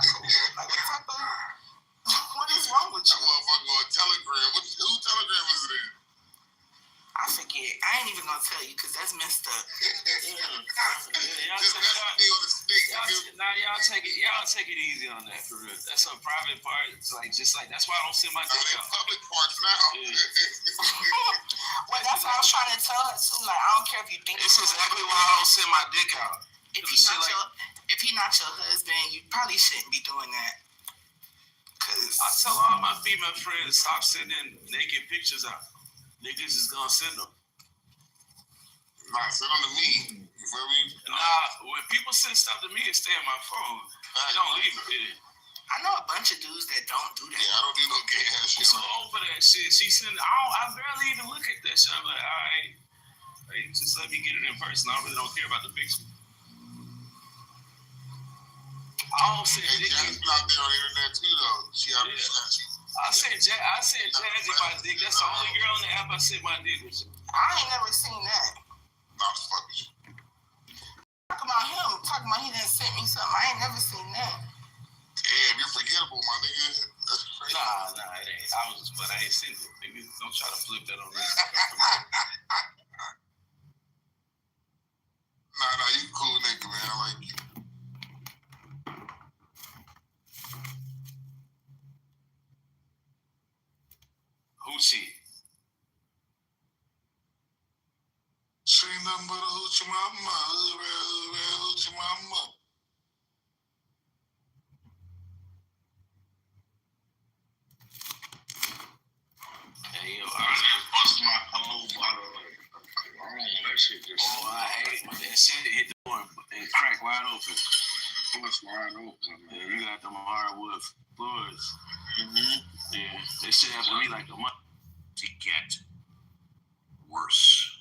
Like, what is wrong with you? That motherfucker on Telegram. Who Telegram is it in? I forget. I ain't even gonna tell you because that's messed up. Y'all take it easy on that for real. That's a private part. It's like that's why I don't send my dick out. Public parts now. Yeah. Well, that's what I was trying to tell her too. Like, I don't care if you think it's exactly why I don't send my dick out. If he's not your husband, you probably shouldn't be doing that. Cause I tell all my female friends stop sending naked pictures out. Niggas is gonna send them. Nah, send them to me. You feel me? Nah, when people send stuff to me, it stay on my phone. I don't leave it. Yeah. I know a bunch of dudes that don't do that. Yeah, I don't do no gay ass shit. I'm so old for that shit. She send. I barely even look at that shit. I'm like, all right, hey, just let me get it in person. I really don't care about the picture. I don't send dick. Jack's out there on the internet too, though. She out there. I said Jazzy my dick. That's the only girl on the app I said my dick with. I ain't never seen that. Nah, fuck with you. Talking about he done sent me something. I ain't never seen that. Damn, you're forgettable, my nigga. That's crazy. Nah, it ain't. I ain't seen it. Nigga, don't try to flip that on me. Nah, you cool nigga, man. I like you. Who's she? She ain't nothing but a hoochie mama. Hoochie mama. Hey, yo, I bust my whole bottle. That shit just. Oh, I hate when that shit hit the door and crack wide open. Bust wide open, man. You got them hardwood floors. Mm-hmm. Yeah, that shit happened to me like a month. To get worse.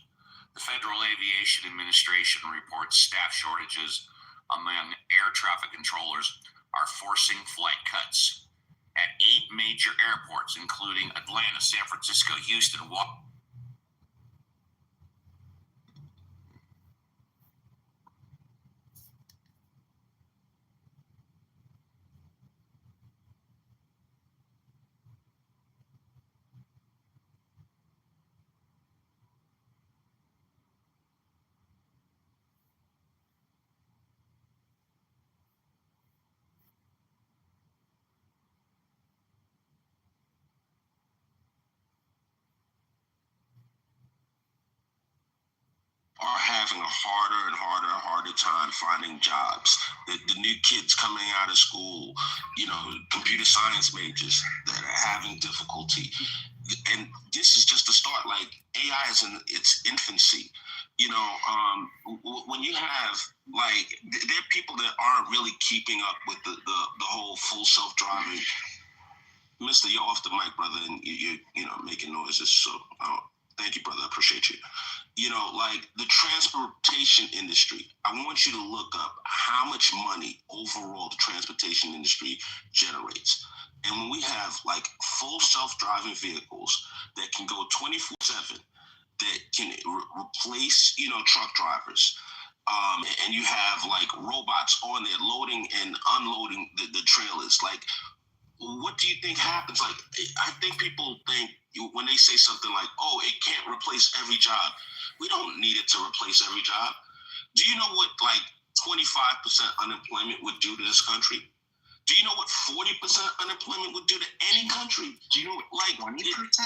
The Federal Aviation Administration reports staff shortages among air traffic controllers are forcing flight cuts at 8 major airports, including Atlanta, San Francisco, Houston, are having a harder time finding jobs. The new kids coming out of school, computer science majors that are having difficulty. And this is just the start. Like, AI is in its infancy. When you have, like, there are people that aren't really keeping up with the whole full self-driving. Mister, you're off the mic, brother, and you're making noises. So thank you, brother. I appreciate you. Like the transportation industry, I want you to look up how much money overall the transportation industry generates. And when we have like full self-driving vehicles that can go 24/7, that can replace, truck drivers, and you have like robots on there loading and unloading the trailers, like, what do you think happens? Like, I think people think when they say something like, oh, it can't replace every job. We don't need it to replace every job. Do you know what like 25% unemployment would do to this country? Do you know what 40% unemployment would do to any country? Do you know what like 20%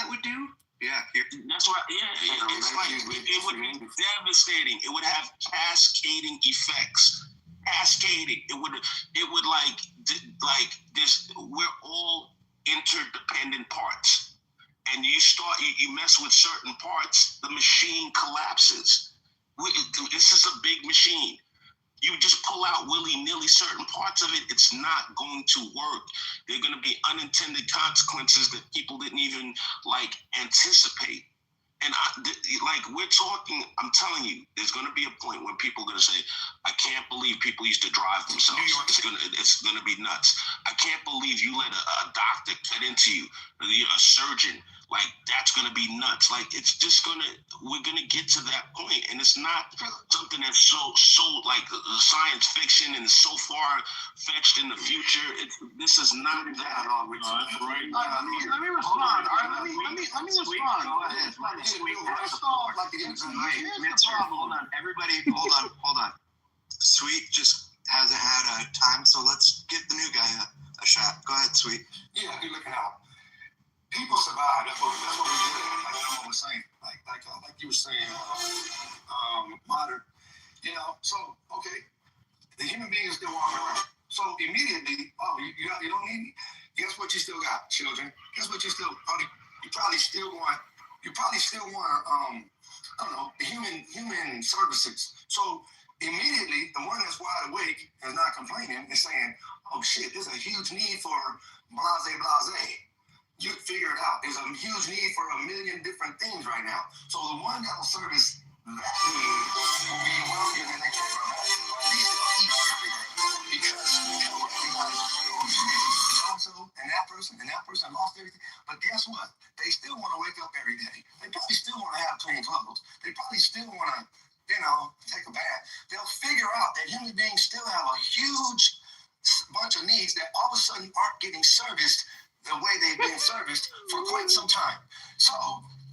would do? Yeah. That's right. Yeah. It's like, it would be devastating. It would have cascading effects. It would like this. We're all interdependent parts. And you mess with certain parts, the machine collapses. This is a big machine. You just pull out willy-nilly certain parts of it, it's not going to work. There are going to be unintended consequences that people didn't even anticipate. And we're talking, I'm telling you, there's going to be a point when people are going to say, I can't believe people used to drive themselves. It's going to be nuts. I can't believe you let a doctor cut into you, a surgeon, like that's gonna be nuts. Like it's just we're gonna get to that point, and it's not something that's so like science fiction and is so far fetched in the future. This is not that. Let me respond. All right, let me respond. Go ahead. First off, here's the problem. Hold on, everybody. Hold on. Sweet just hasn't had a time, so let's give the new guy a shot. Go ahead, Sweet. Yeah, you're looking out. People survive. That's what we do. Like I was saying, like you were saying, modern. So okay, the human being is still walking around. So immediately, you don't need me. Guess what? You still got children. Guess what? You probably still want. I don't know, the human services. So immediately, the one that's wide awake and not complaining is saying, "Oh shit, there's a huge need for blase." You figure it out. There's a huge need for a million different things right now. So the one that will service that need will be wealthier than they can provide. At least they'll eat every day. Because everybody's so and that person lost everything. But guess what? They still want to wake up every day. They probably still want to have clean clothes. They probably still want to, take a bath. They'll figure out that human beings still have a huge bunch of needs that all of a sudden aren't getting serviced the way they've been serviced for quite some time. So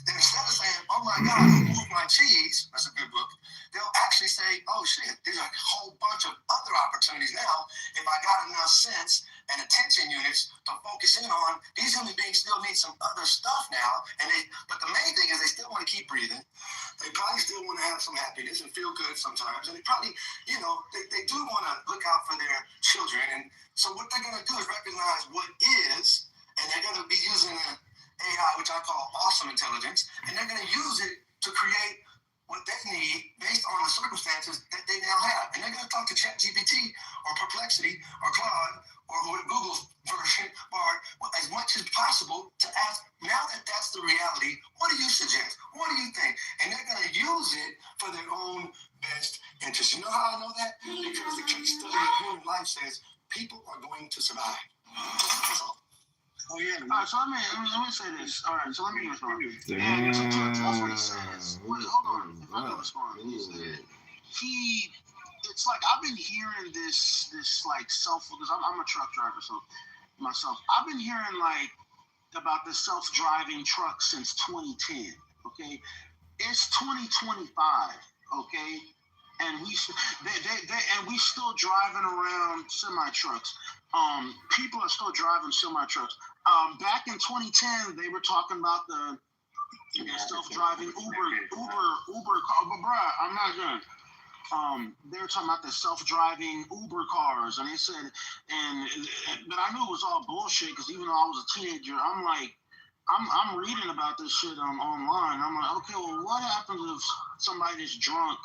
instead of saying, "Oh my God, who moved my cheese?" That's a good book. They'll actually say, "Oh shit, there's a whole bunch of other opportunities now. If I got enough sense and attention units to focus in on, these human beings still need some other stuff now." But the main thing is they still want to keep breathing. They probably still want to have some happiness and feel good sometimes. And they probably, they do want to look out for their children. And so what they're going to do is recognize what is, and they're going to be using an AI, which I call awesome intelligence, and they're going to use it to create what they need based on the circumstances that they now have. And they're going to talk to ChatGPT or Perplexity or Claude or Google's version as much as possible to ask, now that that's the reality, what do you suggest? What do you think? And they're going to use it for their own best interest. You know how I know that? Because the case study of human life says people are going to survive. That's all. Oh yeah. All right, so let me say this. All right, so let me respond. And that's what he says. Hold on, if I can respond, it's like I've been hearing this like because I'm a truck driver, so myself, I've been hearing like about the self-driving truck since 2010. Okay, it's 2025. Okay. And we still driving around semi trucks. People are still driving semi trucks. Back in 2010, they were talking about the self-driving Uber car. But bruh, I'm not done. They were talking about the self-driving Uber cars, and they said, but I knew it was all bullshit because even though I was a teenager, I'm like, I'm reading about this shit online. I'm like, okay, well, what happens if somebody that's drunk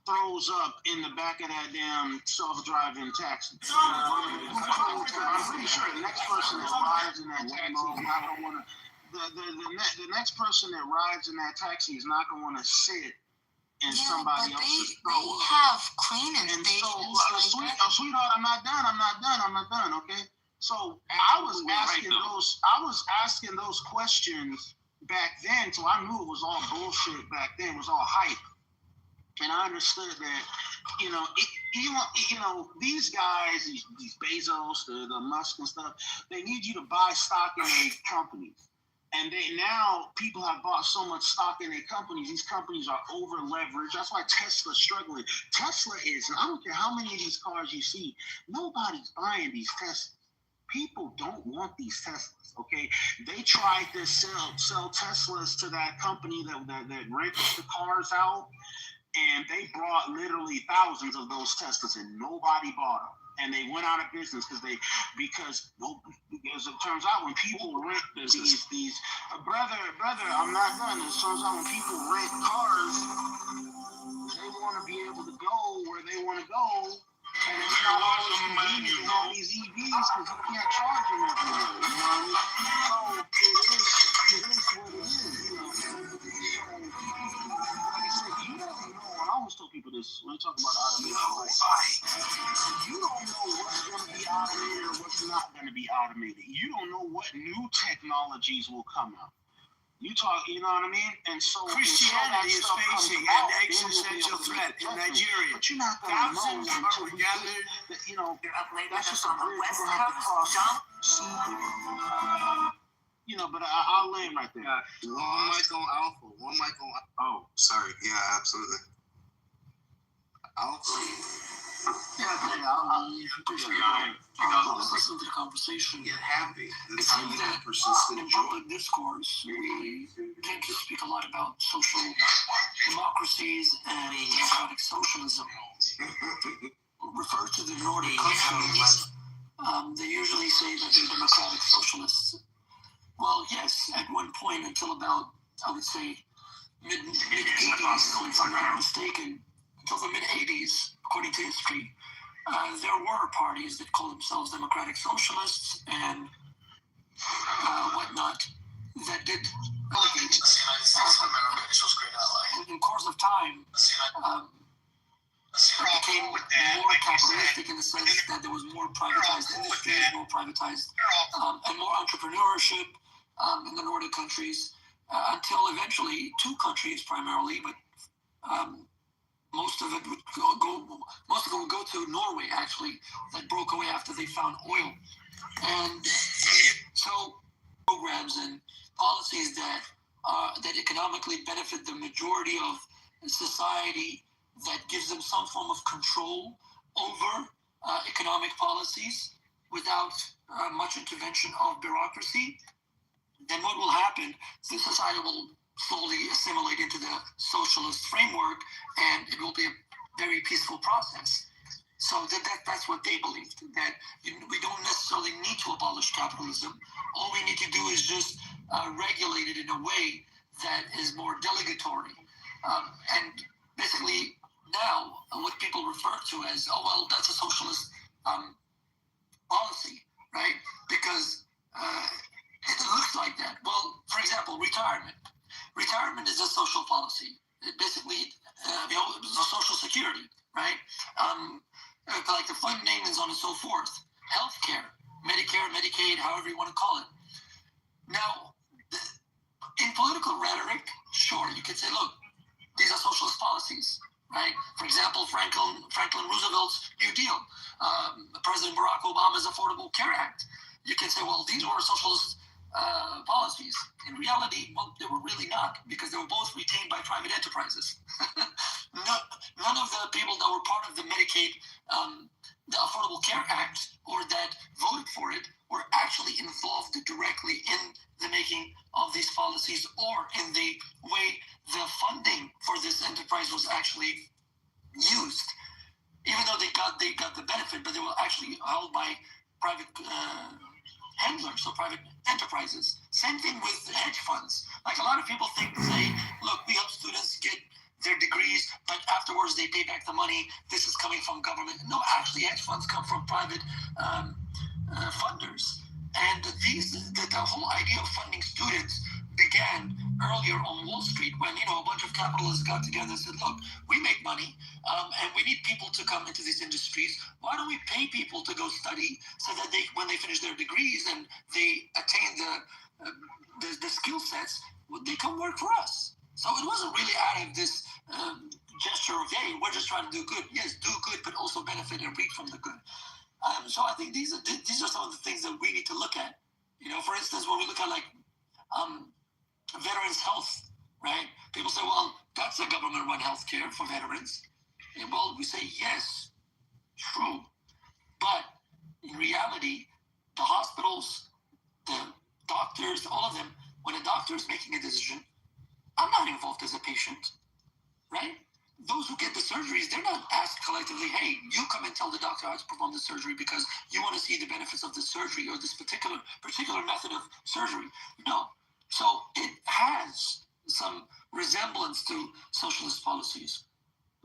throws up in the back of that damn self-driving taxi? I'm pretty sure the next person that rides in that taxi is not gonna want to. The next person that rides in that taxi is not gonna want to sit in somebody else's throat. They have cleaning stations. Sweetheart, I'm not done. Okay. So I was asking those questions back then, so I knew it was all bullshit back then. It was all hype. And I understood that, these guys, these Bezos, the Musk and stuff, they need you to buy stock in their companies. And people have bought so much stock in their companies. These companies are over leveraged. That's why Tesla's struggling. Tesla is, and I don't care how many of these cars you see, nobody's buying these Teslas. People don't want these Teslas, okay? They tried to sell Teslas to that company that rents the cars out. And they brought literally thousands of those Teslas, and nobody bought them. And they went out of business because it turns out when people rent these brother, I'm not done. It turns out when people rent cars, they want to be able to go where they want to go. And it's not always convenient with all these EVs because you can't charge them everywhere. You know what I mean? So it is what it is. Like I said, you don't know, and I always tell people this when I talk about automation. You don't know what's going to be automated or what's not going to be automated. You don't know what new technologies will come out. You talk, you know what I mean? And so Christianity is facing an existential threat in Nigeria. But you're not going to know Thousands until are we gathered. that, you know, You're up late that's with just us a on the bridge West we're going to have to cross. Coast. You know, but I'll land right there. One mic on Alpha. One mic on. Oh, sorry. Yeah, absolutely. Alpha. I'll listen to the conversation. Get happy. It seems that in public discourse, we tend to speak a lot about social democracies and democratic socialism. Refer to the Nordic countries. They usually say that they're democratic socialists. Well, yes, at one point until about, I would say, mid-80s, if I'm not mistaken, until the mid-80s, according to history, there were parties that called themselves democratic socialists and whatnot that did in course of time became more capitalistic in the sense that there was more privatized industries, more privatized and more entrepreneurship in the Nordic countries until eventually two countries primarily, but most of it would go to Norway actually, that broke away after they found oil. And so programs and policies that that economically benefit the majority of society, that gives them some form of control over economic policies without much intervention of bureaucracy, then what will happen? The society will slowly assimilate into the socialist framework, and it will be a very peaceful process. So that's what they believed, that we don't necessarily need to abolish capitalism. All we need to do is just regulate it in a way that is more delegatory. And basically now what people refer to as, oh, well, that's a socialist policy, right? Because it looks like that. Well, for example, retirement. Retirement is a social policy. It basically, social security, right? Like the funding and so on and so forth. Healthcare, Medicare, Medicaid, however you want to call it. Now, in political rhetoric, sure, you could say, look, these are socialist policies, right? For example, Franklin Roosevelt's New Deal, President Barack Obama's Affordable Care Act. You can say, well, these were socialist policies. In reality, well, they were really not, because they were both retained by private enterprises. None of the people that were part of the Medicaid, the Affordable Care Act, or that voted for it, were actually involved directly in the making of these policies, or in the way the funding for this enterprise was actually used. Even though they got the benefit, but they were actually held by private handlers or private enterprises. Same thing with hedge funds. Like, a lot of people say, look, we help students get their degrees, but afterwards they pay back the money. This is coming from government. No, actually, hedge funds come from private funders. And the whole idea of funding students began earlier on Wall Street, when a bunch of capitalists got together and said, look, we make money and we need people to come into these industries. Why don't we pay people to go study, so that when they finish their degrees and they attain the skill sets, they come work for us? So it wasn't really out of this gesture of, hey, we're just trying to do good. Yes, do good, but also benefit and reap from the good. So I think these are some of the things that we need to look at. For instance, when we look at veterans' health, right? People say, well, that's a government-run health care for veterans. And well, we say, yes, true. But in reality, the hospitals, the doctors, all of them, when a doctor is making a decision, I'm not involved as a patient, right? Those who get the surgeries, they're not asked collectively, hey, you come and tell the doctor how to perform the surgery because you want to see the benefits of the surgery or this particular method of surgery. No. So it has some resemblance to socialist policies,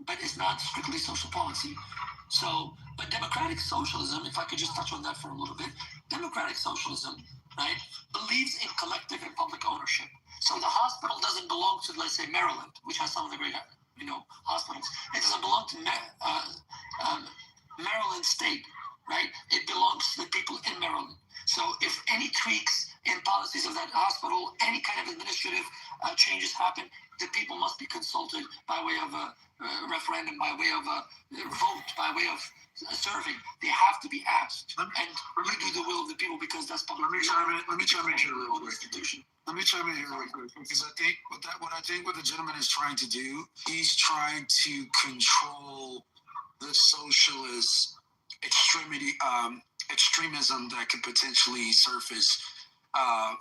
but it's not strictly social policy. So, but democratic socialism, if I could just touch on that for a little bit, democratic socialism, right, believes in collective and public ownership. So the hospital doesn't belong to, let's say, Maryland, which has some of the great, hospitals. It doesn't belong to Maryland State, right? It belongs to the people in Maryland. So if any tweaks in policies of that hospital, any kind of administrative changes happen, the people must be consulted by way of a referendum, by way of a vote, by way of serving. They have to be asked, and we do the will of the people because that's public. Let me chime in here real quick. Let me chime in here real quick because I think what the gentleman is trying to do, he's trying to control the socialist extremism that could potentially surface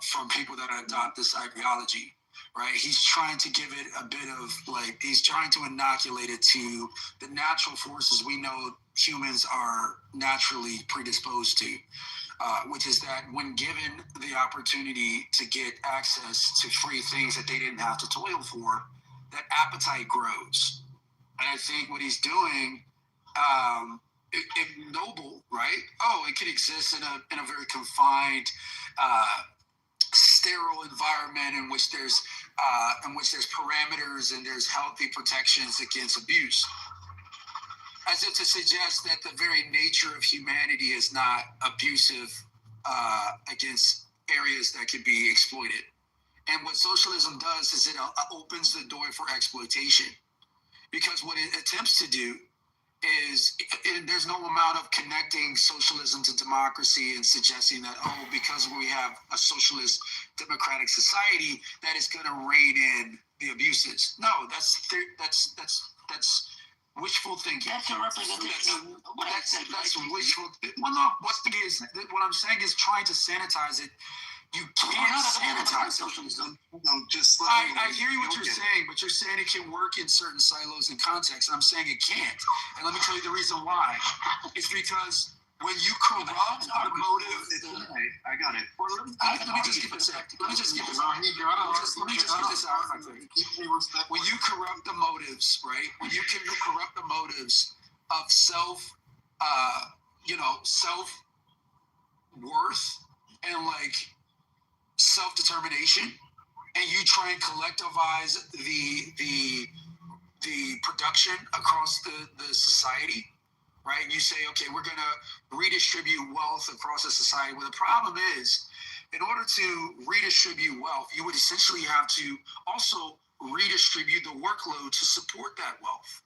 from people that adopt this ideology. Right, he's trying to give it a bit of he's trying to inoculate it to the natural forces we know humans are naturally predisposed to, which is that when given the opportunity to get access to free things that they didn't have to toil for, that appetite grows. And I think what he's doing, ignoble, right? Oh, it could exist in a very confined, sterile environment in which there's parameters and there's healthy protections against abuse, as if to suggest that the very nature of humanity is not abusive against areas that could be exploited. And what socialism does is it opens the door for exploitation, because what it attempts to do is there's no amount of connecting socialism to democracy and suggesting that, because we have a socialist democratic society that is going to rein in the abuses. No, that's wishful thinking. That's a representation. That's wishful. Well, no. What I'm saying is trying to sanitize it. You can't sanitize socialism. I hear you what you're saying, but you're saying it can work in certain silos and contexts. I'm saying it can't. And let me tell you the reason why. It's because when you corrupt the motive... I got it. Let me just give it a sec. Let me just get this out. Let me just get this out. When you corrupt the motives, right? When you can corrupt the motives of self-worth and self-determination, and you try and collectivize the production across the society, right? And you say, okay, we're going to redistribute wealth across the society. Well, the problem is, in order to redistribute wealth, you would essentially have to also redistribute the workload to support that wealth.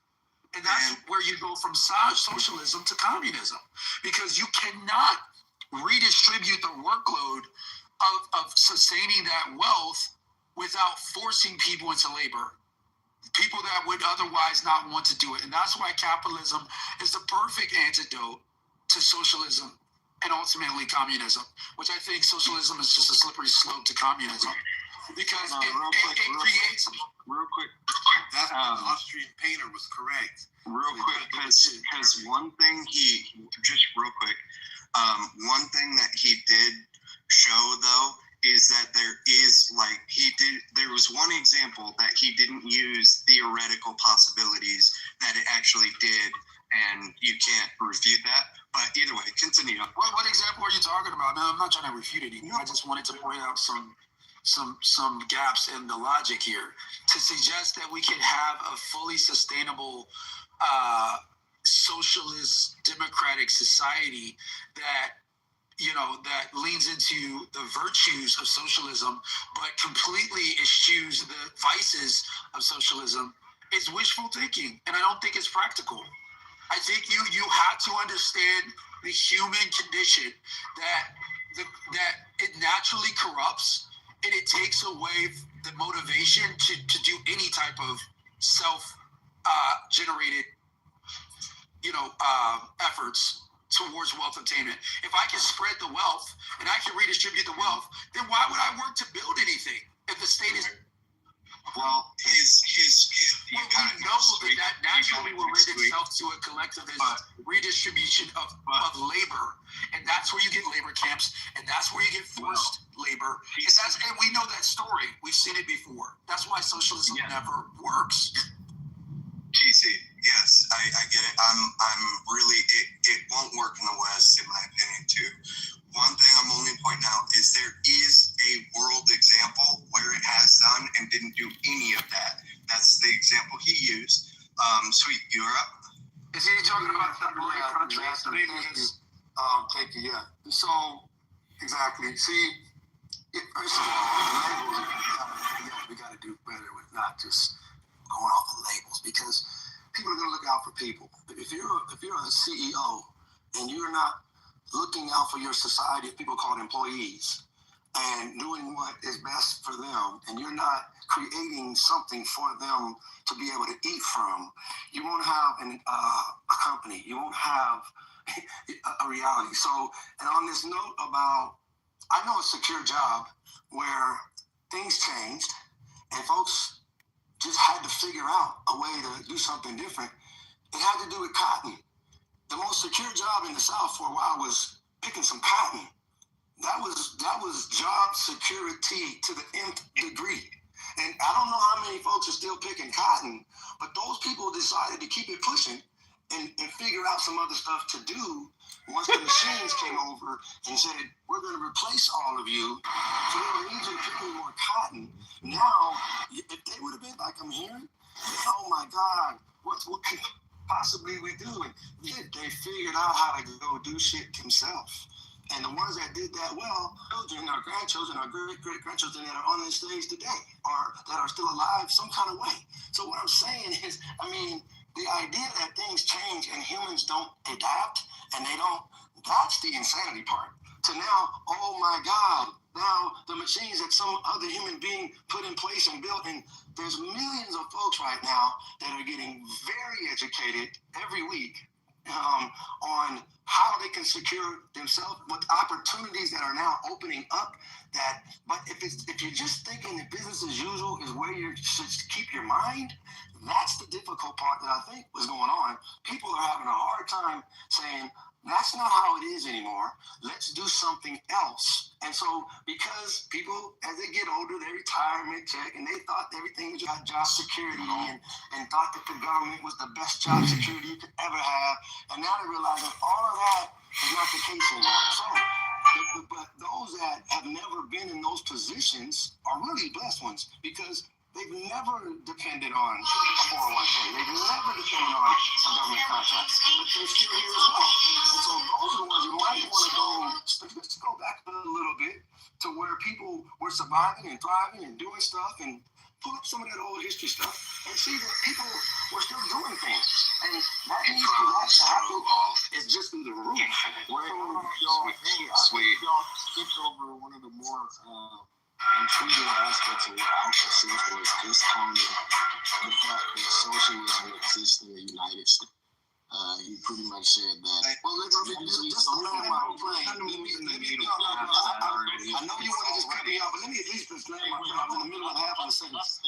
And that's where you go from socialism to communism, because you cannot redistribute the workload of sustaining that wealth without forcing people into labor, people that would otherwise not want to do it. And that's why capitalism is the perfect antidote to socialism and ultimately communism, which I think socialism is just a slippery slope to communism, because it creates... Real quick, that Austrian painter was correct. Real quick, because one thing one thing that he did show though is that there was one example that he didn't use theoretical possibilities that it actually did, and you can't refute that. But either way, continue. What example are you talking about? No, I'm not trying to refute it. I just wanted to point out some gaps in the logic here to suggest that we can have a fully sustainable socialist democratic society that leans into the virtues of socialism but completely eschews the vices of socialism is wishful thinking, and I don't think it's practical. I think you have to understand the human condition, that it naturally corrupts, and it takes away the motivation to do any type of self-generated, efforts towards wealth attainment. If I can spread the wealth and I can redistribute the wealth, then why would I work to build anything if the state is... Well, we know that naturally will lend itself to a collectivist redistribution of labor, and that's where you get labor camps, and that's where you get forced labor, and we know that story. We've seen it before. That's why socialism never works. TC, yes, I get it. I'm really it won't work in the West, in my opinion, too. One thing I'm only pointing out is there is a world example where it has done and didn't do any of that. That's the example he used. Sweet, you're up. Is he talking about the countries? Thank you. Yeah. So, exactly. See, First of all, we got to do better with not just going off of labels, because people are going to look out for people. If you're a CEO and you're not looking out for your society, people call it employees, and doing what is best for them, and you're not creating something for them to be able to eat from, you won't have a company. You won't have a reality. So, and on this note about, I know a secure job where things changed and folks just had to figure out a way to do something different. It had to do with cotton. The most secure job in the South for a while was picking some cotton. That was job security to the nth degree. And I don't know how many folks are still picking cotton, but those people decided to keep it pushing and figure out some other stuff to do once the machines came over and said, we're going to replace all of you, so we don't need you to pick any more cotton. Now, if they would have been like I'm hearing, oh my God, what could possibly we do? And they figured out how to go do shit themselves. And the ones that did that well, children, our grandchildren, our great-great-grandchildren that are on this stage today, or that are still alive some kind of way. So what I'm saying is, I mean, the idea that things change and humans don't adapt and they don't, that's the insanity part. To now, oh my God, now the machines that some other human being put in place and built, and there's millions of folks right now that are getting very educated every week on how they can secure themselves with opportunities that are now opening up. That, but if you're just thinking that business as usual is where you should keep your mind, that's the difficult part that I think was going on. People are having a hard time saying, that's not how it is anymore. Let's do something else. And so, because people, as they get older, they retirement check, and they thought everything was about job security, and thought that the government was the best job security you could ever have. And now they realize that all of that is not the case anymore. So, but those that have never been in those positions are really blessed ones, because they've never depended on a 401k. They've never depended on a government contract, but they're still here as well. And so those are the ones you might want to go, let's go back a little bit to where people were surviving and thriving and doing stuff, and pull up some of that old history stuff and see that people were still doing things. And that needs to happen. It's just through the roof. Y'all skipped over one of the more intriguing aspects of what Alpha said was just on the fact that socialism exists in the United States. He pretty much said that. Well, let's just land my plane. I know you want to just cut me off, but let me at least just land my plane. I was in the middle of half of a sentence.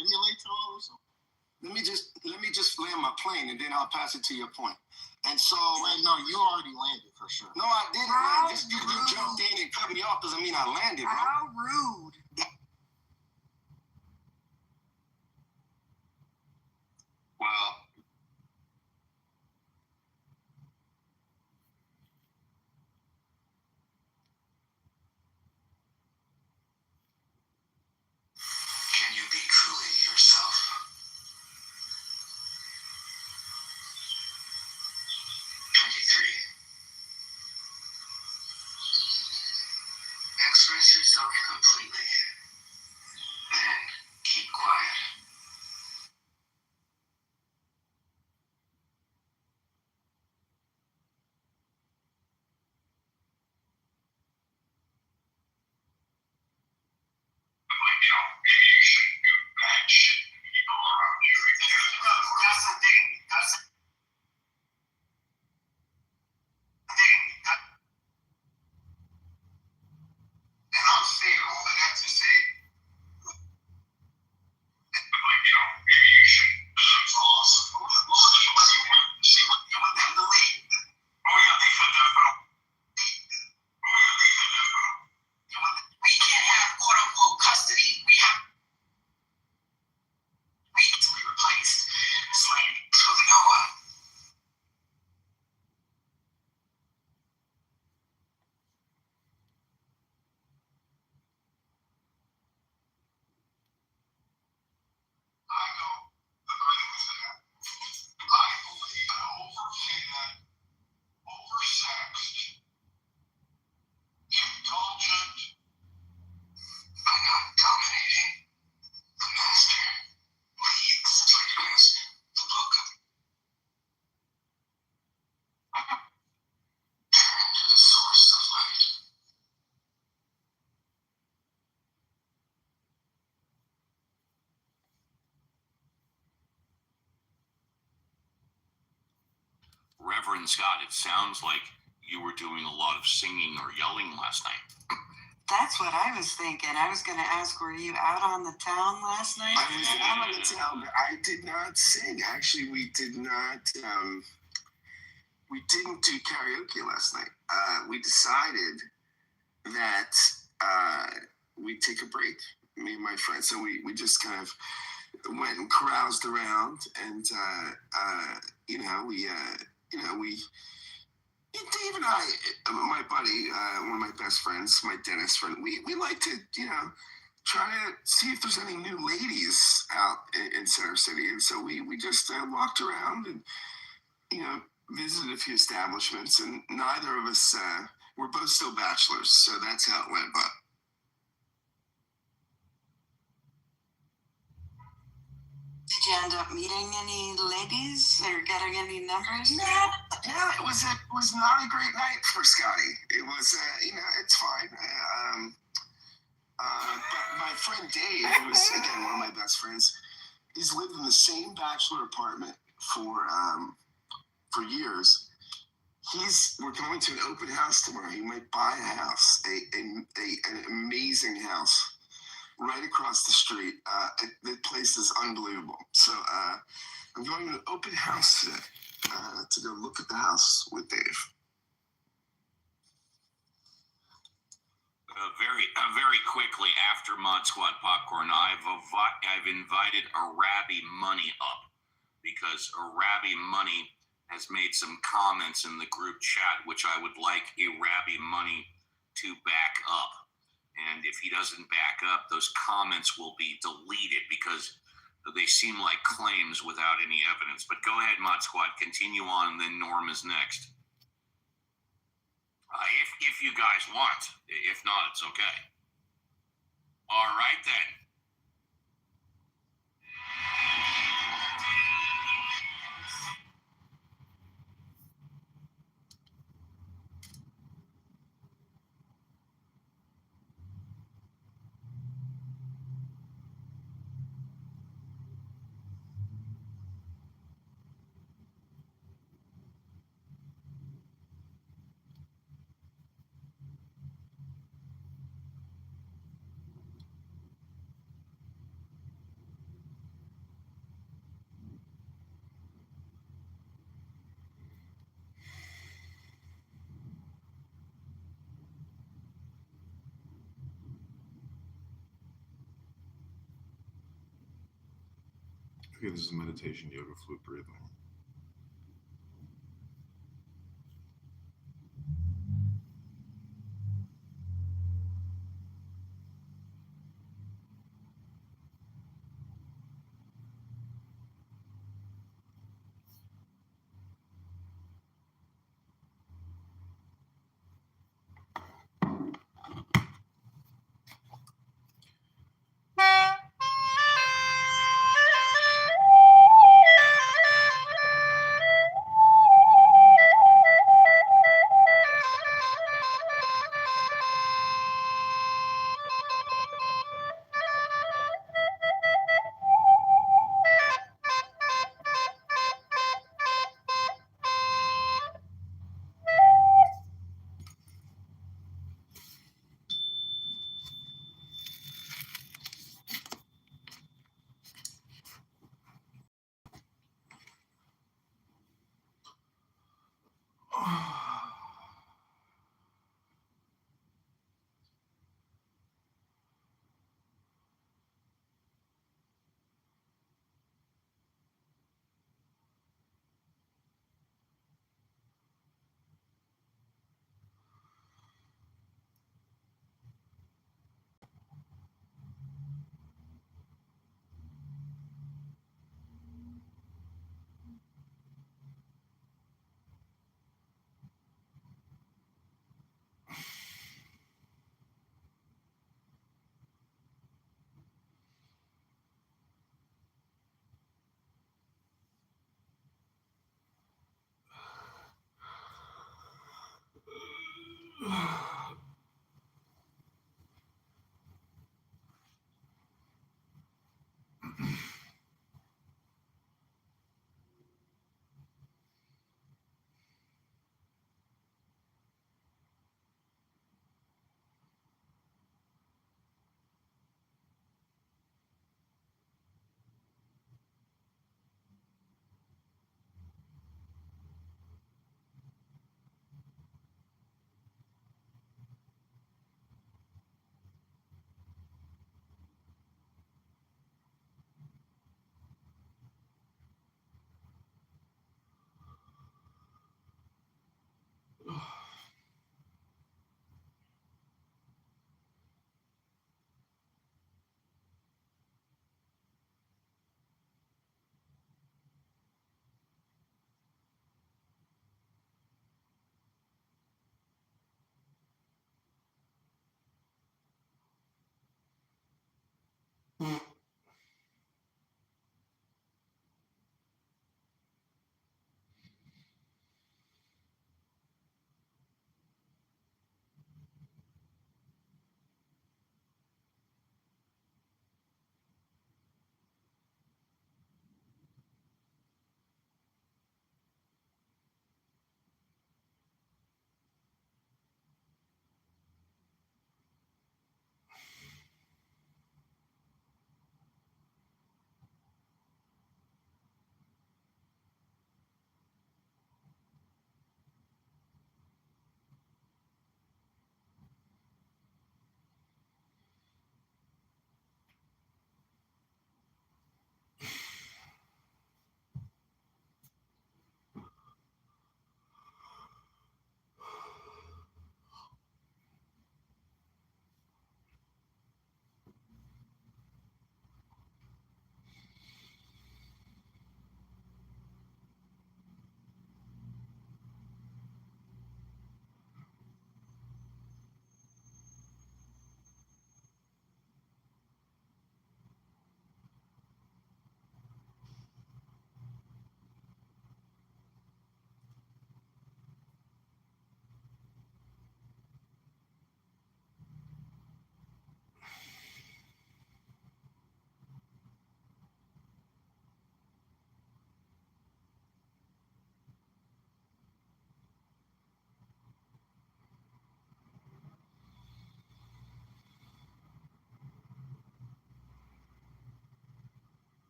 Let me just land my plane, and then I'll pass it to your point. And so, wait, no, you already landed for sure. No, I didn't. Man. Just you jumped in and cut me off doesn't mean I landed, bro. How rude. Well, Can you be truly yourself? Express yourself completely and keep quiet. You shouldn't do bad shit to people around you. That's the thing. And I'm saying all of that to say, maybe you should. It's awesome. See what they delete. Oh yeah, they said that. We can't have quote unquote custody. We have Reverend Scott, it sounds like you were doing a lot of singing or yelling last night. That's what I was thinking. I was going to ask, were you out on the town last night? I was out on the town, but I did not sing. Actually, we did not. We didn't do karaoke last night. We decided that we'd take a break, me and my friends. So we just kind of went and caroused around, and Dave and I, my buddy, one of my best friends, my dentist friend, we like to, try to see if there's any new ladies out in Center City. And so we just walked around and, visited a few establishments, and neither of us, we're both still bachelors. So that's how it went, but. Did you end up meeting any ladies or getting any numbers? No, it was not a great night for Scotty. It was, it's fine. But my friend Dave, who was again one of my best friends, he's lived in the same bachelor apartment for years. We're going to an open house tomorrow. He might buy a house, an amazing house right across the street. The place is unbelievable. So I'm going to an open house today to go look at the house with Dave. Very quickly after Mod Squad Popcorn, I've invited Arabi Money up because Arabi Money has made some comments in the group chat, which I would like Arabi Money to back up. And if he doesn't back up, those comments will be deleted because they seem like claims without any evidence. But go ahead, Mod Squad, continue on, and then Norm is next. If you guys want. If not, it's okay. All right, then. Okay, this is meditation, yoga, flute breathing.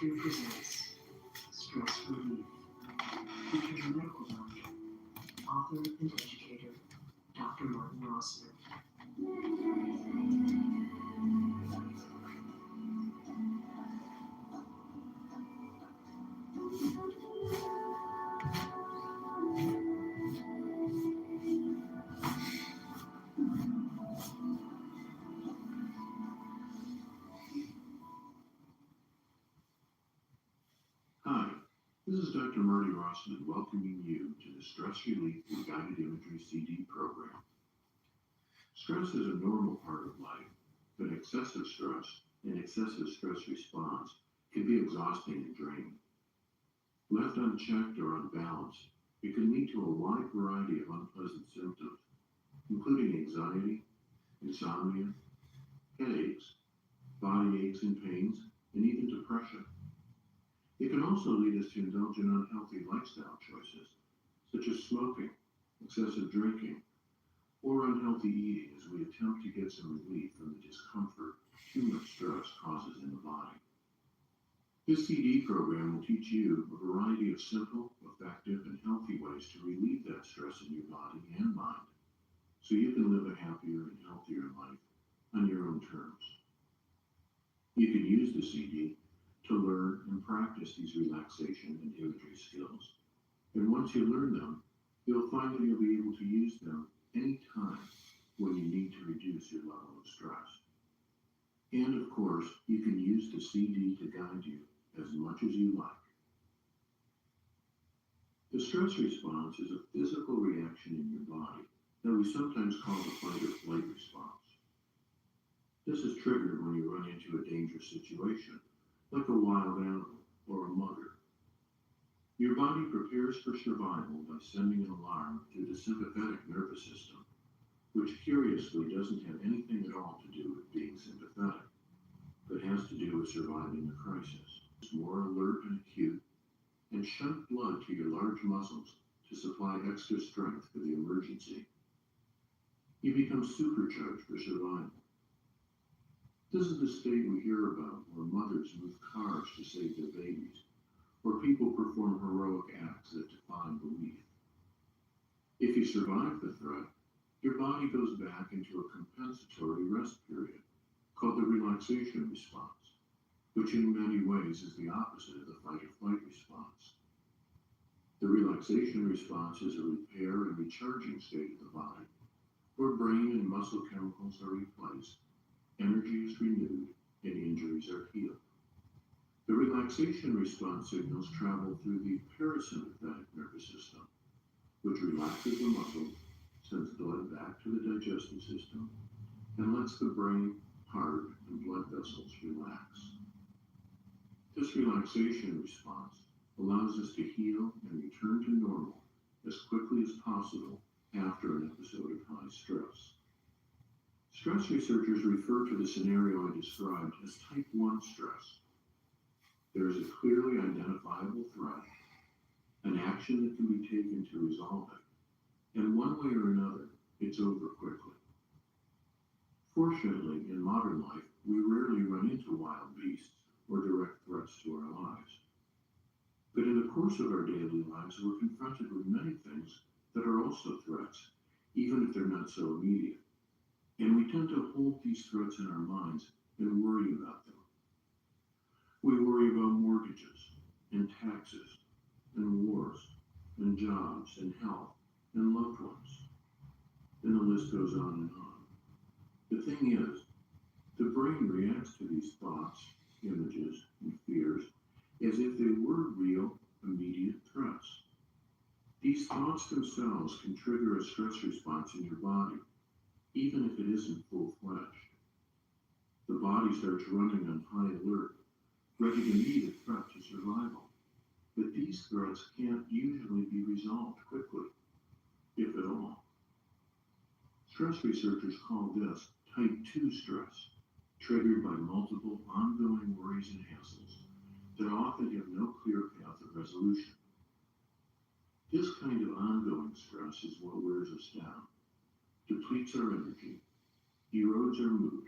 History presents Stress Relief, featuring medical doctor, author, and educator, Dr. Martin Rossman. Hi, this is Dr. Marty Rossman welcoming you to the Stress Relief and Guided Imagery CD program. Stress is a normal part of life, but excessive stress and excessive stress response can be exhausting and draining. Left unchecked or unbalanced, it can lead to a wide variety of unpleasant symptoms, including anxiety, insomnia, headaches, body aches and pains, and even depression. It can also lead us to indulge in unhealthy lifestyle choices, such as smoking, excessive drinking, or unhealthy eating as we attempt to get some relief from the discomfort too much stress causes in the body. This CD program will teach you a variety of simple, effective, and healthy ways to relieve that stress in your body and mind, so you can live a happier and healthier life on your own terms. You can use the CD to learn and practice these relaxation and imagery skills. And once you learn them, you'll find that you'll be able to use them anytime when you need to reduce your level of stress. And of course, you can use the CD to guide you as much as you like. The stress response is a physical reaction in your body that we sometimes call the fight or flight response. This is triggered when you run into a dangerous situation, like a wild animal or a mugger. Your body prepares for survival by sending an alarm through the sympathetic nervous system, which curiously doesn't have anything at all to do with being sympathetic, but has to do with surviving a crisis. It's more alert and acute, and shunt blood to your large muscles to supply extra strength for the emergency. You become supercharged for survival. This is the state we hear about where mothers move cars to save their babies, or people perform heroic acts that defy belief. If you survive the threat, your body goes back into a compensatory rest period called the relaxation response, which in many ways is the opposite of the fight or flight response. The relaxation response is a repair and recharging state of the body, where brain and muscle chemicals are replaced, energy is renewed, and injuries are healed. The relaxation response signals travel through the parasympathetic nervous system, which relaxes the muscles, sends blood back to the digestive system, and lets the brain, heart, and blood vessels relax. This relaxation response allows us to heal and return to normal as quickly as possible after an episode of high stress. Stress researchers refer to the scenario I described as type 1 stress. There is a clearly identifiable threat, an action that can be taken to resolve it, and one way or another, it's over quickly. Fortunately, in modern life, we rarely run into wild beasts or direct threats to our lives. But in the course of our daily lives, we're confronted with many things that are also threats, even if they're not so immediate. And we tend to hold these threats in our minds and worry about them. We worry about mortgages and taxes and wars and jobs and health and loved ones. And the list goes on and on. The thing is, the brain reacts to these thoughts, images, and fears as if they were real, immediate threats. These thoughts themselves can trigger a stress response in your body, even if it isn't full-fledged. The body starts running on high alert, ready to meet a threat to survival. But these threats can't usually be resolved quickly, if at all. Stress researchers call this type 2 stress, triggered by multiple ongoing worries and hassles that often have no clear path of resolution. This kind of ongoing stress is what wears us down, depletes our energy, erodes our mood,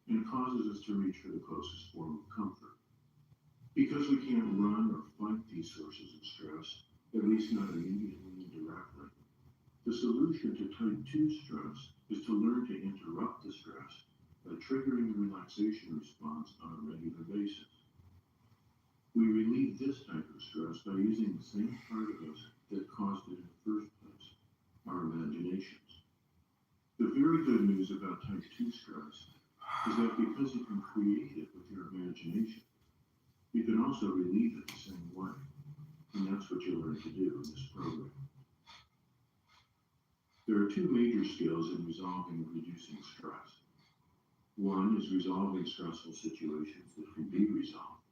and causes us to reach for the closest form of comfort. Because we can't run or fight these sources of stress, at least not immediately and directly, the solution to type 2 stress is to learn to interrupt the stress by triggering a relaxation response on a regular basis. We relieve this type of stress by using the same part of us that caused it in the first place, our imaginations. The very good news about type 2 stress is that because you can create it with your imagination, you can also relieve it the same way. And that's what you'll learn to do in this program. There are two major skills in resolving and reducing stress. One is resolving stressful situations that can be resolved,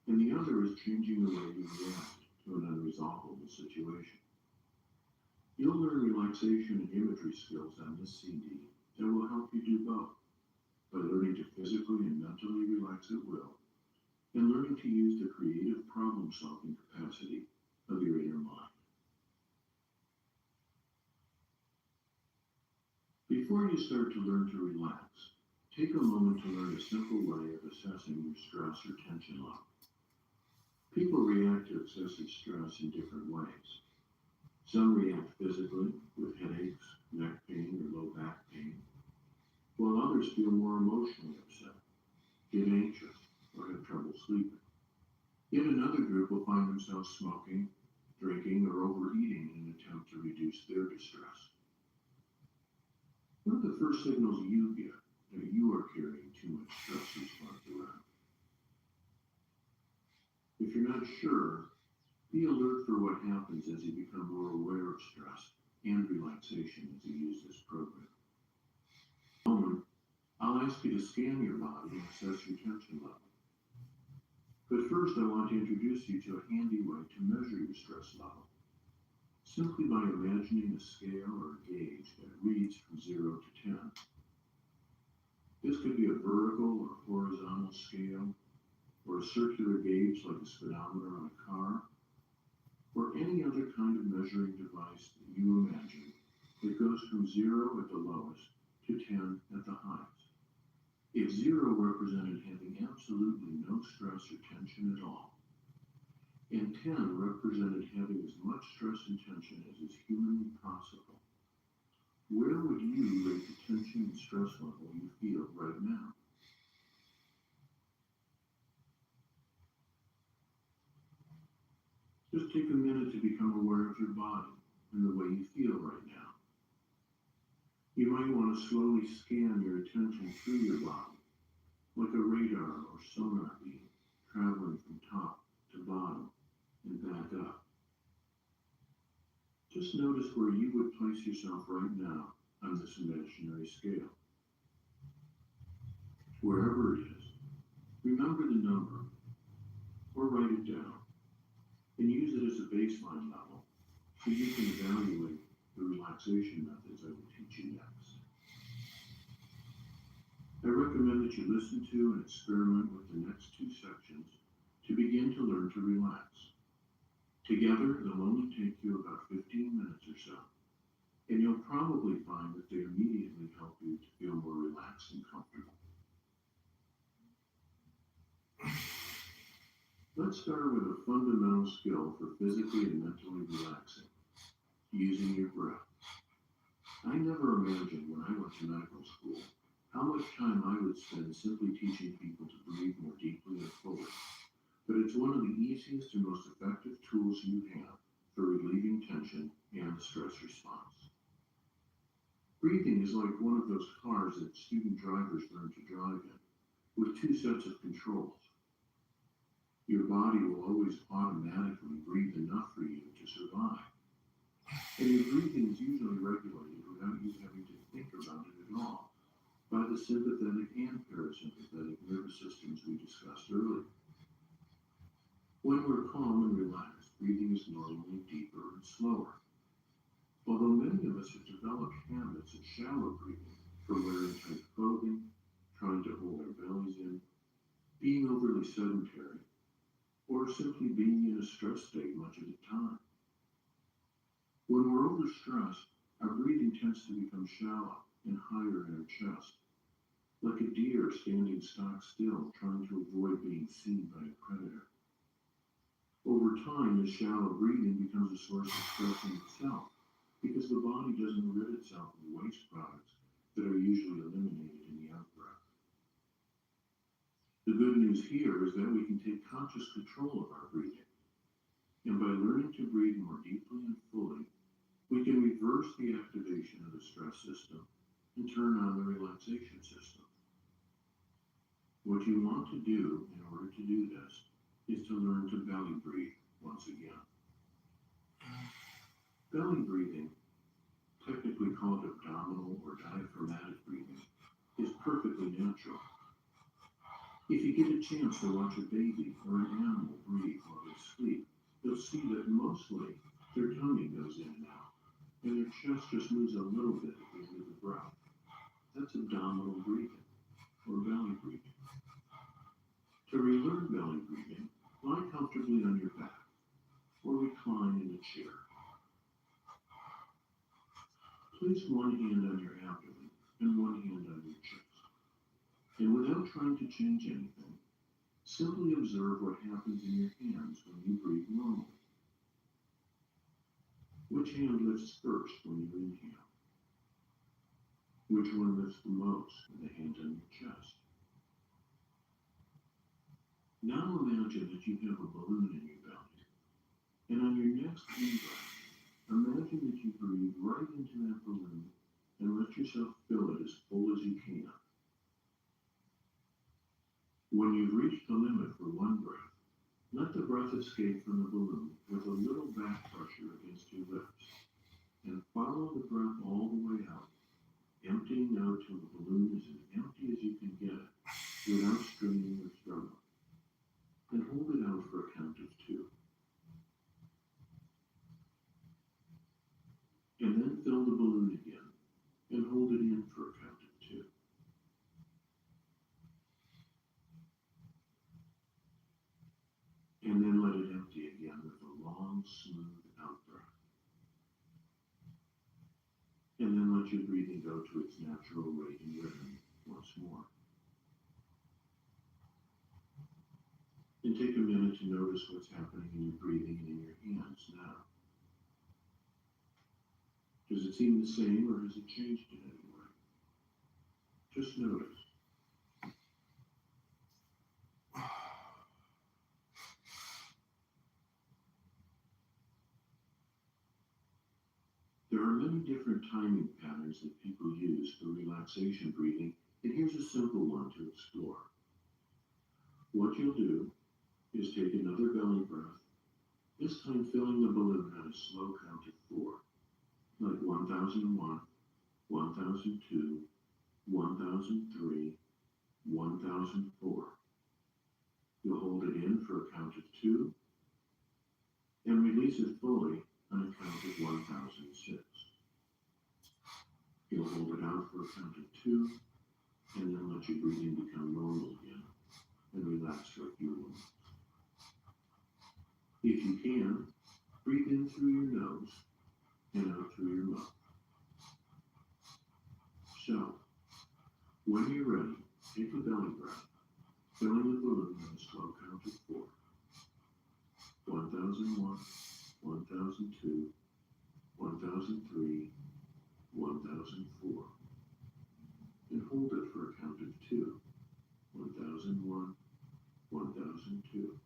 and the other is changing the way you react to an unresolvable situation. You'll learn relaxation and imagery skills on this CD that will help you do both, by learning to physically and mentally relax at will, and learning to use the creative problem-solving capacity of your inner mind. Before you start to learn to relax, take a moment to learn a simple way of assessing your stress or tension level. People react to excessive stress in different ways. Some react physically, with headaches, neck pain, or low back pain, while others feel more emotionally upset, get anxious, or have trouble sleeping. Yet another group will find themselves smoking, drinking, or overeating in an attempt to reduce their distress. What are the first signals you get that you are carrying too much stress response around? If you're not sure, be alert for what happens as you become more aware of stress and relaxation as you use this program. In a moment, I'll ask you to scan your body and assess your tension level. But first, I want to introduce you to a handy way to measure your stress level, simply by imagining a scale or a gauge that reads from 0 to 10. This could be a vertical or horizontal scale, or a circular gauge like a speedometer on a car, or any other kind of measuring device that you imagine that goes from 0 at the lowest to 10 at the highest. If 0 represented having absolutely no stress or tension at all, and 10 represented having as much stress and tension as is humanly possible, where would you rate the tension and stress level you feel right now? Just take a minute to become aware of your body and the way you feel right now. You might want to slowly scan your attention through your body, like a radar or sonar beam, traveling from top to bottom and back up. Just notice where you would place yourself right now on this imaginary scale. Wherever it is, remember the number, or write it down, and use it as a baseline level so you can evaluate the relaxation methods I will teach you next. I recommend that you listen to and experiment with the next two sections to begin to learn to relax. Together, they'll only take you about 15 minutes or so, and you'll probably find that they immediately help you to feel more relaxed and comfortable. Let's start with a fundamental skill for physically and mentally relaxing, using your breath. I never imagined when I went to medical school how much time I would spend simply teaching people to breathe more deeply and fully. But it's one of the easiest and most effective tools you have for relieving tension and the stress response. Breathing is like one of those cars that student drivers learn to drive in, with two sets of controls. Your body will always automatically breathe enough for you to survive. And your breathing is usually regulated without you having to think about it at all by the sympathetic and parasympathetic nervous systems we discussed earlier. When we're calm and relaxed, breathing is normally deeper and slower. Although many of us have developed habits of shallow breathing from wearing tight clothing, trying to hold our bellies in, being overly sedentary, or simply being in a stress state much of the time. When we're overstressed, our breathing tends to become shallow and higher in our chest, like a deer standing stock still trying to avoid being seen by a predator. Over time, this shallow breathing becomes a source of stress in itself because the body doesn't rid itself of waste products that are usually eliminated in the out-breath. The good news here is that we can take conscious control of our breathing. And by learning to breathe more deeply and fully, we can reverse the activation of the stress system and turn on the relaxation system. What you want to do in order to do this is to learn to belly breathe once again. Belly breathing, technically called abdominal or diaphragmatic breathing, is perfectly natural. If you get a chance to watch a baby or an animal breathe while they sleep, you'll see that mostly their tummy goes in and out, and their chest just moves a little bit at the end of the breath. That's abdominal breathing, or belly breathing. To relearn belly breathing, lie comfortably on your back, or recline in a chair. Place one hand on your abdomen and one hand on your chest. And without trying to change anything, simply observe what happens in your hands when you breathe normally. Which hand lifts first when you inhale? Which one lifts the most when the hand's on your chest? Now imagine that you have a balloon in your belly, and on your next in-breath, imagine that you breathe right into that balloon and let yourself fill it as full as you can. When you've reached the limit for one breath, let the breath escape from the balloon with a little back pressure against your lips, and follow the breath all the way out, emptying out till the balloon is as empty as you can get it, without straining or struggling. And hold it out for a count of 2. And then fill the balloon again, and hold it in for a count of 2. And then let it empty again with a long, smooth out-breath. And then let your breathing go to its natural rate and rhythm once more. And take a minute to notice what's happening in your breathing and in your hands now. Does it seem the same, or has it changed in any way? Just notice. There are many different timing patterns that people use for relaxation breathing, and here's a simple one to explore. What you'll do is take another belly breath, this time filling the balloon at a slow count of 4, like 1001, 1002, 1003, 1004. You'll hold it in for a count of 2, and release it fully on a count of 1006. You'll hold it out for a count of 2, and then let your breathing become normal again, and relax like usual. If you can, breathe in through your nose and out through your mouth. So, when you're ready, take a belly breath, filling the balloon on a slow count of 4. 1001, 1002, 1003, 1004. And hold it for a count of 2. 1001, 1002.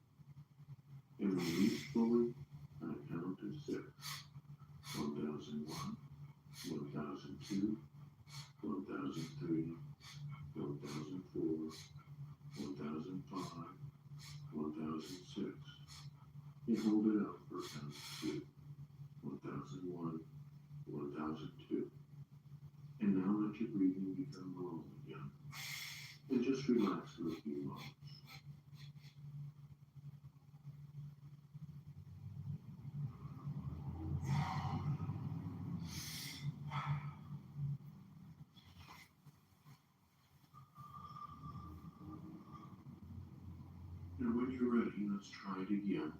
And release fully on a count of 6. 1001, 1002, 1003, 1004, 1005, 1006. And hold it out for a count of 2. 1001, 1002. And now let your breathing become normal again. And just relax for a few moments. And when you're ready, let's try it again.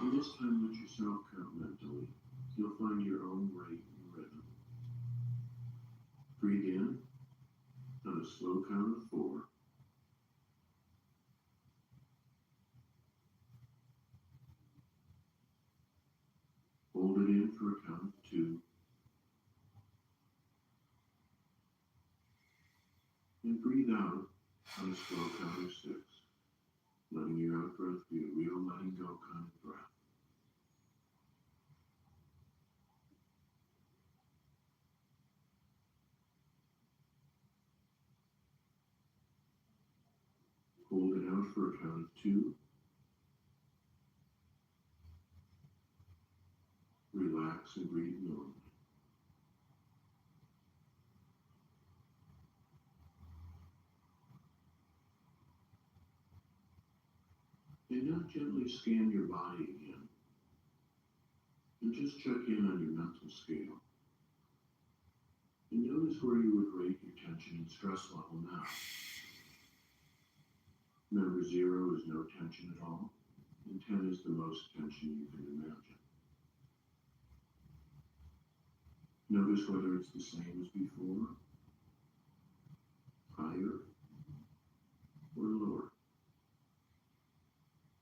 And this time let yourself count mentally. You'll find your own rate and rhythm. Breathe in on a slow count of 4. And breathe out on a slow count of 6, letting your out breath be a real letting go kind of breath. Hold it out for a count of 2. Relax and breathe normally. And now gently scan your body again. And just check in on your mental scale. And notice where you would rate your tension and stress level now. Remember, 0 is no tension at all, and 10 is the most tension you can imagine. Notice whether it's the same as before, higher, or lower.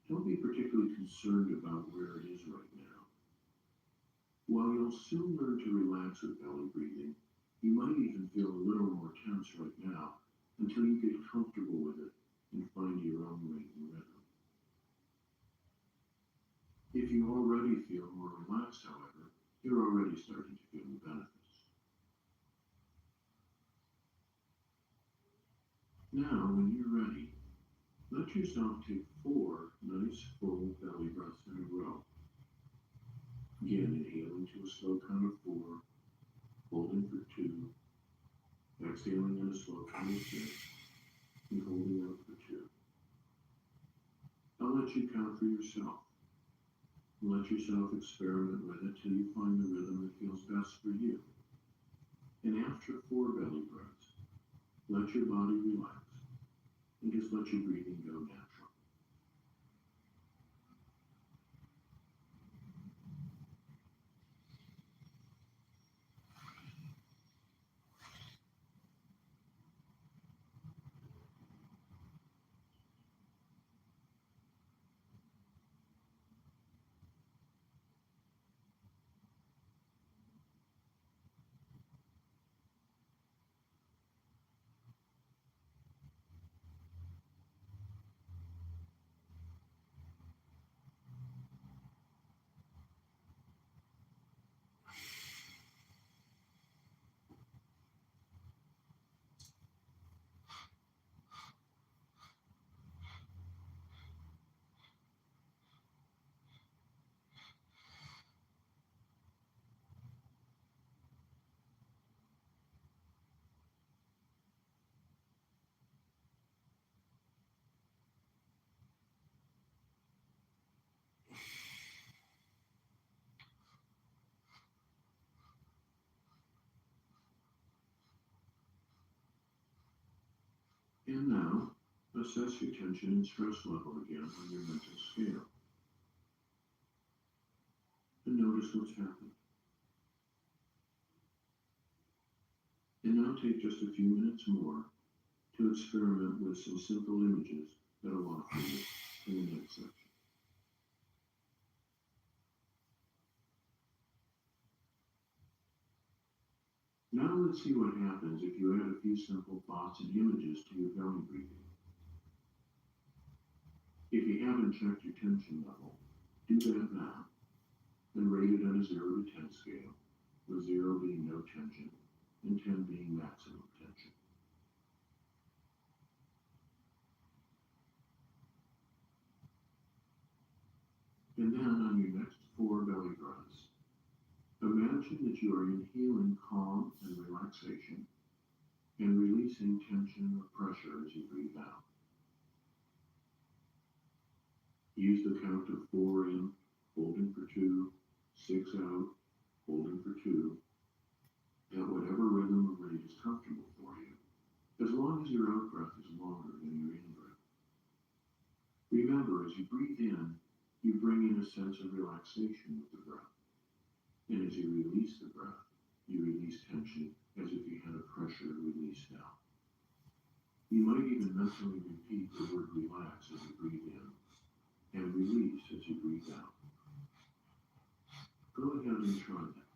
Don't be particularly concerned about where it is right now. While you'll soon learn to relax with belly breathing, you might even feel a little more tense right now until you get comfortable with it and find your own rate and rhythm. If you already feel more relaxed, however, you're already starting to feel the benefits. Now, when you're ready, let yourself take 4 nice full belly breaths in a row. Again, inhaling to a slow count of 4, holding for 2, exhaling in a slow count of 6, and holding out for 2. I'll let you count for yourself. Let yourself experiment with it till you find the rhythm that feels best for you. And after 4 belly breaths, let your body relax and just let your breathing go natural. And now, assess your tension and stress level again on your mental scale. And notice what's happened. And now take just a few minutes more to experiment with some simple images that'll offer you in the next section. Now let's see what happens if you add a few simple thoughts and images to your belly breathing. If you haven't checked your tension level, do that now and rate it on a 0 to 10 scale, with 0 being no tension and 10 being maximum tension. And then on your next 4 belly breaths, imagine that you are inhaling calm and relaxation and releasing tension or pressure as you breathe out. Use the count of 4 in, holding for 2, 6 out, holding for 2, at whatever rhythm or rate is comfortable for you, as long as your out breath is longer than your in breath. Remember, as you breathe in, you bring in a sense of relaxation with the breath. And as you release the breath, you release tension as if you had a pressure release now. You might even mentally repeat the word relax as you breathe in and release as you breathe out. Go ahead and try that.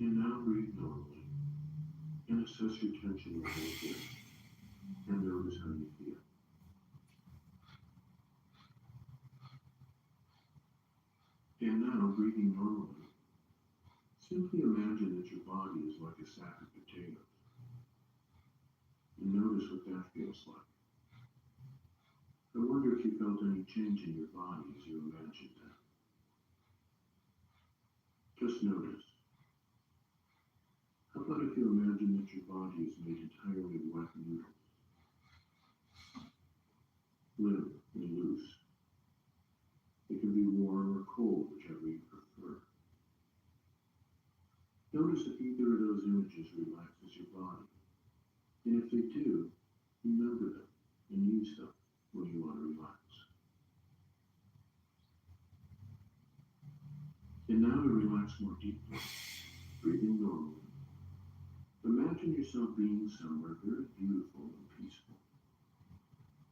And now breathe normally and assess your tension level again and notice how you feel. And now, breathing normally, simply imagine that your body is like a sack of potatoes. And notice what that feels like. I wonder if you felt any change in your body as you imagined that. Just notice. How about if you imagine that your body is made entirely of wet noodles? Limp and loose. It can be warm or cold, whichever you prefer. Notice if either of those images relaxes your body. And if they do, remember them and use them when you want to relax. And now to relax more deeply, breathing normally. Imagine yourself being somewhere very beautiful and peaceful.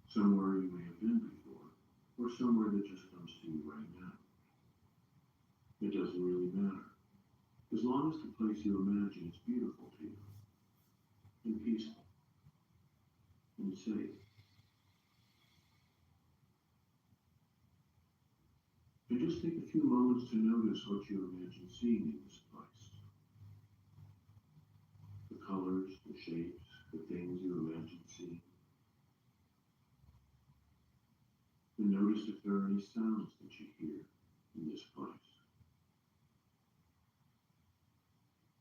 Somewhere you may have been before, or somewhere that just comes to you right now. It doesn't really matter, as long as the place you imagine is beautiful to you, and peaceful, and safe. And just take a few moments to notice what you imagine seeing in this place. The colors, the shapes, the things you imagine seeing. And notice if there are any sounds that you hear in this place.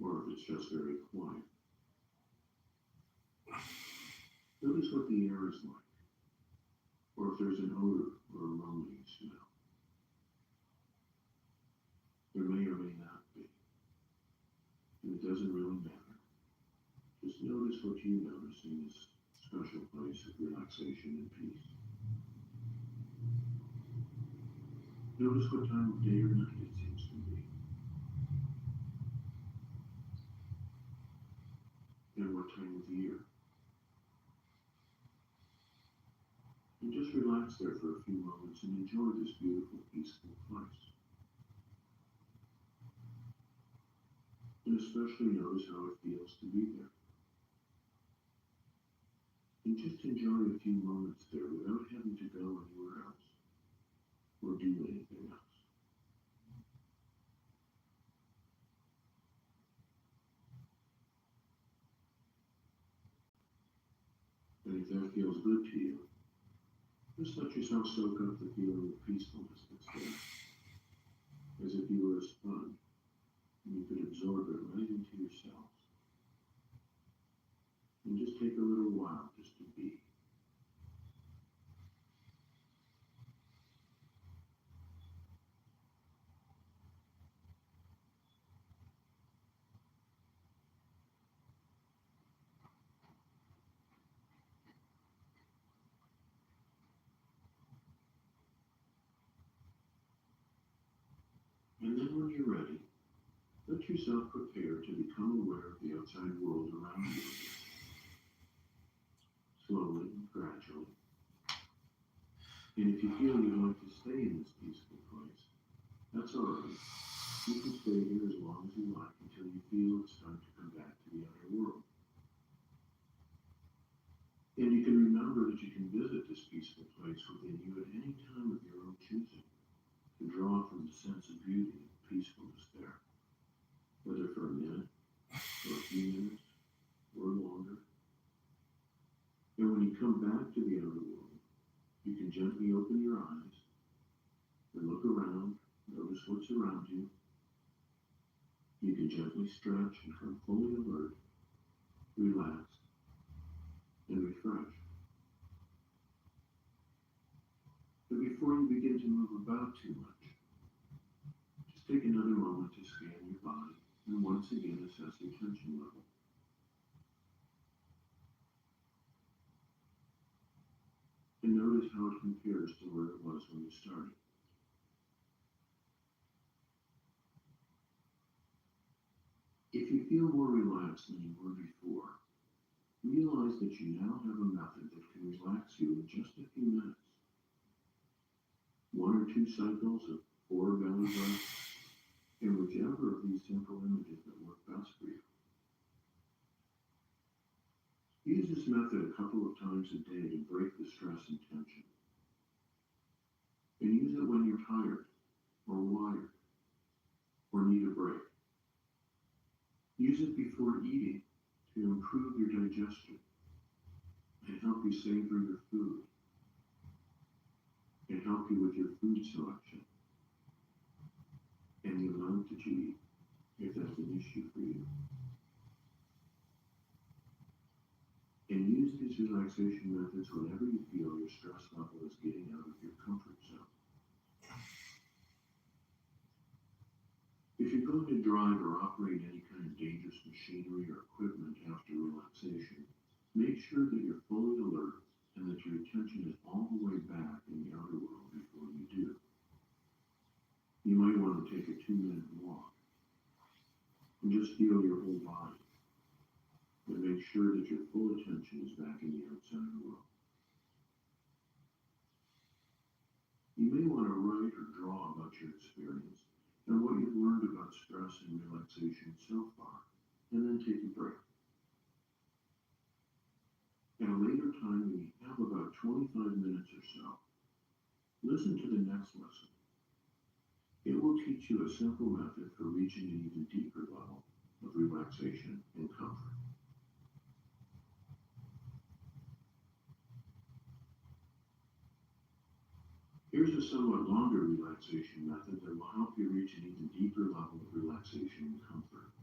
Or if it's just very quiet. Notice what the air is like. Or if there's an odor or aroma you smell. There may or may not be. And it doesn't really matter. Just notice what you notice in this special place of relaxation and peace. Notice what time of day or night it seems to be. And what time of year. And just relax there for a few moments and enjoy this beautiful, peaceful place. And especially notice how it feels to be there. And just enjoy a few moments there without having to go anywhere else or do anything else. And if that feels good to you, just let yourself soak up the feeling of peacefulness that's there, as if you were a sponge, and you could absorb it right into your cells. And just take a little while just to be. And then when you're ready, let yourself prepare to become aware of the outside world around you again. Slowly and gradually. And if you feel you'd like to stay in this peaceful place, that's all right. You can stay here as long as you like until you feel it's time to come back to the outer world. And you can remember that you can visit this peaceful place within you at any time of your own choosing, to draw from the sense of beauty and peacefulness there, whether for a minute, or a few minutes, or longer. And when you come back to the outer world, you can gently open your eyes and look around, notice what's around you. You can gently stretch and come fully alert, relaxed, and refreshed. But before you begin to move about too much, just take another moment to scan your body and once again assess your tension level. And notice how it compares to where it was when you started. If you feel more relaxed than you were before, realize that you now have a method that can relax you in just a few minutes. 1 or 2 cycles of 4 belly breaths, and whichever of these simple images that work best for you. Use this method a couple of times a day to break the stress and tension. And use it when you're tired, or wired, or need a break. Use it before eating to improve your digestion and help you savor your food and help you with your food selection and the amount that you eat, if that's an issue for you. And use these relaxation methods whenever you feel your stress level is getting out of your comfort zone. If you're going to drive or operate any kind of dangerous machinery or equipment after relaxation, make sure that you're fully alert and that your attention is all the way back in the outer world before you do. You might want to take a 2-minute walk and just feel your whole body. But make sure that your full attention is back in the outside world. You may want to write or draw about your experience and what you've learned about stress and relaxation so far, and then take a break. At a later time, when you have about 25 minutes or so, listen to the next lesson. It will teach you a simple method for reaching an even deeper level of relaxation and comfort. Here's a somewhat longer relaxation method that will help you reach an even deeper level of relaxation and comfort.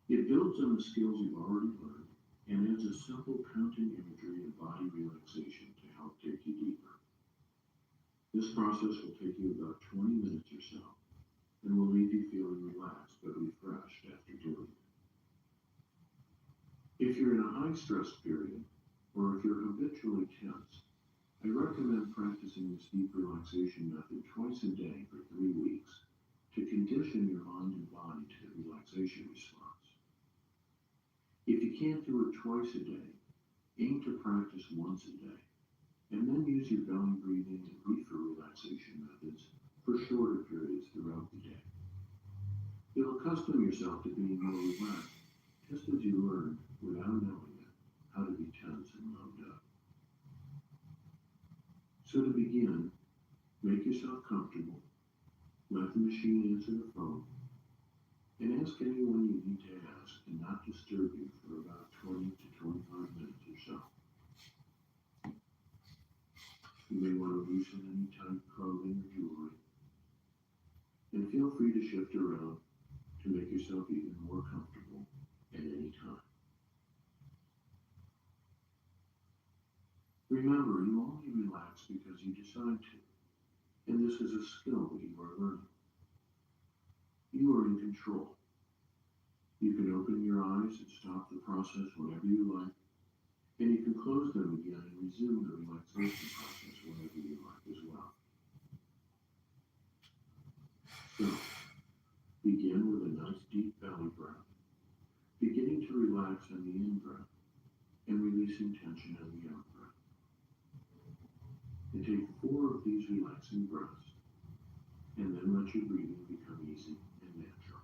It builds on the skills you've already learned and adds a simple counting imagery and body relaxation to help take you deeper. This process will take you about 20 minutes or so and will leave you feeling relaxed but refreshed after doing it. If you're in a high stress period, or if you're habitually tense, I recommend practicing this deep relaxation method twice a day for 3 weeks to condition your mind and body to the relaxation response. If you can't do it twice a day, aim to practice once a day, and then use your belly breathing and reefer relaxation methods for shorter periods throughout the day. You'll accustom yourself to being more relaxed, just as you learned, without knowing it, how to be tense and wound up. So to begin, make yourself comfortable, let the machine answer the phone, and ask anyone you need to ask to not disturb you for about 20 to 25 minutes or so. You may want to loosen any tight clothing or jewelry, and feel free to shift around to make yourself even more comfortable at any time. Remember, you only relax because you decide to, and this is a skill that you are learning. You are in control. You can open your eyes and stop the process whenever you like, and you can close them again and resume the relaxation process whenever you like as well. So, begin with a nice deep belly breath, beginning to relax on the in-breath and releasing tension on the out-breath. And take 4 of these relaxing breaths, and then let your breathing become easy and natural.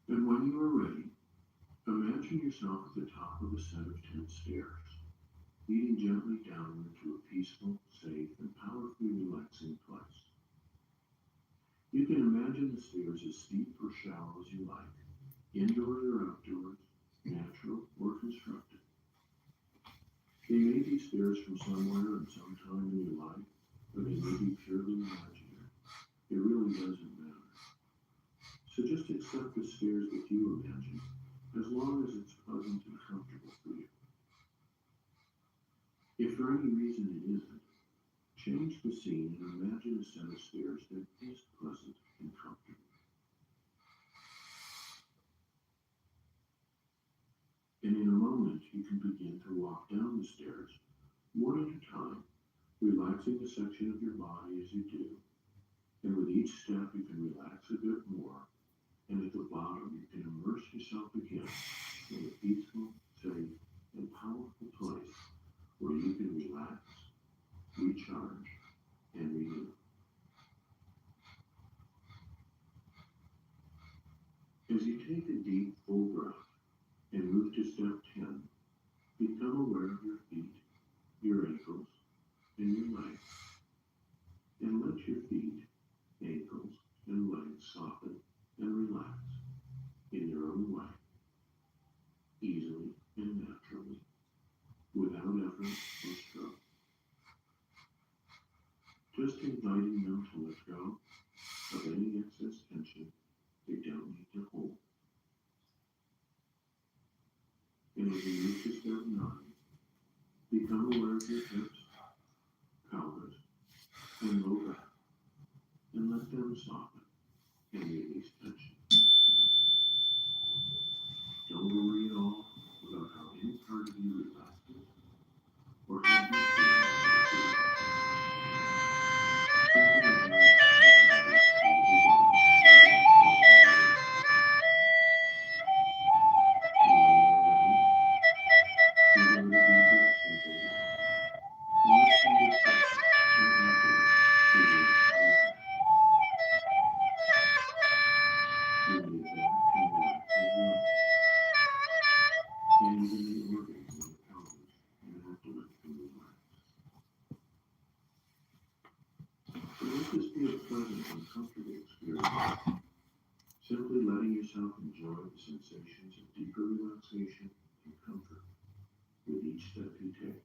And when you are ready, imagine yourself at the top of a set of 10 stairs, leading gently downward to a peaceful, safe, and powerfully relaxing place. You can imagine the stairs as steep or shallow as you like, indoors or outdoors, natural or constructed. They may be stairs from somewhere and sometime in your life, or they may be purely imaginary. It really doesn't matter. So just accept the stairs that you imagine, as long as it's pleasant and comfortable for you. If for any reason it isn't, change the scene and imagine a set of stairs that is pleasant and comfortable. And in a moment, you can begin to walk down the stairs, one at a time, relaxing a section of your body as you do. And with each step, you can relax a bit more. And at the bottom, you can immerse yourself again in a peaceful, safe, and powerful place where you can relax, recharge, and renew. As you take a deep, full breath and move to step 10, become aware of your feet, your ankles, and your legs. And let your feet, ankles, and legs soften and relax in your own way, easily and naturally, without effort or struggle. Just inviting them to let go of any excess tension they don't need to hold. And as you move to step 9, become aware of your hips, pelvis, and low back, and let them soften and release tension. Don't worry at all about how any part of you relaxes or how you feel about it. Simply invite your body to relax slowly. And when you're ready, take a little deep breath simply, and let some depression and happiness begin to come back. Your mid back can relax as well, and even the organs in your pelvis and abdomen can relax. So let this be a pleasant and comfortable experience. Simply letting yourself enjoy the sensations of deeper relaxation and comfort with each step you take.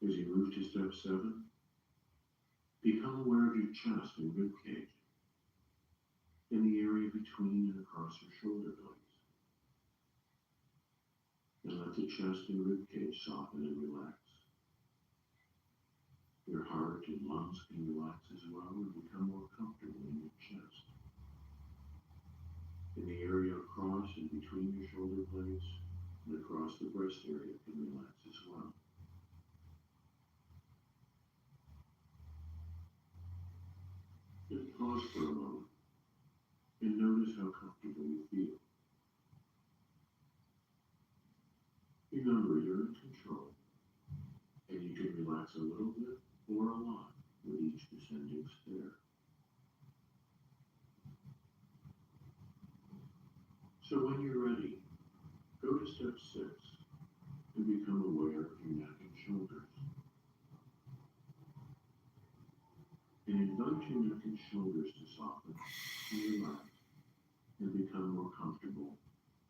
As you move to step 7, become aware of your chest and rib cage and the area between and across your shoulder blades. And let the chest and rib cage soften and relax. Your heart and lungs can relax as well and become more comfortable in your chest. And the area across and between your shoulder blades and across the breast area can relax as well. Just pause for a moment and notice how comfortable you feel. Remember, you're in control, and you can relax a little bit or a lot with each descending stair. So when you're ready, go to step 6 and become aware of your neck and shoulders. And invite your neck and shoulders to soften and relax and become more comfortable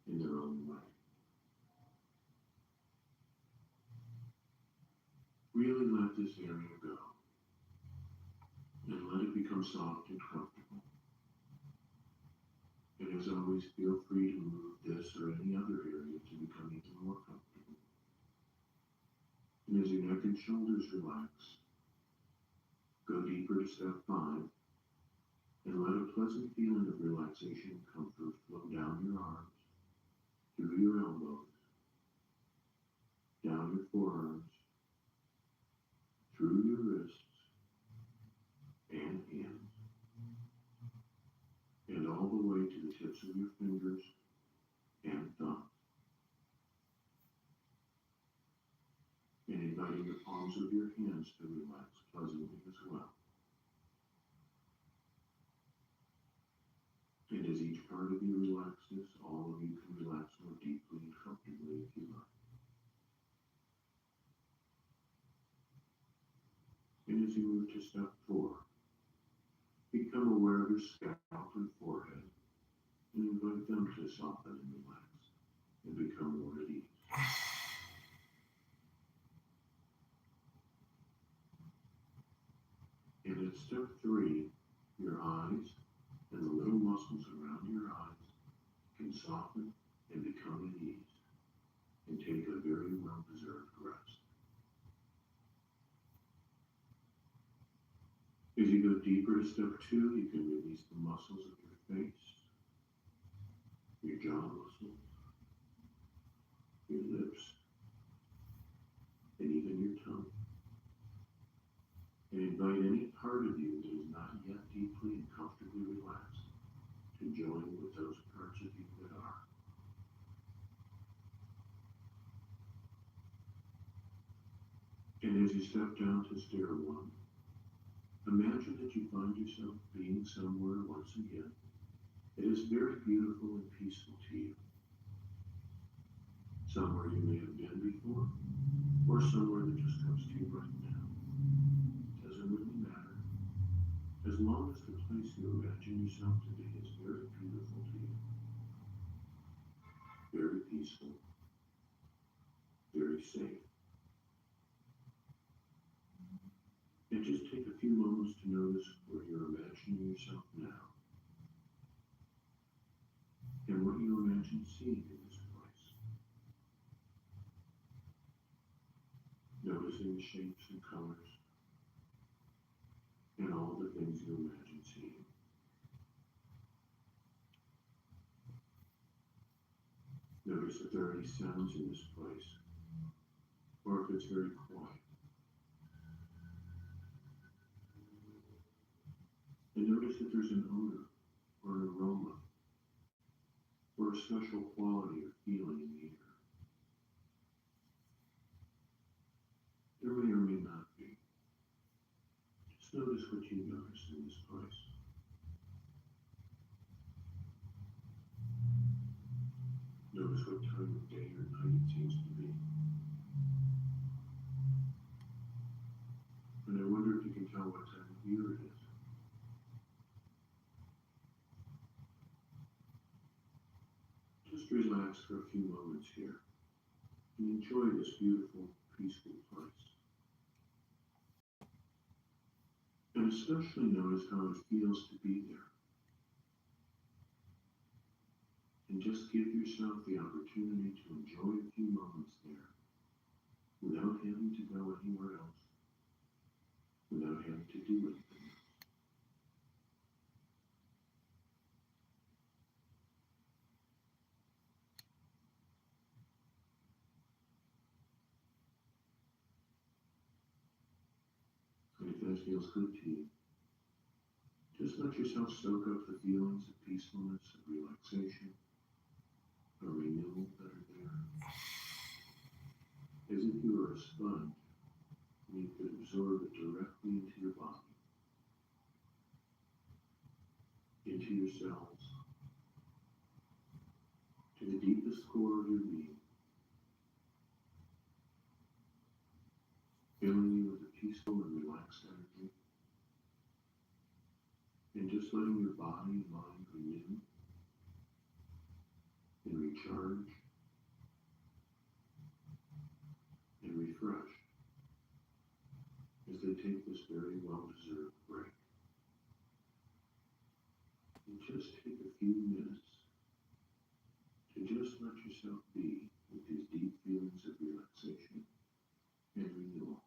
in their own way. Really let this area go and let it become soft and comfortable. And as always, feel free to move this or any other area to become even more comfortable. And as your neck and shoulders relax, go deeper to step 5 and let a pleasant feeling of relaxation and comfort flow down your arms, through your elbows, down your forearms, through your wrists and hands, and all the way to the tips of your fingers and thumbs. And inviting the palms of your hands to relax pleasantly as well. And as each part of you relaxes, all of you can relax more deeply and comfortably if you like. And as you move to step 4, become aware of your scalp and forehead and invite them to soften and relax and become more at ease. And at step 3, your eyes and the little muscles around your eyes can soften and become at ease and take a very well-deserved rest. As you go deeper to step 2, you can release the muscles of your face, your jaw muscles, your lips, and even your tongue. And invite any part of you that is not yet deeply and comfortably relaxed to join with those parts of you that are. And as you step down to stair 1, imagine that you find yourself being somewhere once again that is very beautiful and peaceful to you. Somewhere you may have been before, or somewhere that just comes to you right now. Doesn't really matter, as long as the place you imagine yourself to be is very beautiful to you, very peaceful, very safe. And just take a few moments to notice where you're imagining yourself now, and what you imagine seeing in this place. Noticing the shapes and colors, and all the things you imagine seeing. Notice if there are any sounds in this place, or if it's very quiet. And notice if there's an odor, or an aroma, or a special quality or feeling in the air. There may or may not be. Just notice what you notice in this place. Notice what time of day or night it seems to be. And I wonder if you can tell what time of year it is. Just relax for a few moments here and enjoy this beautiful, peaceful place. And especially notice how it feels to be there. And just give yourself the opportunity to enjoy a few moments there without having to go anywhere else, without having to do anything else. And if that feels good to you, just let yourself soak up the feelings of peacefulness, of relaxation, or renewal that are there. As if you were a sponge, and you could absorb it directly into your body, into your cells, to the deepest core of your being, filling you with a peaceful and relaxed energy, and just letting your body and mind renew and recharge and refresh as they take this very well-deserved break. And just take a few minutes to just let yourself be with these deep feelings of relaxation and renewal.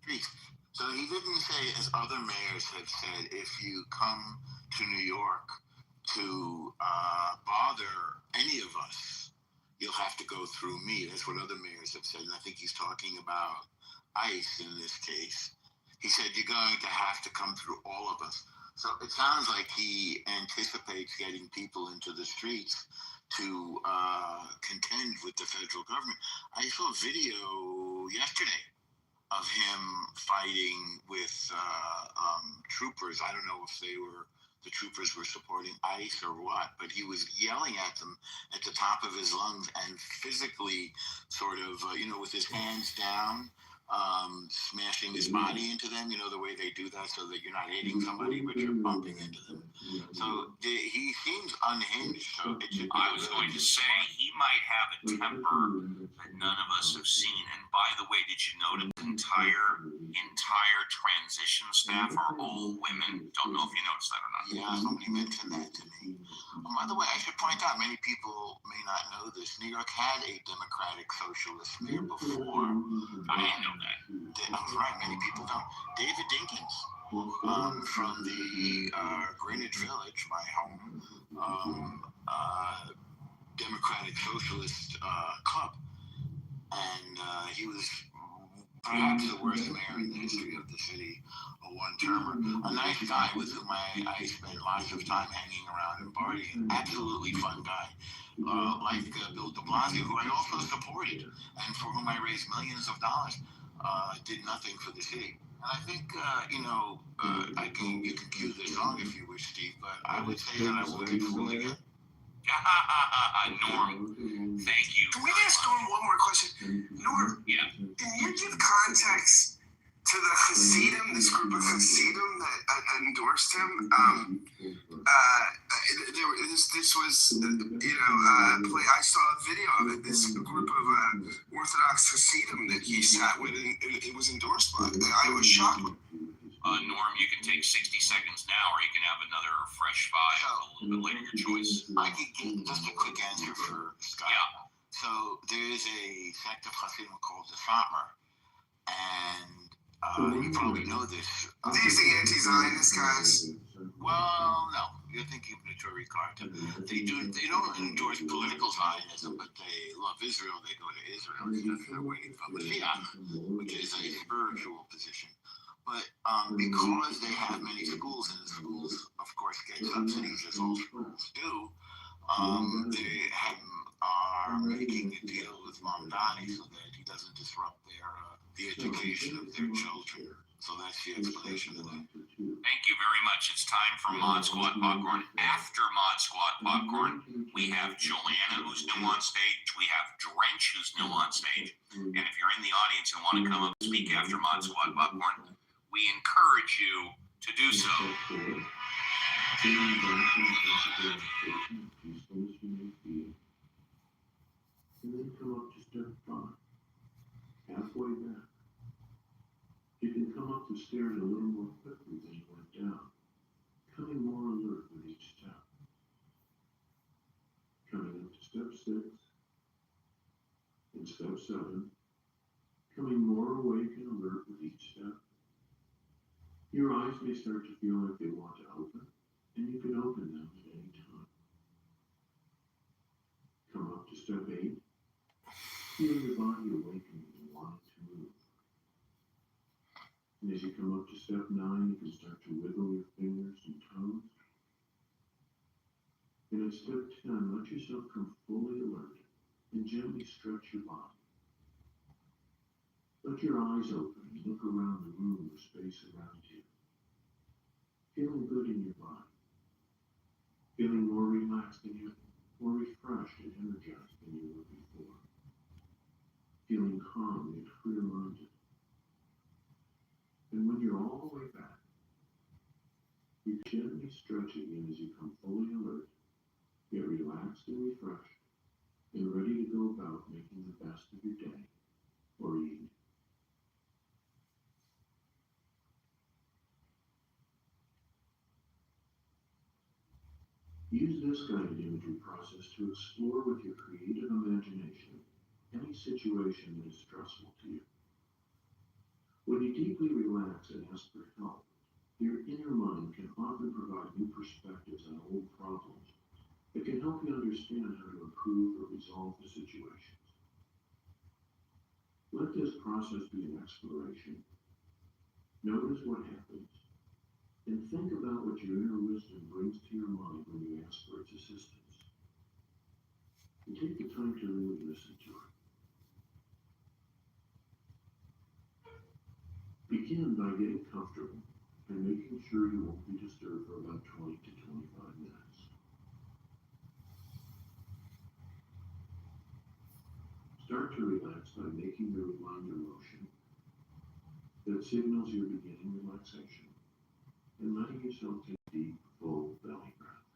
streets. So he didn't say, as other mayors have said, if you come to New York to bother any of us, you'll have to go through me. That's what other mayors have said. And I think he's talking about ICE in this case. He said, you're going to have to come through all of us. So it sounds like he anticipates getting people into the streets to contend with the federal government. I saw a video yesterday of him fighting with troopers. I don't know if the troopers were supporting ICE or what, but he was yelling at them at the top of his lungs and physically sort of, with his hands down, smashing his body into them, the way they do that so that you're not hitting somebody, but you're bumping into them. So he seems unhinged. So I was going to say, he might have a temper that none of us have seen. And by the way, did you notice the entire transition staff are all women? Don't know if you noticed that or not. Yeah, somebody mentioned that to me. By the way, I should point out, many people may not know this. New York had a Democratic Socialist mayor before. I didn't know that. Right, many people don't. David Dinkins, from the Greenwich Village, my home, Democratic Socialist club. And he was perhaps the worst mayor in the history of the city, a one-termer. A nice guy with whom I spent lots of time hanging around and partying. Absolutely fun guy. Like Bill de Blasio, who I also supported and for whom I raised millions of dollars, did nothing for the city. And I think, you can cue this song if you wish, Steve, but I would say that I voted for him again. Norm, thank you. Can we ask Norm one more question? Norm, yeah. Can you give context to the Hasidim, this group of Hasidim that endorsed him? This was, I saw a video of it. This group of Orthodox Hasidim that he sat with, and it was endorsed by. I was shocked. Norm, you can take 60 seconds now, or you can have another fresh 5 a little bit later, your choice. I could give just a quick answer for Scott. Yeah. So there's a sect of Hasidim called the Satmar, and you probably know this. These the anti-Zionist guys. Well, no, you're thinking of Notori Carta. They don't endorse political Zionism, but they love Israel. They go to Israel instead of waiting for Mashiach, which is a spiritual position. But because they have many schools, and the schools, of course, get subsidies, as all schools do, they are making a deal with Mamdani so that he doesn't disrupt the education of their children. So that's the explanation of that. Thank you very much. It's time for Mod Squad Popcorn. After Mod Squad Popcorn, we have Joanna, who's new on stage. We have Drench, who's new on stage. And if you're in the audience and want to come up and speak after Mod Squad Popcorn, we encourage you to do so. And then come up to step 5. Halfway back. You can come up the stairs a little more quickly than you went down, coming more alert with each step. Coming up to step 6 and step 7, coming more awake and alert with each step. Your eyes may start to feel like they want to open, and you can open them at any time. Come up to step 8, feel your body awakening and wanting to move. And as you come up to step 9, you can start to wiggle your fingers and toes. And at step 10, let yourself come fully alert and gently stretch your body. Let your eyes open and look around the room or space around you. Feeling good in your body. Feeling more relaxed than you, more refreshed and energized than you were before. Feeling calm and clear-minded. And when you're all the way back, you gently stretch again as you come fully alert, get relaxed and refreshed, and ready to go about making the best of your day or evening. Use this guided imagery process to explore with your creative imagination any situation that is stressful to you. When you deeply relax and ask for help, your inner mind can often provide new perspectives on old problems that can help you understand how to improve or resolve the situations. Let this process be an exploration. Notice what happens, and think about what your inner wisdom brings to your mind when you ask for its assistance. And take the time to really listen to it. Begin by getting comfortable and making sure you won't be disturbed for about 20 to 25 minutes. Start to relax by making the reminder motion that signals you're beginning relaxation and letting yourself take a deep, full belly breath.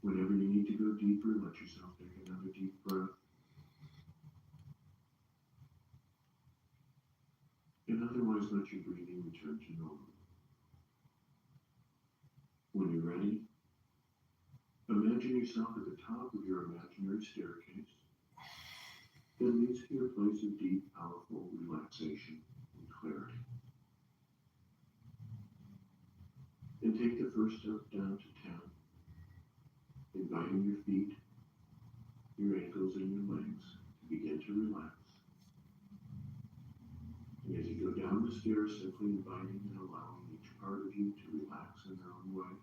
Whenever you need to go deeper, let yourself take another deep breath. And otherwise let your breathing return to normal. When you're ready, imagine yourself at the top of your imaginary staircase that leads to a place of deep, powerful relaxation and clarity. And take the first step down to 10, inviting your feet, your ankles, and your legs to begin to relax. And as you go down the stairs, simply inviting and allowing each part of you to relax in their own way.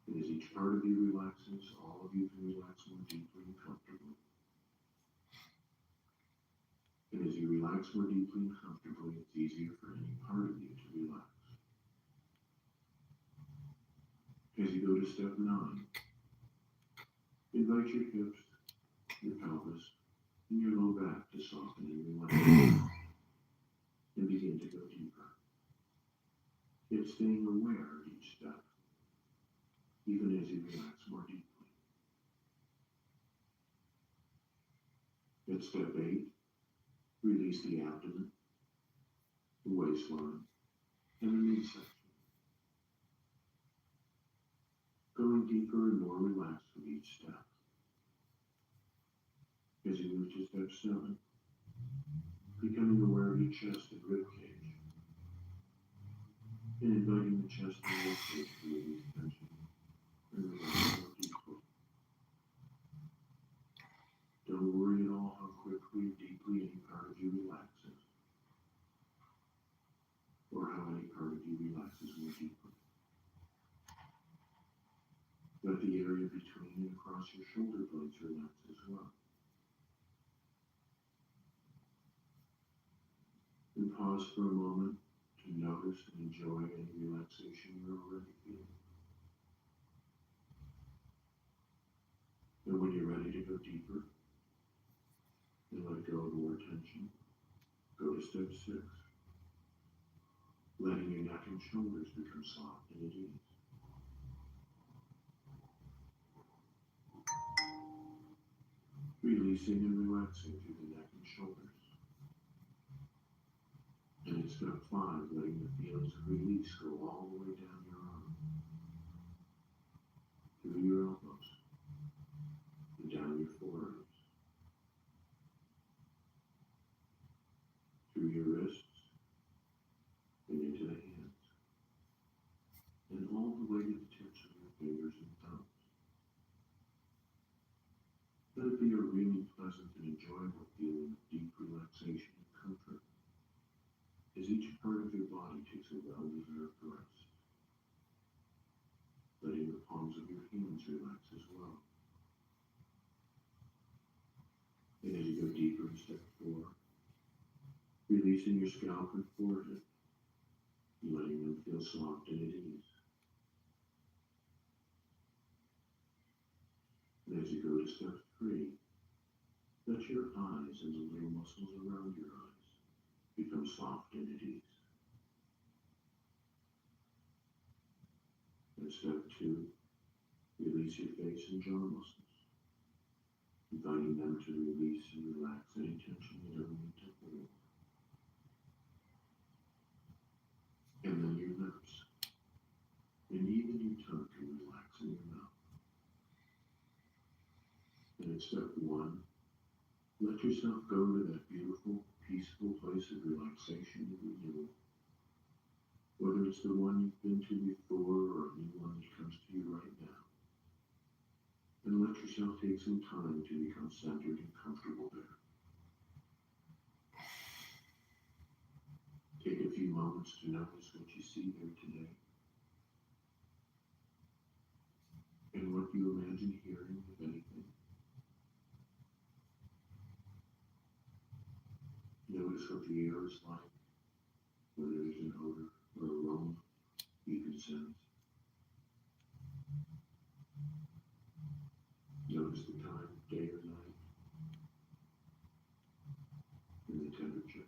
And as each part of you relaxes, all of you can relax more deeply and comfortably. And as you relax more deeply and comfortably, it's easier for any part of you to relax. As you go to step 9, invite your hips, your pelvis, and your low back to soften and relax. And begin to go deeper. It's staying aware of each step, even as you relax more deeply. At step 8, release the abdomen, the waistline, and the midsection. Going deeper and more relaxed with each step. As you move to step 7, becoming aware of your chest and rib cage, and inviting the chest and rib cage to release tension and relax more deeply. Don't worry at all how quickly or deeply any part of you relaxes, or how any part of you relaxes more deeply. Let the area between and across your shoulder blades relax as well. And pause for a moment to notice and enjoy any relaxation you're already feeling. And when you're ready to go deeper and let go of more tension, go to step 6, letting your neck and shoulders become soft and at ease. Releasing and relaxing through the neck and shoulders. And at step 5, letting the feelings of release go all the way down your arm, through your elbows, and down your forearms, through your wrists, and into the hands, and all the way to the tips of your fingers and thumbs. Let it be a really pleasant and enjoyable feeling of deep relaxation and comfort as each part of your body takes a well-deserved rest. Letting the palms of your hands relax as well. And as you go deeper in step 4, releasing your scalp and forehead, letting them feel soft and at ease. And as you go to step 3, let your eyes and the little muscles around your eyes become soft and at ease. And step 2, release your face and jaw muscles, inviting them to release and relax any tension you don't need to hold. And then your lips, and even your tongue can relax in your mouth. And in step 1, let yourself go to that beautiful, peaceful place of relaxation and renewal. Whether it's the one you've been to before or a new one that comes to you right now. And let yourself take some time to become centered and comfortable there. Take a few moments to notice what you see there today. And what you imagine hearing, if anything. Notice what the air is like, whether there's an odor or aroma you can sense. Notice the time of day or night, and the temperature.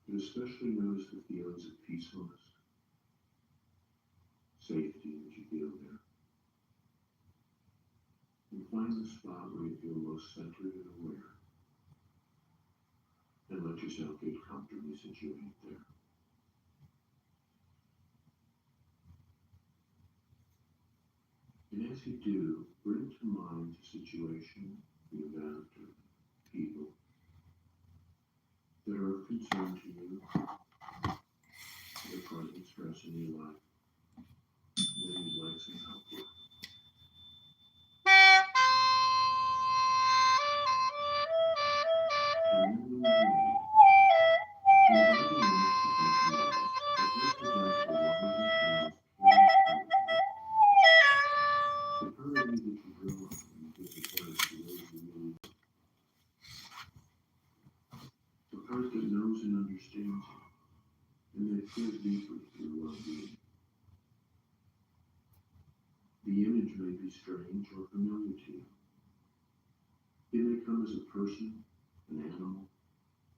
But especially notice the feelings of peacefulness, safety that you feel there. And find the spot where you feel most centered and aware. And let yourself get comfortably situated there. And as you do, bring to mind the situation, the event, or people that are of concern to you, the present stress in your life, that you'd like some help with. And then when you're ready, invite your mind to come to mind that represents the wise and kindest caring part of you. The part of you that you grow up and give the place to those who really love. The part that knows and understands you, and that cares deeply for your well-being. The image may be strange or familiar to you. It may come as a person, an animal,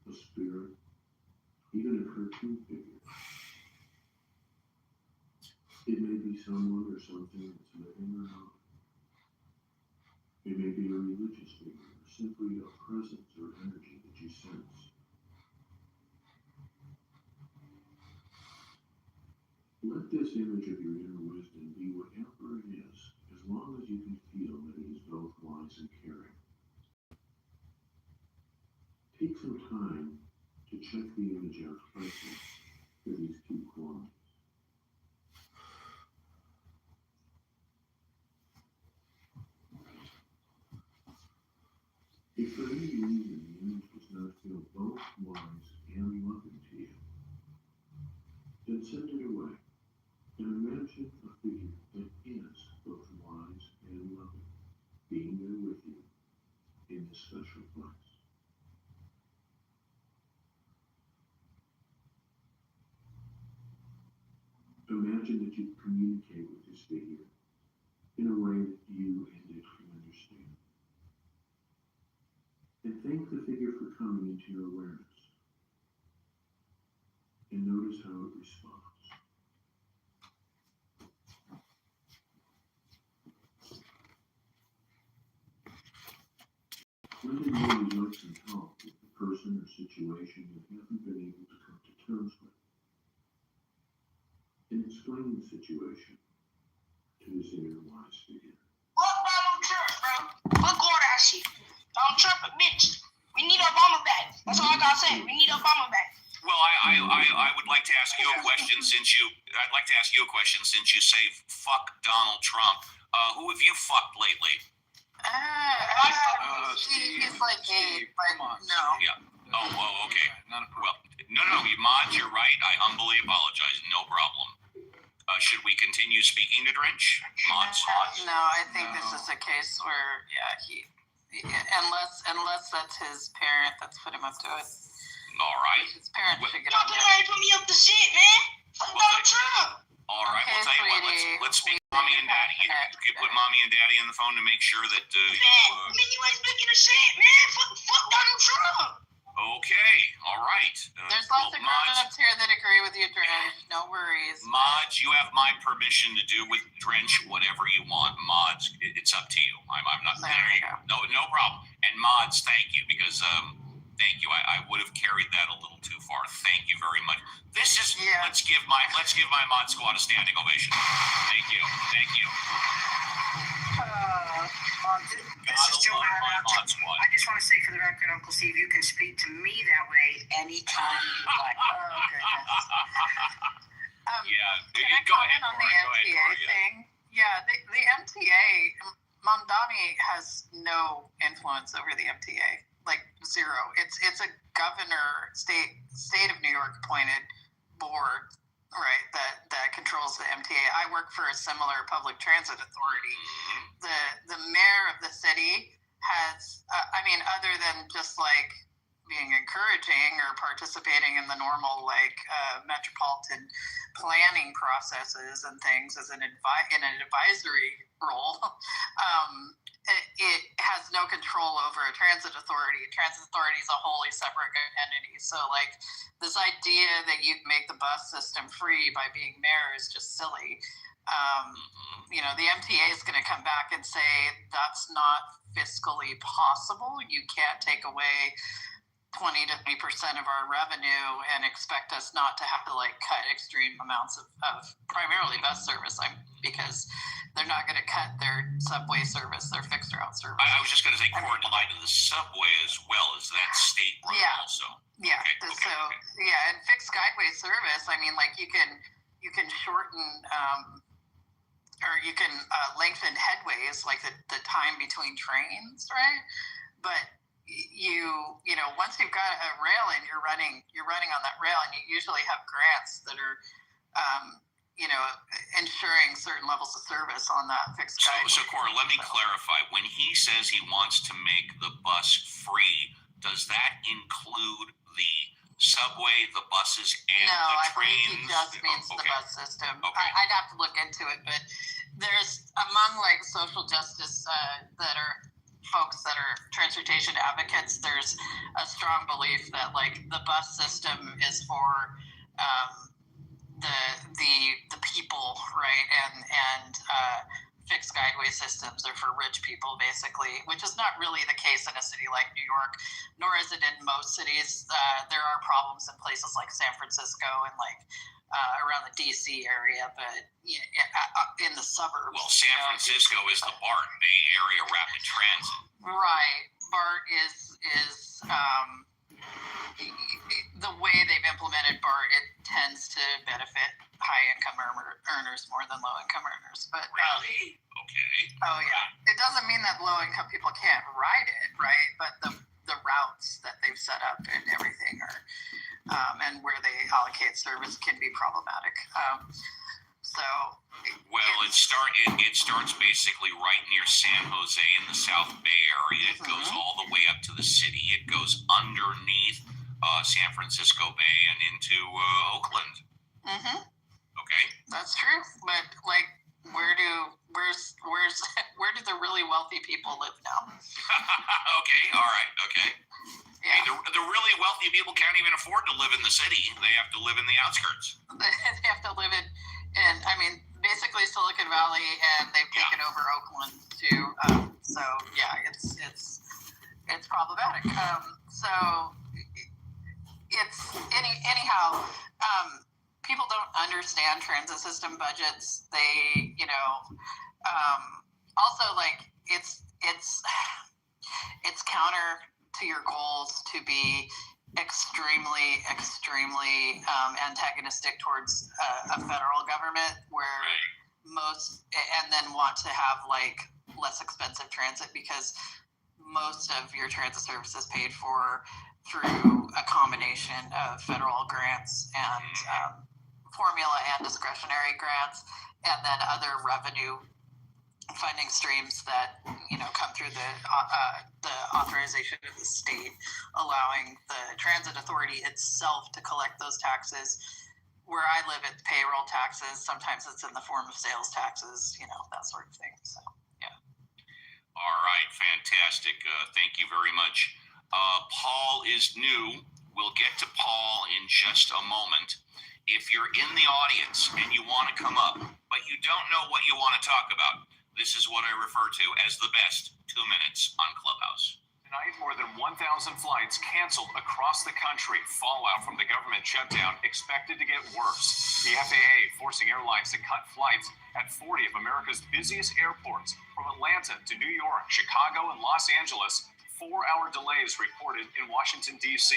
a spirit, even a cartoon figure. It may be someone or something that's living or not. It may be a religious figure or simply a presence or energy that you sense. Let this image of your inner wisdom be whatever it is, as long as you can feel that it is both wise and caring. Take some time to check the image out closely for these two qualities. If for any reason the image does not feel both wise and loving to you, then send it away and imagine a figure that is both wise and loving, being there with you in this special place. Imagine that you communicate with this figure in a way that you and it can understand. And thank the figure for coming into your awareness. And notice how it responds. Let it know you'd like some help with the person or situation you haven't been able to come to terms with. And explain the situation to this inner wise figure. Fuck Donald Trump, bro. Fuck all that shit. Donald Trump a bitch. We need Obama back. That's all I gotta say. We need Obama back. Well, I would like to ask you a question since you say fuck Donald Trump. Who have you fucked lately? He's like gay, but no. Yeah. Oh, well, okay. Well, no, Mod, you're right. I humbly apologize. No problem. Should we continue speaking to Drench? Mod? No, I think this is a case where, unless that's his parent that's put him up to it. All right. His parent should get Y'all on been there. ready to put me up to shit, man. Fuck Donald Trump. All right. Okay, We'll tell you what. Let's speak to Mommy and Daddy. You put Mommy and Daddy on the phone to make sure that. Man, you ain't speaking of shit, man. Fuck Donald Trump. Okay. All right. There's lots of grown-ups here that agree with you, Drench. No worries. Mods, you have my permission to do with Drench whatever you want. Mods, it's up to you. I'm not. There you go. No problem. And Mods, thank you because Thank you. I would have carried that a little too far. Thank you very much. This is let's give my mod squad a standing ovation. Thank you. Thank you. This is Joanna. I just want to say for the record, Uncle Steve, you can speak to me that way anytime you like. Oh, goodness. Yeah. Can I Go comment ahead, on Cora. the Go ahead, MTA Cora. thing? Yeah, the MTA, Mamdani has no influence over the MTA, like zero. It's a governor, state of New York appointed board, right, that controls the MTA. I work for a similar public transit authority. The mayor of the city has, other than just like being encouraging or participating in the normal metropolitan planning processes and things as in an advisory role, it has no control over a transit authority. Transit authority is a wholly separate entity. So like this idea that you make the bus system free by being mayor is just silly. The MTA is going to come back and say that's not fiscally possible. You can't take away 20 to 30% of our revenue and expect us not to have to cut extreme amounts of primarily bus service, because they're not going to cut their subway service, their fixed route service. I was just going to say, Cora, applied to the subway as well as that state route also. Yeah. Okay. And fixed guideway service. You can shorten or you can lengthen headways, like the time between trains, right? But once you've got a rail and you're running on that rail, and you usually have grants that are ensuring certain levels of service on that fixed guideway. So Cora, let me clarify. When he says he wants to make the bus free, does that include the subway, the buses, and the trains? No, I think he just means the bus system. Okay. I'd have to look into it, but there's among social justice that are folks that are transportation advocates, there's a strong belief that the bus system is for the people, right, and fixed guideway systems are for rich people, basically, which is not really the case in a city like New York, nor is it in most cities. There are problems in places like San Francisco and around the DC area, but in the suburbs. Well, San Francisco is the Barton Bay Area Rapid Transit. Right. BART is the way they've implemented BART, it tends to benefit high-income earners more than low-income earners. But really? Okay. Oh, yeah. It doesn't mean that low-income people can't ride it, right? But the routes that they've set up and everything are, and where they allocate service can be problematic. It starts basically right near San Jose in the South Bay Area. It goes all the way up to the city. It goes underneath San Francisco Bay and into Oakland. Okay. That's true, but where do the really wealthy people live now? Okay. All right. Okay. Yeah. Hey, the really wealthy people can't even afford to live in the city. They have to live in the outskirts. They have to live in basically Silicon Valley, and they've taken over Oakland too. So yeah, it's problematic. So it's anyhow. People don't understand transit system budgets. They, also it's counter to your goals to be extremely antagonistic towards a federal government where and then want to have less expensive transit, because most of your transit service is paid for through a combination of federal grants and formula and discretionary grants, and then other revenue funding streams that come through the authorization of the state, allowing the transit authority itself to collect those taxes. Where I live, it's payroll taxes. Sometimes it's in the form of sales taxes, that sort of thing. So yeah. All right, fantastic. Thank you very much. Paul is new. We'll get to Paul in just a moment. If you're in the audience and you want to come up, but you don't know what you want to talk about, this is what I refer to as the best 2 minutes on Clubhouse. Tonight, more than 1,000 flights canceled across the country. Fallout from the government shutdown expected to get worse. The FAA forcing airlines to cut flights at 40 of America's busiest airports, from Atlanta to New York, Chicago, and Los Angeles. 4-hour delays reported in Washington, D.C.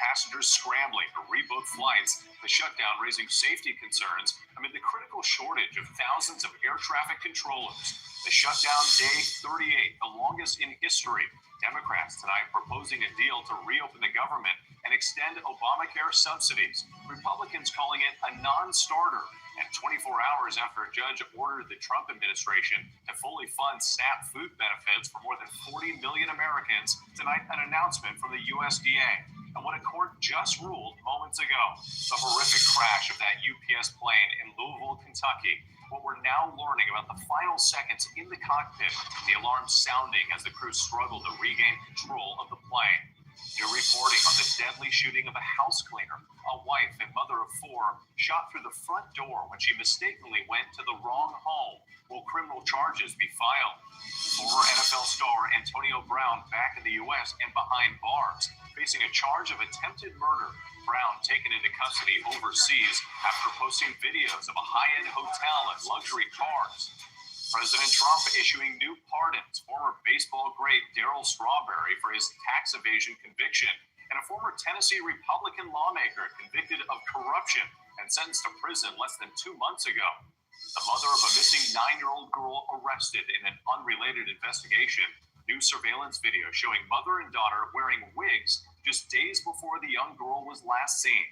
Passengers scrambling to rebook flights. The shutdown raising safety concerns amid the critical shortage of thousands of air traffic controllers. The shutdown, day 38, the longest in history. Democrats tonight proposing a deal to reopen the government and extend Obamacare subsidies. Republicans calling it a non-starter. And 24 hours after a judge ordered the Trump administration to fully fund SNAP food benefits for more than 40 million Americans, tonight an announcement from the USDA. And what a court just ruled moments ago, the horrific crash of that UPS plane in Louisville, Kentucky. What we're now learning about the final seconds in the cockpit, the alarm sounding as the crew struggled to regain control of the plane. New reporting on the deadly shooting of a house cleaner, a wife and mother of 4, shot through the front door when she mistakenly went to the wrong home. Will criminal charges be filed? Former NFL star Antonio Brown back in the U.S. and behind bars, facing a charge of attempted murder. Brown taken into custody overseas after posting videos of a high-end hotel and luxury cars. President Trump issuing new pardons. Former baseball great Darryl Strawberry for his tax evasion conviction, and a former Tennessee Republican lawmaker convicted of corruption and sentenced to prison less than 2 months ago. The mother of a missing 9-year-old girl arrested in an unrelated investigation. New surveillance video showing mother and daughter wearing wigs just days before the young girl was last seen.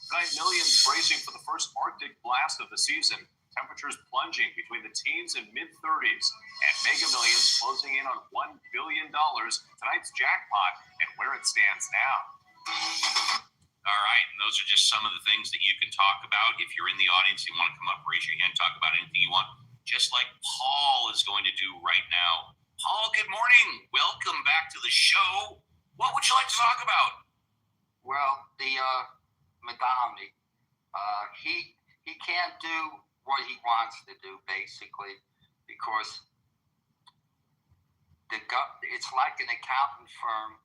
Tonight, millions bracing for the first Arctic blast of the season. Temperatures plunging between the teens and mid-30s. And Mega Millions closing in on $1 billion. Tonight's jackpot and where it stands now. All right, and those are just some of the things that you can talk about. If you're in the audience, you want to come up, raise your hand, talk about anything you want, just like Paul is going to do right now. Paul, good morning. Welcome back to the show. What would you like to talk about? Well, the Madami, he can't do what he wants to do, basically, because it's like an accountant firm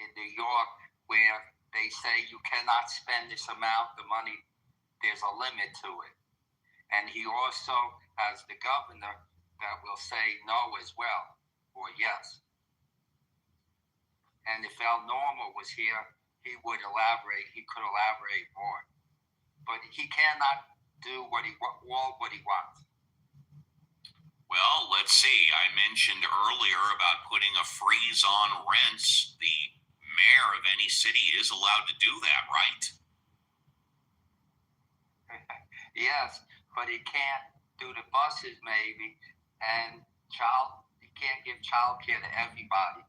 in New York where they say you cannot spend this amount of money. There's a limit to it. And he also has the governor that will say no as well, or yes. And if Al Norma was here, he would elaborate. He could elaborate more. But he cannot do what he wants. Well, let's see. I mentioned earlier about putting a freeze on rents. The mayor of any city is allowed to do that, right? Yes, but he can't do the buses maybe, and he can't give child care to everybody.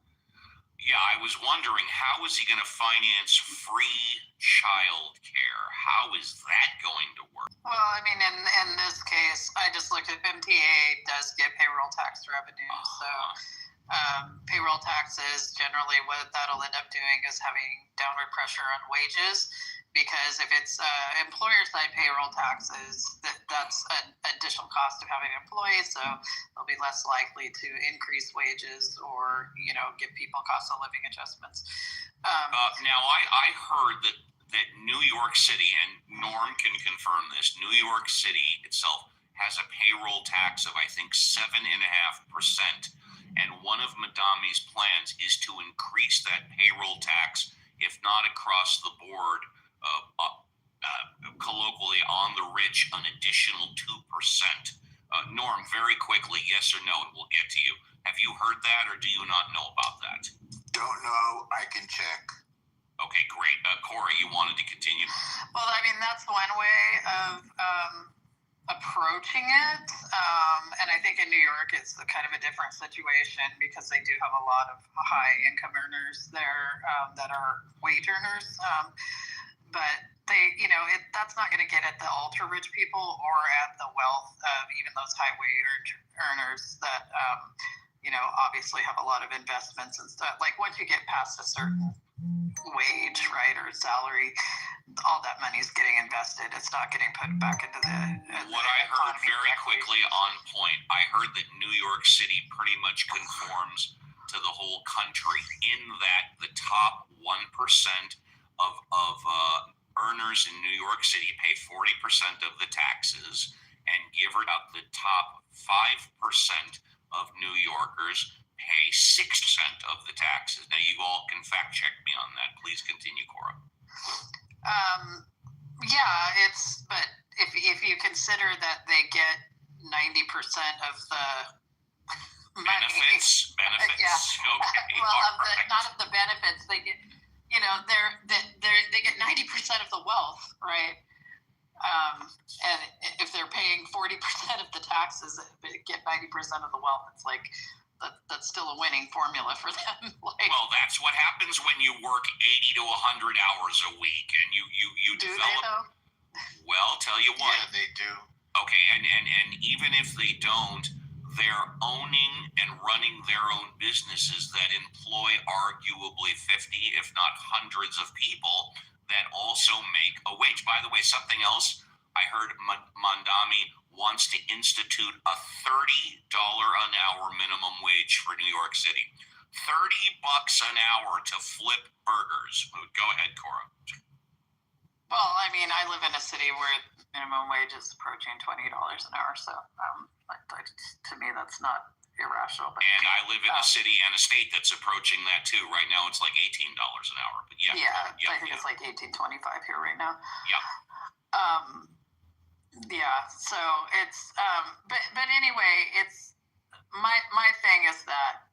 Yeah, I was wondering, how is he going to finance free child care? How is that going to work? Well, I mean, in this case, I just looked at MTA does get payroll tax revenue. So payroll taxes, generally what that'll end up doing is having downward pressure on wages, because if it's employer side payroll taxes, that's an additional cost of having employees, so they'll be less likely to increase wages or give people cost of living adjustments. Now I heard that New York City, and Norm can confirm this, New York City itself has a payroll tax of I think 7.5%, and one of Madami's plans is to increase that payroll tax, if not across the board, colloquially on the rich, an additional 2%. Norm, very quickly, yes or no, and we'll get to you. Have you heard that, or do you not know about that? Don't know. I can check. Okay, great. Corey, you wanted to continue? Well, I mean, that's one way of approaching it. And I think in New York, it's kind of a different situation because they do have a lot of high income earners there that are wage earners. But they, that's not going to get at the ultra rich people or at the wealth of even those high wage earners that, obviously have a lot of investments and stuff. Like once you get past a certain wage, right, or salary, all that money is getting invested. It's not getting put back into the what I heard very quickly on point, I heard that New York City pretty much conforms to the whole country, in that the top 1% of earners in New York City pay 40% of the taxes, and give it up, the top 5% of New Yorkers pay 6% of the taxes. Now, you all can fact check me on that. Please continue, Cora. Yeah, but if you consider that they get 90% of the benefits. Yeah. Okay. Well, not of the benefits. They get, they get 90% of the wealth, right? And if they're paying 40% of the taxes, they get 90% of the wealth. It's like that's still a winning formula for them. Well, that's what happens when you work 80 to 100 hours a week, and you do develop. They, though? Well, tell you what. Yeah, they do. Okay, and even if they don't, they're owning and running their own businesses that employ arguably 50, if not hundreds of people that also make a wage. By the way, something else, I heard Mondami wants to institute a $30 an hour minimum wage for New York City. $30 an hour to flip burgers. Go ahead, Cora. Well, I mean, I live in a city where minimum wage is approaching $20 an hour, so to me, that's not irrational. But, and I live in a city and a state that's approaching that too. Right now, it's like $18 an hour. But yeah, I think it's like $18.25 here right now. Yeah. Yeah. So it's but anyway, it's my thing is that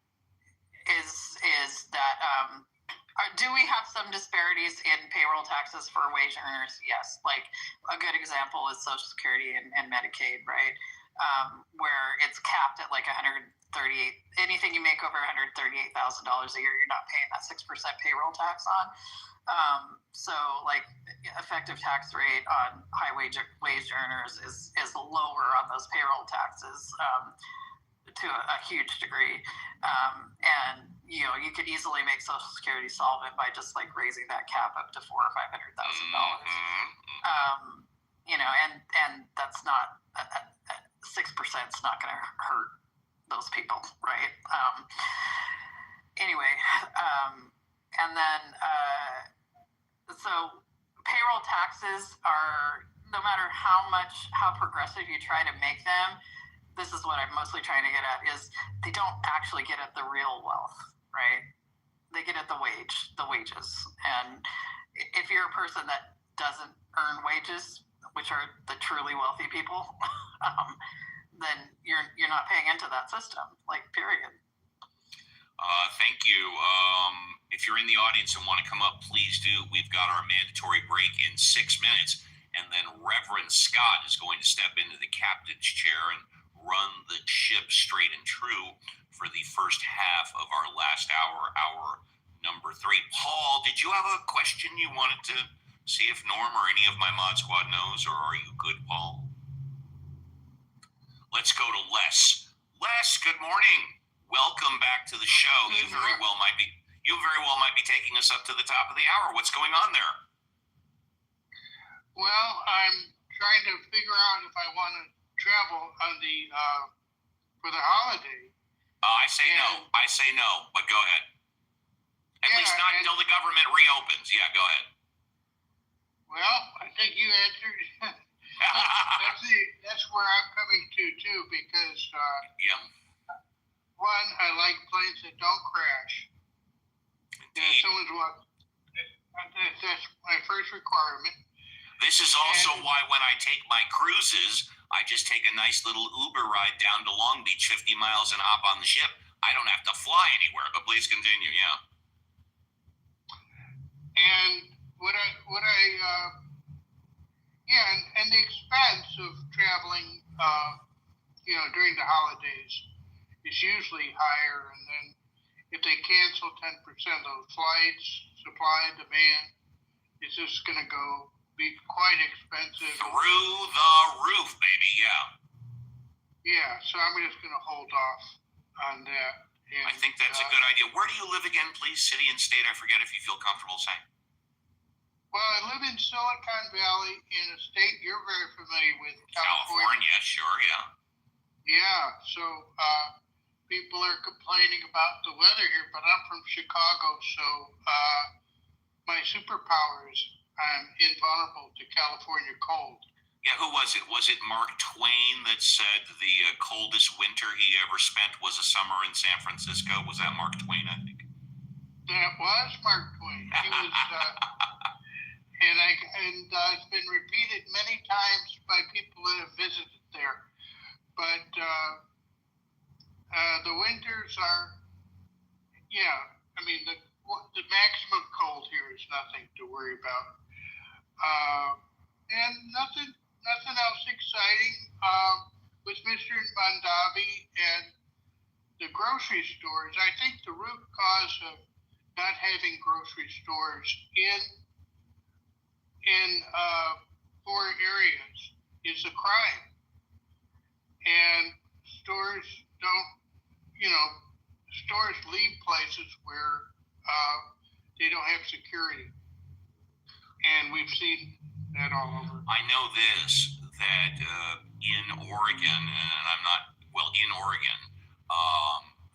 do we have some disparities in payroll taxes for wage earners? Yes. Like a good example is Social Security and Medicaid, right? Where it's capped at like anything you make over $138,000 a year, you're not paying that 6% payroll tax on. So like effective tax rate on high wage earners is lower on those payroll taxes to a huge degree. And you could easily make Social Security solvent by just like raising that cap up to $400,000 or $500,000. And that's not 6% is not going to hurt those people, right? Anyway, and then so payroll taxes are, no matter how progressive you try to make them, this is what I'm mostly trying to get at, is they don't actually get at the real wealth, right? They get at the wages. And if you're a person that doesn't earn wages, which are the truly wealthy people, then you're not paying into that system, like, period. Thank you. If you're in the audience and want to come up, please do. We've got our mandatory break in 6 minutes, and then Reverend Scott is going to step into the captain's chair and run the ship straight and true for the first half of our last hour number 3. Paul, did you have a question you wanted to see if Norm or any of my mod squad knows, or are you good, Paul? Let's go to Les. Les, good morning. Welcome back to the show. You very well might be taking us up to the top of the hour. What's going on there? Well, I'm trying to figure out if I want to travel on for the holiday. I say no, but go ahead. At least not until the government reopens. Yeah, go ahead. Well, I think you answered. That's where I'm coming to too, because one, I like planes that don't crash. That's my first requirement. This is also why when I take my cruises, I just take a nice little Uber ride down to Long Beach, 50 miles, and hop on the ship. I don't have to fly anywhere, but please continue, yeah. And and the expense of traveling, during the holidays is usually higher. And then if they cancel 10% of the flights, supply and demand, it's just going to be quite expensive. Through the roof, baby, yeah. Yeah, so I'm just going to hold off on that. And, I think that's a good idea. Where do you live again, please? City and state, I forget if you feel comfortable saying. Well, I live in Silicon Valley, in a state you're very familiar with, California, sure, yeah. Yeah, so people are complaining about the weather here, but I'm from Chicago, so my superpower is I'm invulnerable to California cold. Yeah, who was it? Was it Mark Twain that said the coldest winter he ever spent was a summer in San Francisco? Was that Mark Twain, I think? That was Mark Twain. He was, and it's been repeated many times by people that have visited there. But the winters are, I mean, the maximum cold here is nothing to worry about. And nothing else exciting with Mr. Mondavi and the grocery stores. I think the root cause of not having grocery stores in poor areas is the crime. And stores stores leave places where they don't have security. And we've seen that all over. I know this, that in Oregon, and I'm not, in Oregon,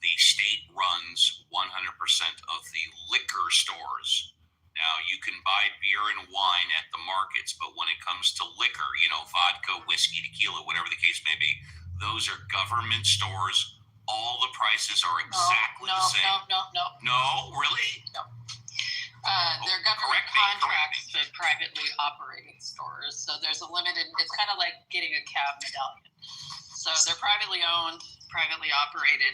the state runs 100% of the liquor stores. Now, you can buy beer and wine at the markets, but when it comes to liquor, vodka, whiskey, tequila, whatever the case may be, those are government stores. All the prices are exactly the same. No, really? No. They're government contracts to privately operated stores. So there's a limited, it's kind of like getting a cab medallion. So they're privately owned, privately operated.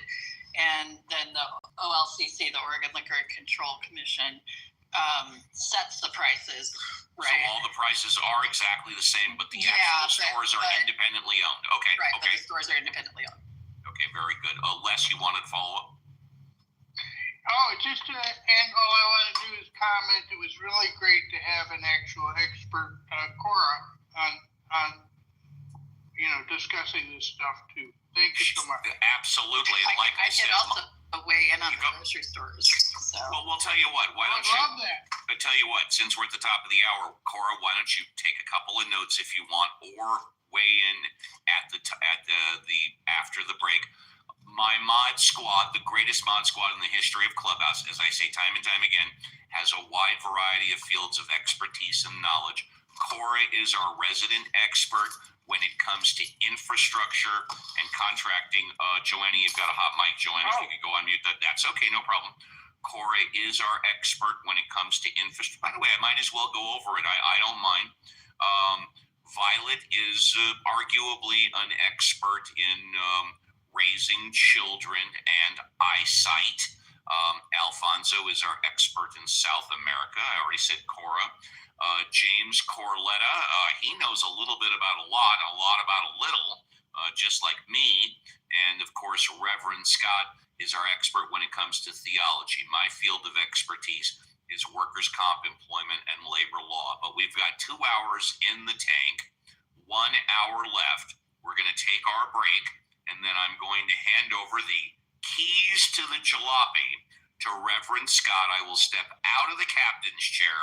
And then the OLCC, the Oregon Liquor Control Commission, sets the prices. Right. So all the prices are exactly the same, but the actual stores are independently owned. Okay. Right, Okay. but the stores are independently owned. Okay, very good. Les, you wanted to follow up? Oh, just and all I want to do is comment. It was really great to have an actual expert, Cora, on discussing this stuff too. Thank you so much. Absolutely. Like I said, also weigh in on the grocery stores. So. Well, we'll tell you what. Why don't love that. I tell you what? Since we're at the top of the hour, Cora, why don't you take a couple of notes if you want, or weigh in at the after the break. My mod squad, the greatest mod squad in the history of Clubhouse, as I say time and time again, has a wide variety of fields of expertise and knowledge. Cora is our resident expert when it comes to infrastructure and contracting. Joanna, you've got a hot mic. Joanna, if you could go on mute, that's okay, no problem. Cora is our expert when it comes to infrastructure. By the way, I might as well go over it. I don't mind. Violet is arguably an expert in raising children and eyesight. Alfonso is our expert in South America. I already said Cora. James Corletta, he knows a little bit about a lot about a little, just like me. And of course, Reverend Scott is our expert when it comes to theology. My field of expertise is workers' comp, employment, and labor law. But we've got 2 hours in the tank, 1 hour left. We're going to take our break, and then I'm going to hand over the keys to the jalopy to Reverend Scott. I will step out of the captain's chair,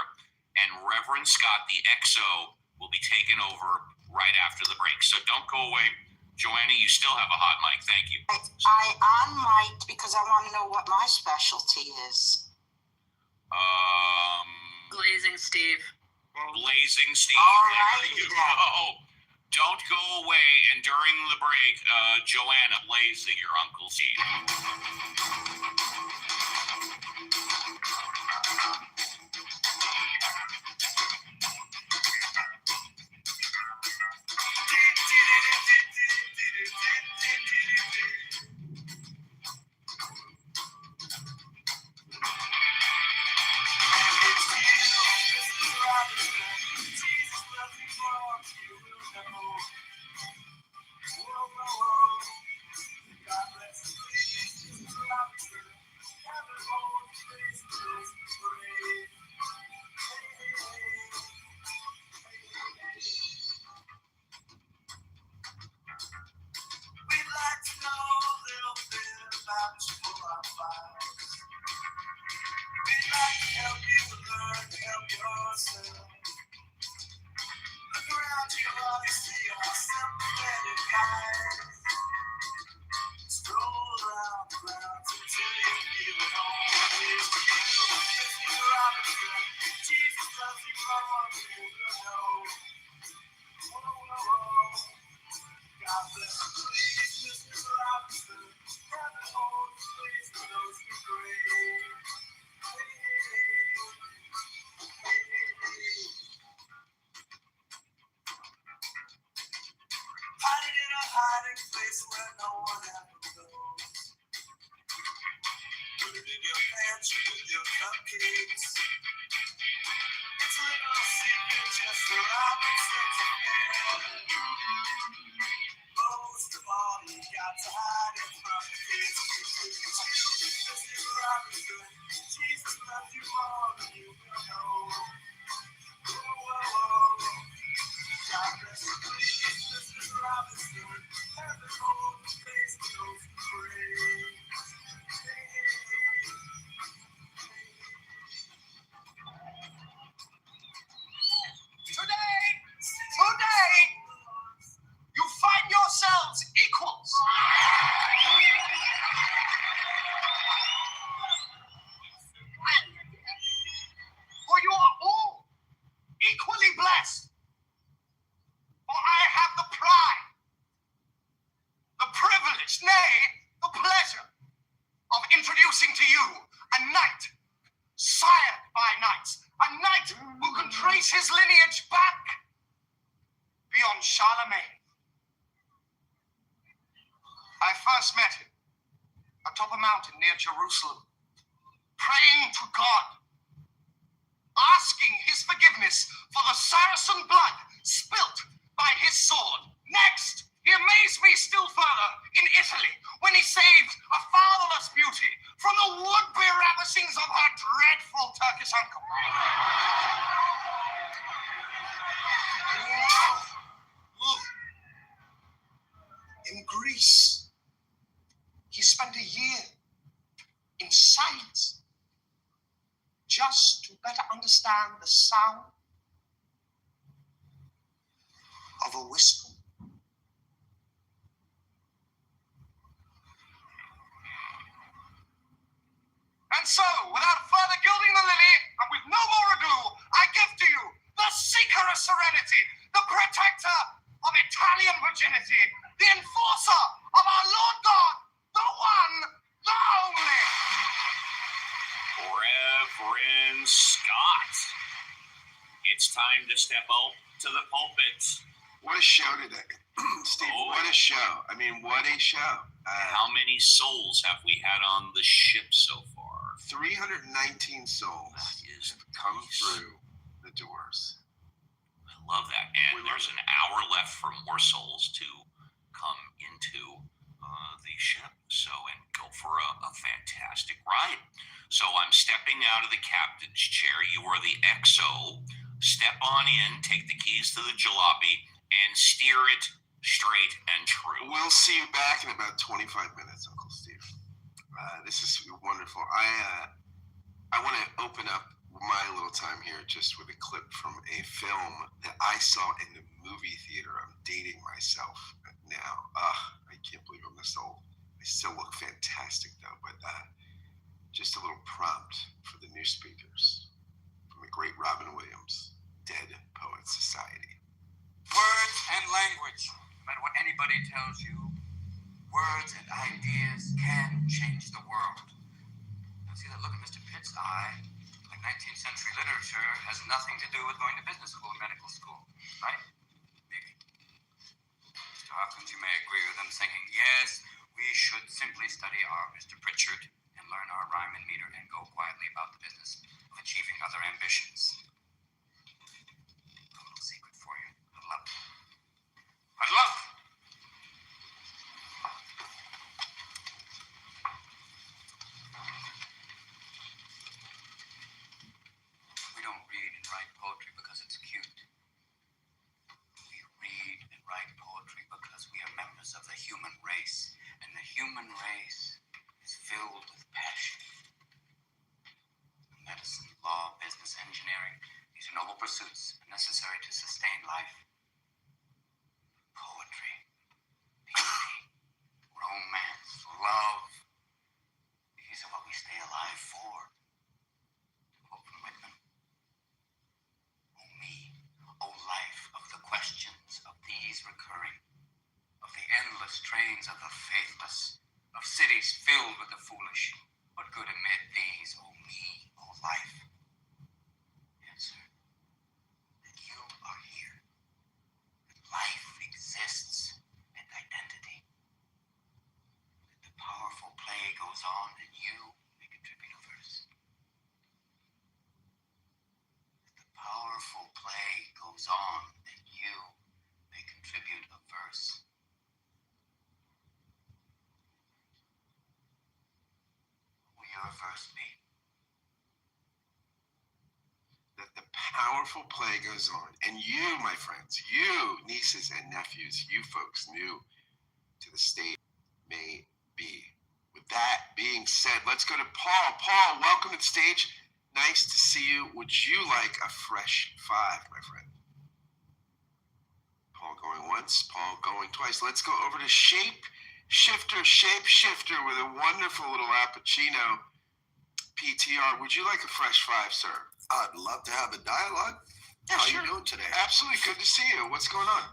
and Reverend Scott, the XO, will be taken over right after the break. So don't go away. Joanna, you still have a hot mic. Thank you. I on-mic'd because I want to know what my specialty is. Glazing Steve. Blazing Steve. All right. There you go. Don't go away. And during the break, Joanna blazing your Uncle Steve. Stroll around mountain near Jerusalem, praying to God, asking his forgiveness for the Saracen blood spilt by his sword. Next, he amazed me still further in Italy when he saved a fatherless beauty from the would-be ravishings of her dreadful Turkish uncle. In Greece, he spent a year in silence just to better understand the sound of a whisper. And so, without further gilding the lily, and with no more ado, I give to you the seeker of serenity, the protector of Italian virginity, the enforcer of our Lord God, the one, the only. Reverend Scott. It's time to step out to the pulpit. What a show today. Steve, what a show. I mean, what a show. How many souls have we had on the ship so far? 319 souls have come through the doors. I love that. And there's an hour left for more souls to come into the ship. So, and go for a fantastic ride. So I'm stepping out of the captain's chair. You are the XO. Step on in, take the keys to the jalopy, and steer it straight and true. We'll see you back in about 25 minutes, Uncle Steve. This is wonderful. I want to open up my little time here just with a clip from a film that I saw in the movie theater. I'm dating myself now. I can't believe I'm this old. I still look fantastic though, but just a little prompt for the new speakers from the great Robin Williams, Dead Poets Society. Words and language. No matter what anybody tells you, words and ideas can change the world. Now see that look in Mr. Pitt's eye? Like 19th century literature has nothing to do with going to business school and medical school, right? Maybe. Mr. Hawkins, you may agree with them, thinking, yes, we should simply study our Mr. Pritchard and learn our rhyme and meter and go quietly about the business of achieving other ambitions. A little secret for you. Huddle up. Huddle up! We don't read and write poetry because it's cute. We read and write poetry because we are members of the human race, and the human race is filled with passion. Medicine, law, business, engineering, these are noble pursuits necessary to sustain life. Poetry, beauty, romance, love, these are what we stay alive for. To quote from Whitman, "Oh me, oh life of the questions of these recurring, of the endless trains of the faithless, of cities filled with the foolish, what good amid these, oh me, oh life? Answer, that you are here, that life exists, and identity, that the powerful play goes on, and you may contribute a verse. That the powerful play goes on, and you may contribute a verse. Will your verse be? That the powerful play goes on. And you, my friends, you, nieces and nephews, you folks new to the stage may be. With that being said, let's go to Paul. Paul, welcome to the stage. Nice to see you. Would you like a fresh five, my friend? Paul going once, Paul going twice. Let's go over to Shapeshifter with a wonderful little Appuccino PTR. Would you like a fresh five, sir? I'd love to have a dialogue. Yeah, How sure. you doing today? Absolutely. Good to see you. What's going on?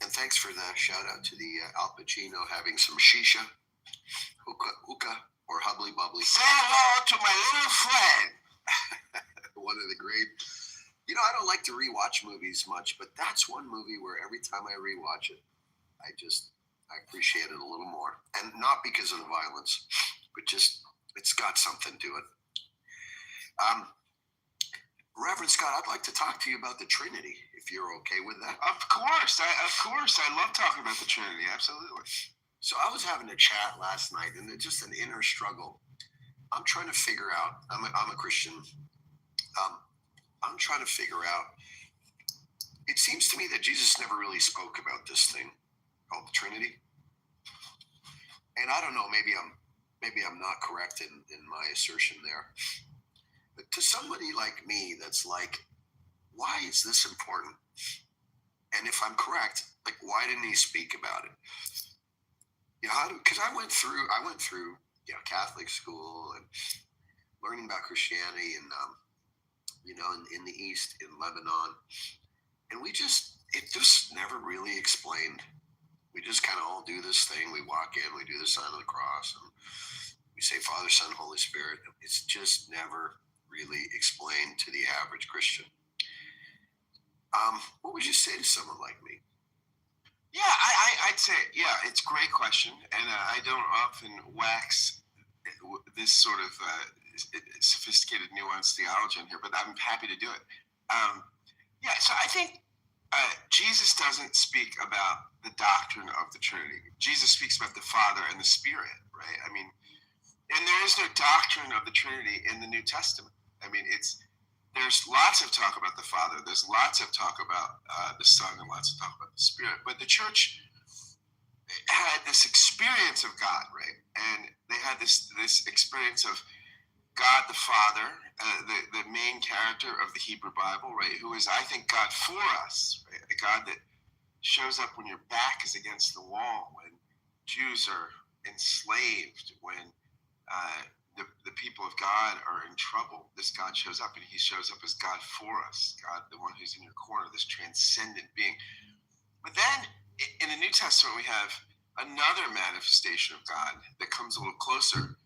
And thanks for the shout out to the Al Pacino having some shisha, hookah, or hubbly bubbly. Say hello to my little friend. One of the great. You know, I don't like to rewatch movies much, but that's one movie where every time I rewatch it, I appreciate it a little more. And not because of the violence, but just it's got something to it. Reverend Scott, I'd like to talk to you about the Trinity, if you're okay with that. Of course. I love talking about the Trinity. Absolutely. So I was having a chat last night, and it's just an inner struggle. I'm trying to figure out, I'm a Christian. I'm trying to figure out, it seems to me that Jesus never really spoke about this thing called the Trinity. And I don't know, maybe I'm not correct in my assertion there. But to somebody like me that's like, why is this important? And if I'm correct, like, why didn't he speak about it? You know, because I went through Catholic school and learning about Christianity and in the East, in Lebanon, and it just never really explained. We just kind of all do this thing. We walk in, we do the sign of the cross, and we say Father, Son, Holy Spirit. It's just never really explained to the average Christian. What would you say to someone like me? Yeah, I'd say, it's a great question. And I don't often wax this sort of sophisticated, nuanced theology in here, but I'm happy to do it. So I think Jesus doesn't speak about the doctrine of the Trinity. Jesus speaks about the Father and the Spirit, right? I mean, and there is no doctrine of the Trinity in the New Testament. I mean, there's lots of talk about the Father. There's lots of talk about the Son and lots of talk about the Spirit. But the church had this experience of God, right? And they had this experience of God the Father, the main character of the Hebrew Bible, right? Who is, I think, God for us, right? A God that shows up when your back is against the wall, when Jews are enslaved, when the people of God are in trouble. This God shows up, and he shows up as God for us, God, the one who's in your corner, this transcendent being. But then in the New Testament, we have another manifestation of God that comes a little closer.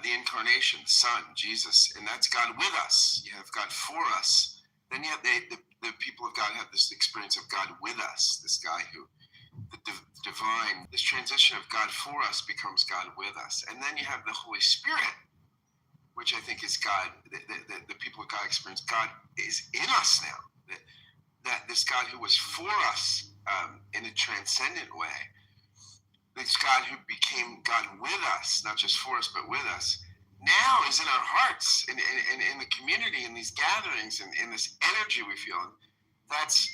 The incarnation, the Son, Jesus, and that's God with us. You have God for us. Then you have the people of God have this experience of God with us, this guy who, the divine, this transition of God for us becomes God with us. And then you have the Holy Spirit, which I think is God, the people of God experience. God is in us now. That this God who was for us in a transcendent way, this God who became God with us, not just for us, but with us, now is in our hearts, in the community, in these gatherings, and in this energy we feel. That's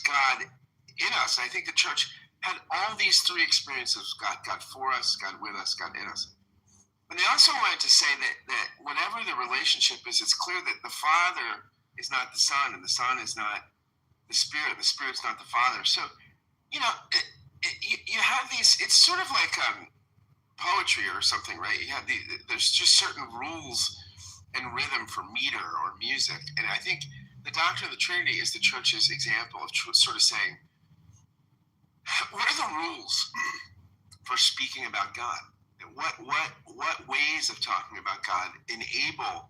God in us. I think the church had all these three experiences: God for us, God with us, God in us. But they also wanted to say that whatever the relationship is, it's clear that the Father is not the Son, and the Son is not the Spirit, the Spirit's not the Father. So, you have these, it's sort of like poetry or something, right? You have there's just certain rules and rhythm for meter or music. And I think the doctrine of the Trinity is the church's example of sort of saying, what are the rules for speaking about God? What ways of talking about God enable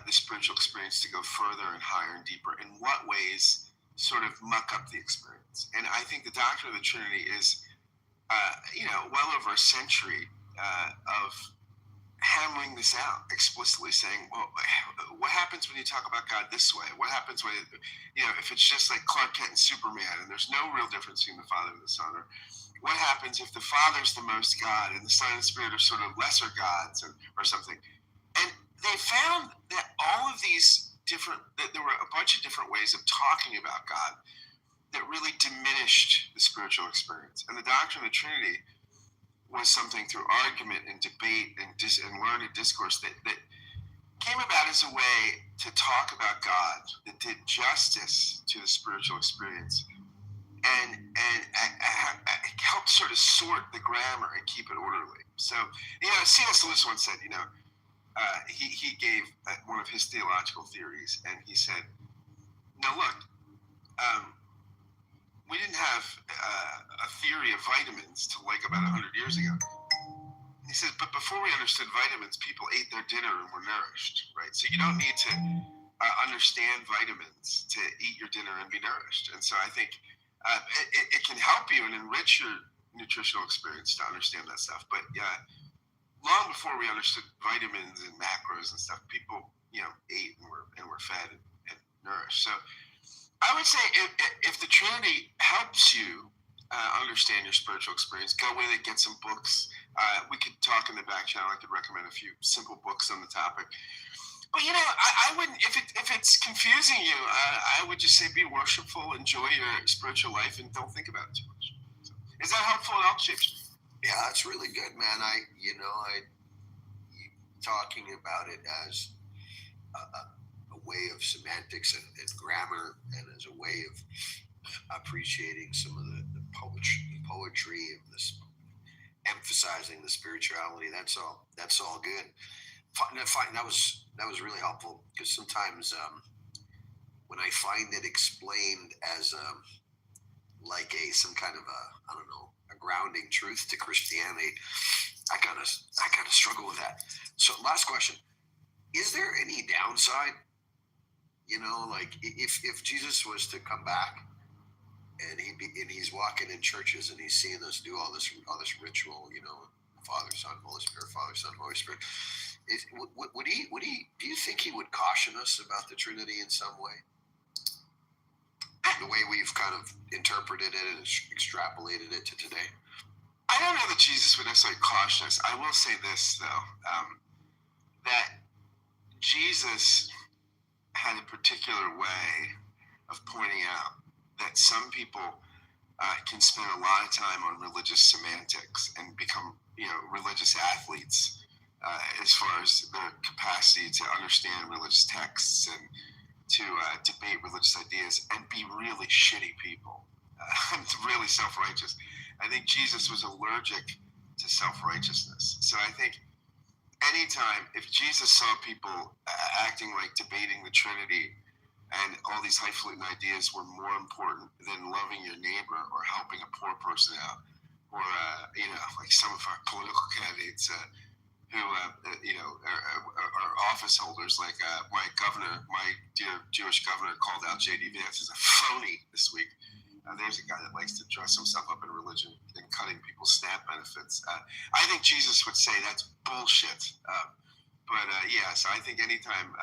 the spiritual experience to go further and higher and deeper? And what ways sort of muck up the experience? And I think the doctrine of the Trinity is, well over a century of hammering this out, explicitly saying, well, what happens when you talk about God this way? What happens when, if it's just like Clark Kent and Superman, and there's no real difference between the Father and the Son? Or what happens if the Father's the most God and the Son and the Spirit are sort of lesser gods or something? And they found that all of these that there were a bunch of different ways of talking about God that really diminished the spiritual experience. And the doctrine of the Trinity was something through argument and debate and learned discourse that came about as a way to talk about God that did justice to the spiritual experience and helped sort of sort the grammar and keep it orderly. So, C.S. Lewis once said, he gave one of his theological theories, and he said, "No, look, we didn't have a theory of vitamins till like about 100 years ago." He says, but before we understood vitamins, people ate their dinner and were nourished, right? So you don't need to understand vitamins to eat your dinner and be nourished. And so I think It can help you and enrich your nutritional experience to understand that stuff. But yeah, long before we understood vitamins and macros and stuff, people, ate and were fed and nourished. So I would say if the Trinity helps you understand your spiritual experience, go with it, get some books. We could talk in the back channel. I could recommend a few simple books on the topic. But I wouldn't, if it's confusing you, I would just say be worshipful, enjoy your spiritual life, and don't think about it too much. So, is that helpful at all, Shapes? Yeah, that's really good, man. I talking about it as a way of semantics and grammar, and as a way of appreciating some of the poetry of this, emphasizing the spirituality. That's all good. Fine, that was really helpful, because sometimes when I find it explained as like some kind of a grounding truth to Christianity, I kind of struggle with that. So last question: is there any downside? Like if Jesus was to come back and he's walking in churches and he's seeing us do all this ritual, Father, Son, Holy Spirit, Father, Son, Holy Spirit. Would he? Do you think he would caution us about the Trinity in some way? The way we've kind of interpreted it and extrapolated it to today. I don't know that Jesus would necessarily caution us. I will say this though, that Jesus had a particular way of pointing out that some people can spend a lot of time on religious semantics and become, religious athletes. As far as their capacity to understand religious texts and to debate religious ideas and be really shitty people, really self-righteous. I think Jesus was allergic to self-righteousness. So I think anytime, if Jesus saw people acting like debating the Trinity and all these highfalutin ideas were more important than loving your neighbor or helping a poor person out, or, like some of our political candidates, who, are office holders, like my dear Jewish governor called out J.D. Vance as a phony this week. There's a guy that likes to dress himself up in religion and cutting people's SNAP benefits. I think Jesus would say that's bullshit. So I think anytime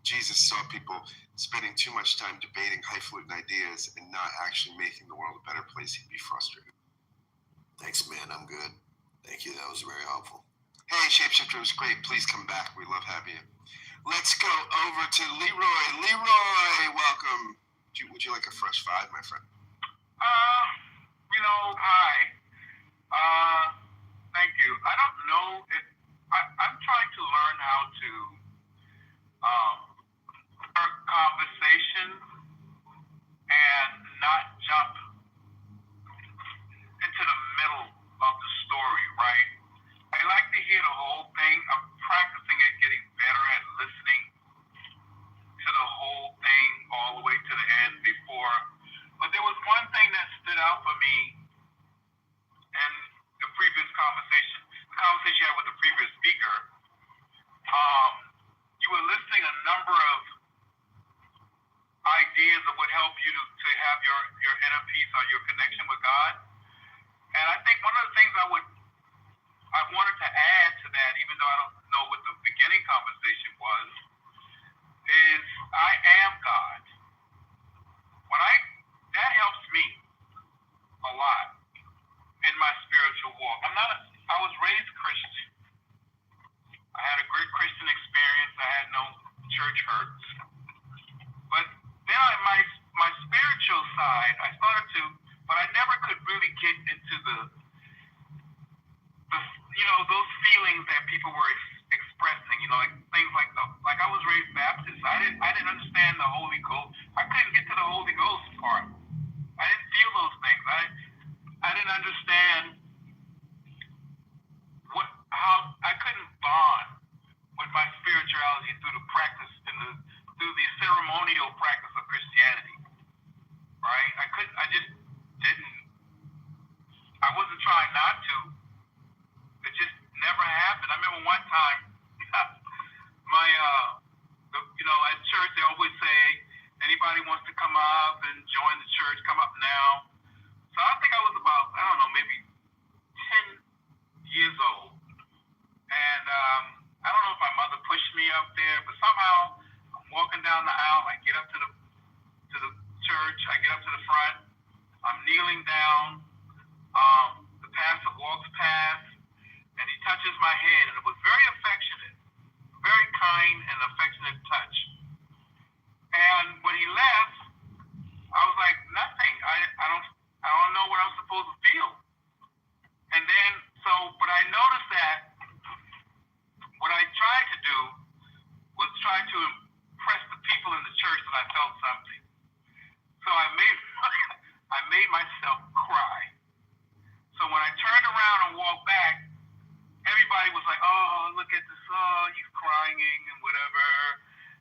Jesus saw people spending too much time debating highfalutin ideas and not actually making the world a better place, he'd be frustrated. Thanks, man. I'm good. Thank you. That was very helpful. Hey, Shapeshifter, it was great. Please come back. We love having you. Let's go over to Leroy. Leroy, welcome. Would you like a fresh five, my friend? Hi. Thank you. I don't know if I'm trying to learn how to start conversations and not jump into the middle of the story, right? I like to hear the whole thing. I'm practicing at getting better at listening to the whole thing all the way to the end before. But there was one thing that stood out for me in the previous conversation, the conversation you had with the previous speaker. You were listing a number of ideas that would help you to have your inner peace or your connection with God. And I think one of the things I wanted to add to that, even though I don't know what the beginning conversation was, is I am God. That helps me a lot in my spiritual walk. I was raised Christian. I had a great Christian experience. I had no church hurts. But then my spiritual side, I started to, but I never could really get into the those feelings that people were expressing, like things like I was raised Baptist. I didn't understand the Holy Ghost. I couldn't get to the Holy Ghost part. I didn't feel those things. I didn't understand how I couldn't bond with my spirituality through the practice through the ceremonial practice of Christianity. Right? I just didn't. I wasn't trying not to. It just never happened. I remember one time, at church they always say, anybody wants to come up and join the church, come up now. I don't know if my mother pushed me up there, but somehow I'm walking down the aisle. I get up to the church. I get up to the front. I'm kneeling down. The pastor walks past, and he touches my head, and it was very affectionate, very kind and affectionate touch. And when he left, I was like, nothing. I don't know what I'm supposed to feel. And then, but I noticed that what I tried to do was try to impress the people in the church that I felt something. So I made myself cry. So when I turned around and walked back, everybody was like, oh, look at this, oh, he's crying and whatever,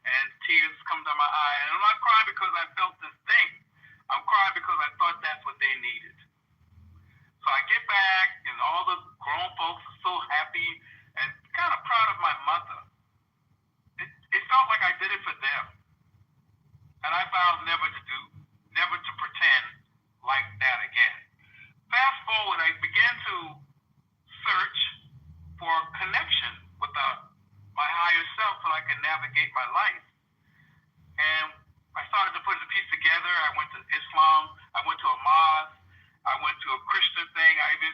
and tears come down my eye. And I'm not crying because I felt this thing. I'm crying because I thought that's what they needed. So I get back, and all the grown folks are so happy and kind of proud of my mother. It felt like I did it for them. And I vowed never to pretend like that again. Fast forward, I began to search for a connection with my higher self so I could navigate my life. And I started to put the piece together. I went to Islam. I went to a mosque. I went to a Christian thing. I even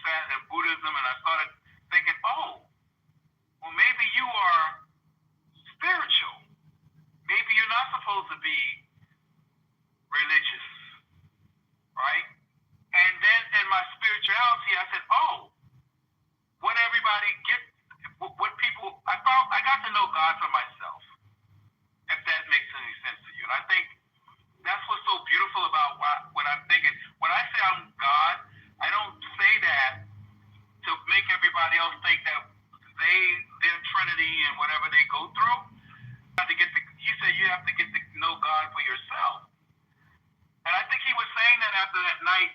sat in Buddhism, and I started thinking, oh, well, maybe you are spiritual. Maybe you're not supposed to be religious, right? And then in my spirituality, I said, oh, what people, I got to know God for myself, if that makes any sense to you. And I think that's what's so beautiful about what I'm thinking. When I say I'm God, I don't say that to make everybody else think that their Trinity and whatever they go through. You say you have to get to know God for yourself. And I think he was saying that after that night,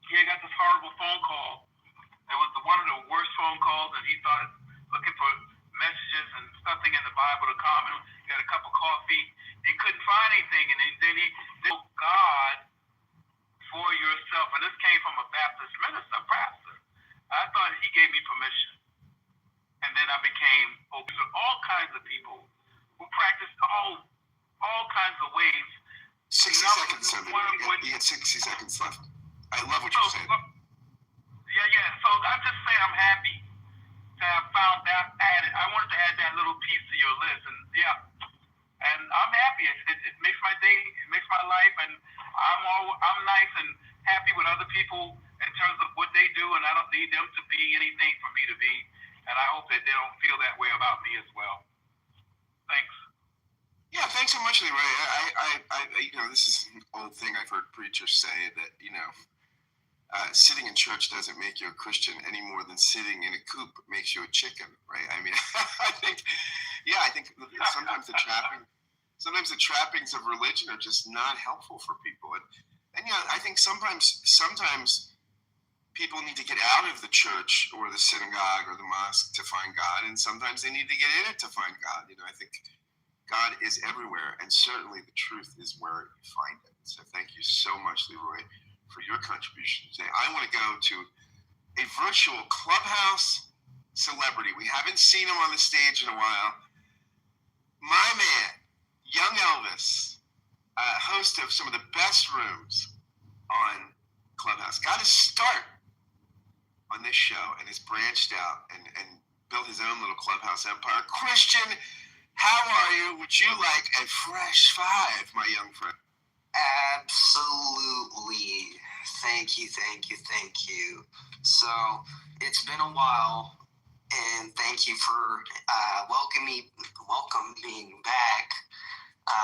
he got this horrible phone call. It was one of the worst phone calls, and he started looking for messages and something in the Bible to comment. He had a cup of coffee. He couldn't find anything, and then he said, God for yourself. And this came from a Baptist minister, pastor. I thought he gave me permission. And then I became open to all kinds of people who practice all kinds of ways. 60 seconds, Senator. You got 60 seconds left. I love what you're saying. Yeah. So I'm just saying I'm happy to have found that added. I wanted to add that little piece to your list, and and I'm happy. It makes my day, it makes my life, and I'm nice and happy with other people in terms of what they do, and I don't need them to be anything for me to be, and I hope that they don't feel that way about me as well. Thanks. Yeah, thanks so much, Leroy. I this is an old thing I've heard preachers say that, sitting in church doesn't make you a Christian any more than sitting in a coop makes you a chicken, right? I mean, I think sometimes the trappings of religion are just not helpful for people. And I think sometimes people need to get out of the church or the synagogue or the mosque to find God, and sometimes they need to get in it to find God. I think God is everywhere, and certainly the truth is where you find it. So thank you so much, Leroy, for your contribution today. I want to go to a virtual Clubhouse celebrity. We haven't seen him on the stage in a while. My man, Young Elvis, host of some of the best rooms on Clubhouse, got his start on this show and has branched out and built his own little Clubhouse empire. Christian, how are you? Would you like a fresh five, my young friend? Absolutely. Thank you. So it's been a while, and thank you for welcoming back.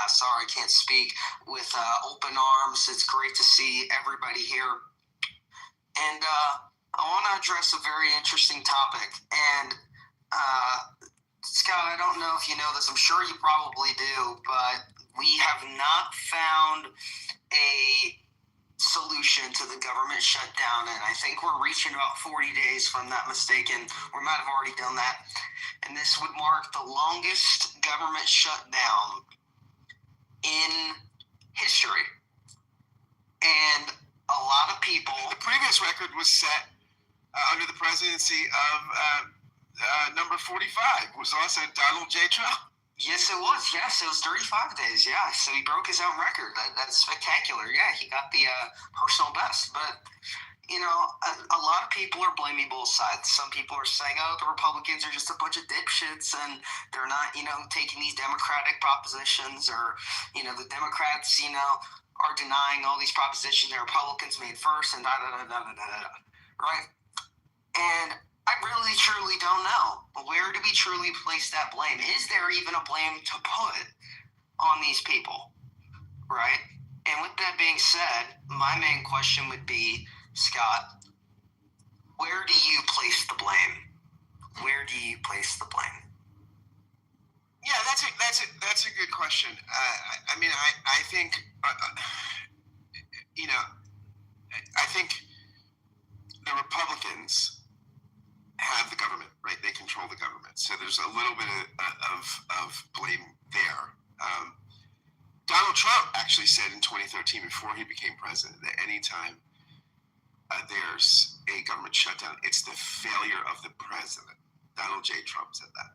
Sorry, I can't speak, with open arms. It's great to see everybody here. And I want to address a very interesting topic. And Scott, I don't know if you know this. I'm sure you probably do, but we have not found a solution to the government shutdown, and I think we're reaching about 40 days, if I'm not mistaken. We might have already done that. And this would mark the longest government shutdown in history. And a lot of people... The previous record was set under the presidency of number 45 was also Donald J. Trump. Yes, it was. Yes, it was 35 days. Yeah, so he broke his own record. That's spectacular. Yeah, he got the personal best. But, you know, a lot of people are blaming both sides. Some people are saying, oh, the Republicans are just a bunch of dipshits and they're not, you know, taking these Democratic propositions, or, you know, the Democrats, you know, are denying all these propositions the Republicans made first, and da-da-da-da-da-da-da. Right? And I really, truly don't know. Where do we truly place that blame? Is there even a blame to put on these people? Right? And with that being said, my main question would be, Scott, where do you place the blame? Where do you place the blame? Yeah, that's a good question. I mean, I think, you know, I think the Republicans have the government, right? They control the government. So there's a little bit of blame there. Donald Trump actually said in 2013, before he became president, that anytime there's a government shutdown, it's the failure of the president. Donald J. Trump said that.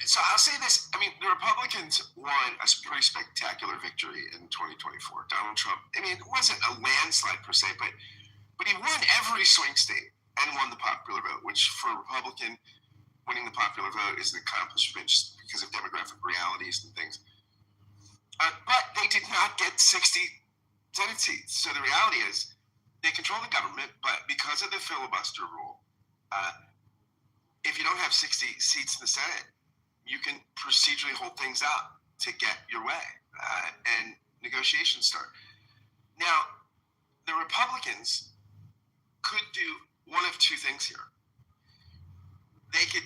So I'll say this. I mean, the Republicans won a pretty spectacular victory in 2024. Donald Trump, I mean, it wasn't a landslide per se, but he won every swing state and won the popular vote, which for a Republican, winning the popular vote is an accomplishment just because of demographic realities and things. But they did not get 60 Senate seats. So the reality is they control the government, but because of the filibuster rule, if you don't have 60 seats in the Senate, you can procedurally hold things up to get your way and negotiations start. Now, the Republicans could do one of two things here. They could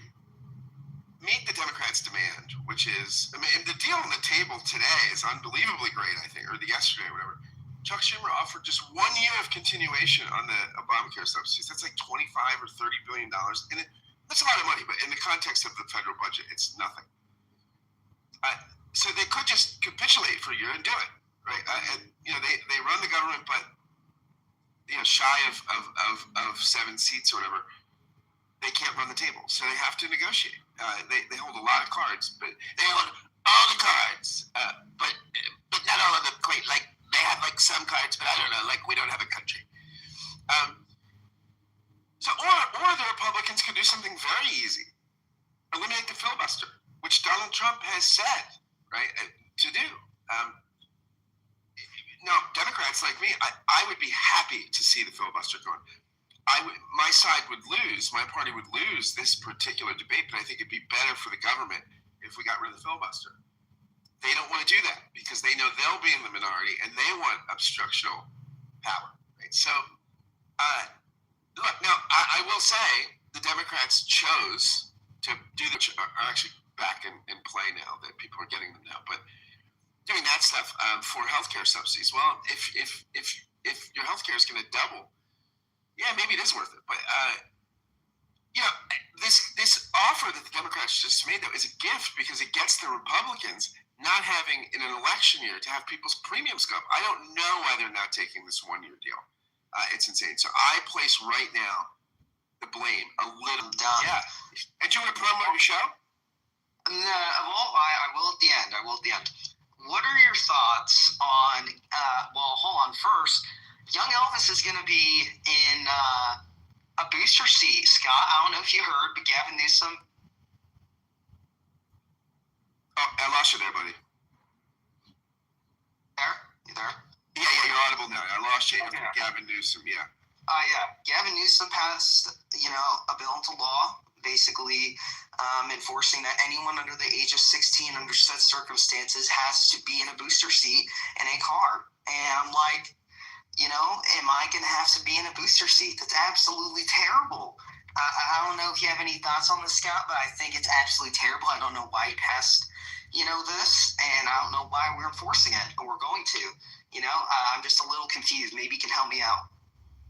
meet the Democrats' demand, which is, I mean, the deal on the table today is unbelievably great, I think, or yesterday or whatever. Chuck Schumer offered just 1 year of continuation on the Obamacare subsidies. That's like $25 or $30 billion. And that's a lot of money, but in the context of the federal budget, it's nothing. So they could just capitulate for a year and do it, right? And, you know, they run the government, but, you know, shy of 7 seats or whatever, they can't run the table. So they have to negotiate. They hold a lot of cards, but they hold all the cards, but not all of them quite. Like, they have like some cards, but I don't know, like we don't have a country. So, or the Republicans could do something very easy. Eliminate the filibuster, which Donald Trump has said, right, to do. Now, Democrats like me, I would be happy to see the filibuster going. My side would lose, my party would lose this particular debate, but I think it'd be better for the government if we got rid of the filibuster. They don't want to do that because they know they'll be in the minority and they want obstructional power, right? So, look, now, I will say the Democrats chose to do that, are actually back in play now that people are getting them now, but doing that stuff for healthcare subsidies. Well, if your healthcare is going to double, yeah, maybe it is worth it. But you know, this offer that the Democrats just made though is a gift because it gets the Republicans not having in an election year to have people's premiums go up. I don't know why they're not taking this 1 year deal. It's insane. So I place right now the blame a little. Yeah. And do you want to promote your show? No, I will at the end. What are your thoughts on, well, hold on. First, young Elvis is going to be in a booster seat. Scott, I don't know if you heard, but Gavin Newsom. Oh, I lost you there, buddy. You there? Yeah, you're audible now. I lost you. Okay. Gavin Newsom, yeah. Gavin Newsom passed, a bill into law, basically enforcing that anyone under the age of 16 under such circumstances has to be in a booster seat in a car. And I'm like, am I going to have to be in a booster seat? That's absolutely terrible. I don't know if you have any thoughts on this, Scott, but I think it's absolutely terrible. I don't know why he passed, this, and I don't know why we're enforcing it, or we're going to. I'm just a little confused. Maybe you can help me out.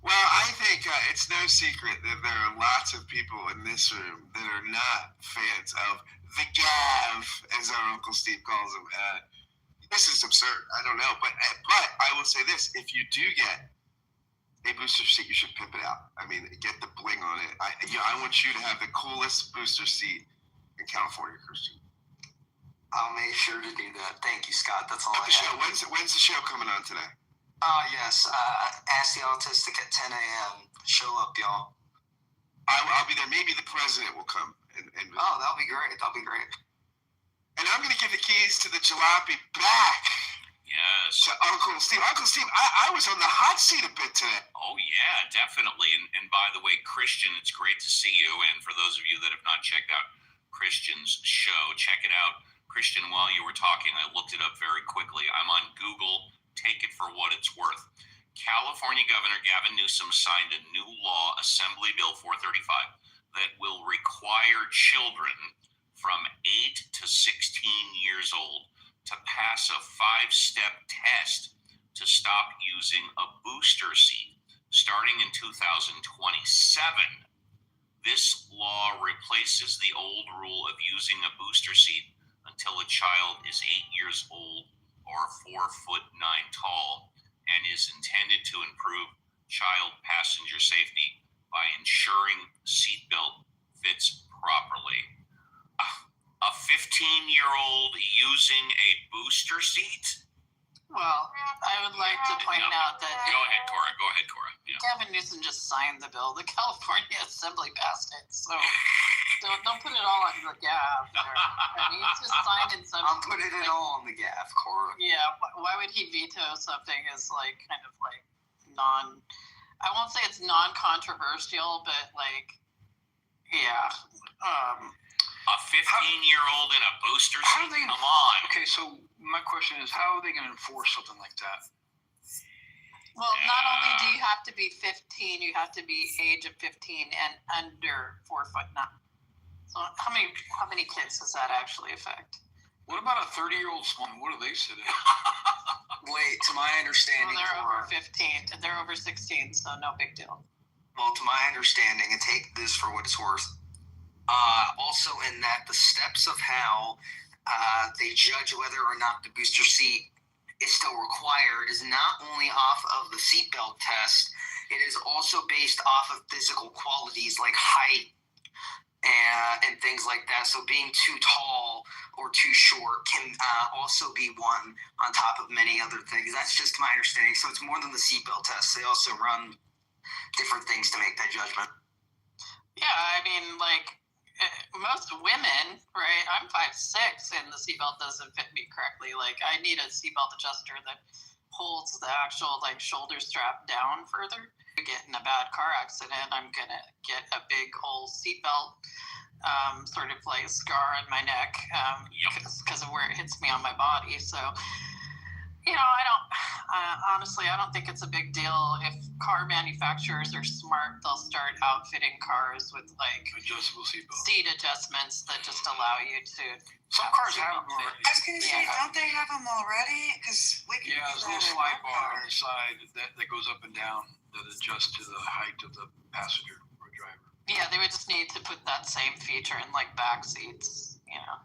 Well, I think it's no secret that there are lots of people in this room that are not fans of the Gav, as our Uncle Steve calls him. This is absurd. I don't know. But I will say this. If you do get a booster seat, you should pimp it out. I mean, get the bling on it. I want you to have the coolest booster seat in California, Christian. I'll make sure to do that. Thank you, Scott. That's all I Show. have. When's the show coming on today? Yes. Ask the Autistic at 10 a.m. Show up, y'all. I'll be there. Maybe the president will come. Oh, that'll be great. That'll be great. And I'm going to give the keys to the jalopy back. Yes. To Uncle Steve. Uncle Steve, I was on the hot seat a bit today. Oh, yeah, definitely. And by the way, Christian, it's great to see you. And for those of you that have not checked out Christian's show, check it out. Christian, while you were talking, I looked it up very quickly. I'm on Google. Take it for what it's worth. California Governor Gavin Newsom signed a new law, Assembly Bill 435, that will require children from 8 to 16 years old to pass a 5-step test to stop using a booster seat. Starting in 2027, this law replaces the old rule of using a booster seat until a child is 8 years old or 4'9" tall, and is intended to improve child passenger safety by ensuring seatbelt fits properly. A 15-year-old using a booster seat? Well, I would like to point out that Go ahead, Cora. Yeah. Gavin Newsom just signed the bill. The California Assembly passed it, so don't put it all on the gaff. I mean, he's just signing something. I'm putting it all on the gaff, Cora. Yeah, why would he veto something as like kind of like I won't say it's non-controversial, but like, yeah. A 15-year-old in a booster seat? Come on. Okay, so my question is, how are they going to enforce something like that? Well, not only do you have to be 15, you have to be age of 15 and under 4'9". So how many kids does that actually affect? What about a 30-year-old son? What do they sit in? Wait, to my understanding, Well, they're over 15. They're over 16, so no big deal. Well, to my understanding, and take this for what it's worth, also in that the steps of how they judge whether or not the booster seat is still required is not only off of the seatbelt test, it is also based off of physical qualities like height and things like that. So being too tall or too short can also be one on top of many other things. That's just my understanding. So it's more than the seatbelt test. They also run different things to make that judgment. Yeah, I mean, like, most women, right? I'm 5'6", and the seatbelt doesn't fit me correctly. Like, I need a seatbelt adjuster that holds the actual like shoulder strap down further. Get in a bad car accident, I'm gonna get a big old seatbelt sort of like scar on my neck because of where it hits me on my body. So, you know, honestly, I don't think it's a big deal. If car manufacturers are smart, they'll start outfitting cars with like adjustable seatbelts, seat adjustments that just allow you to. Some cars have them already. I was going to say, don't they have them already? Because we can there's a little slide bar on the side that goes up and down that adjusts to the height of the passenger or driver. Yeah, they would just need to put that same feature in like back seats, you know.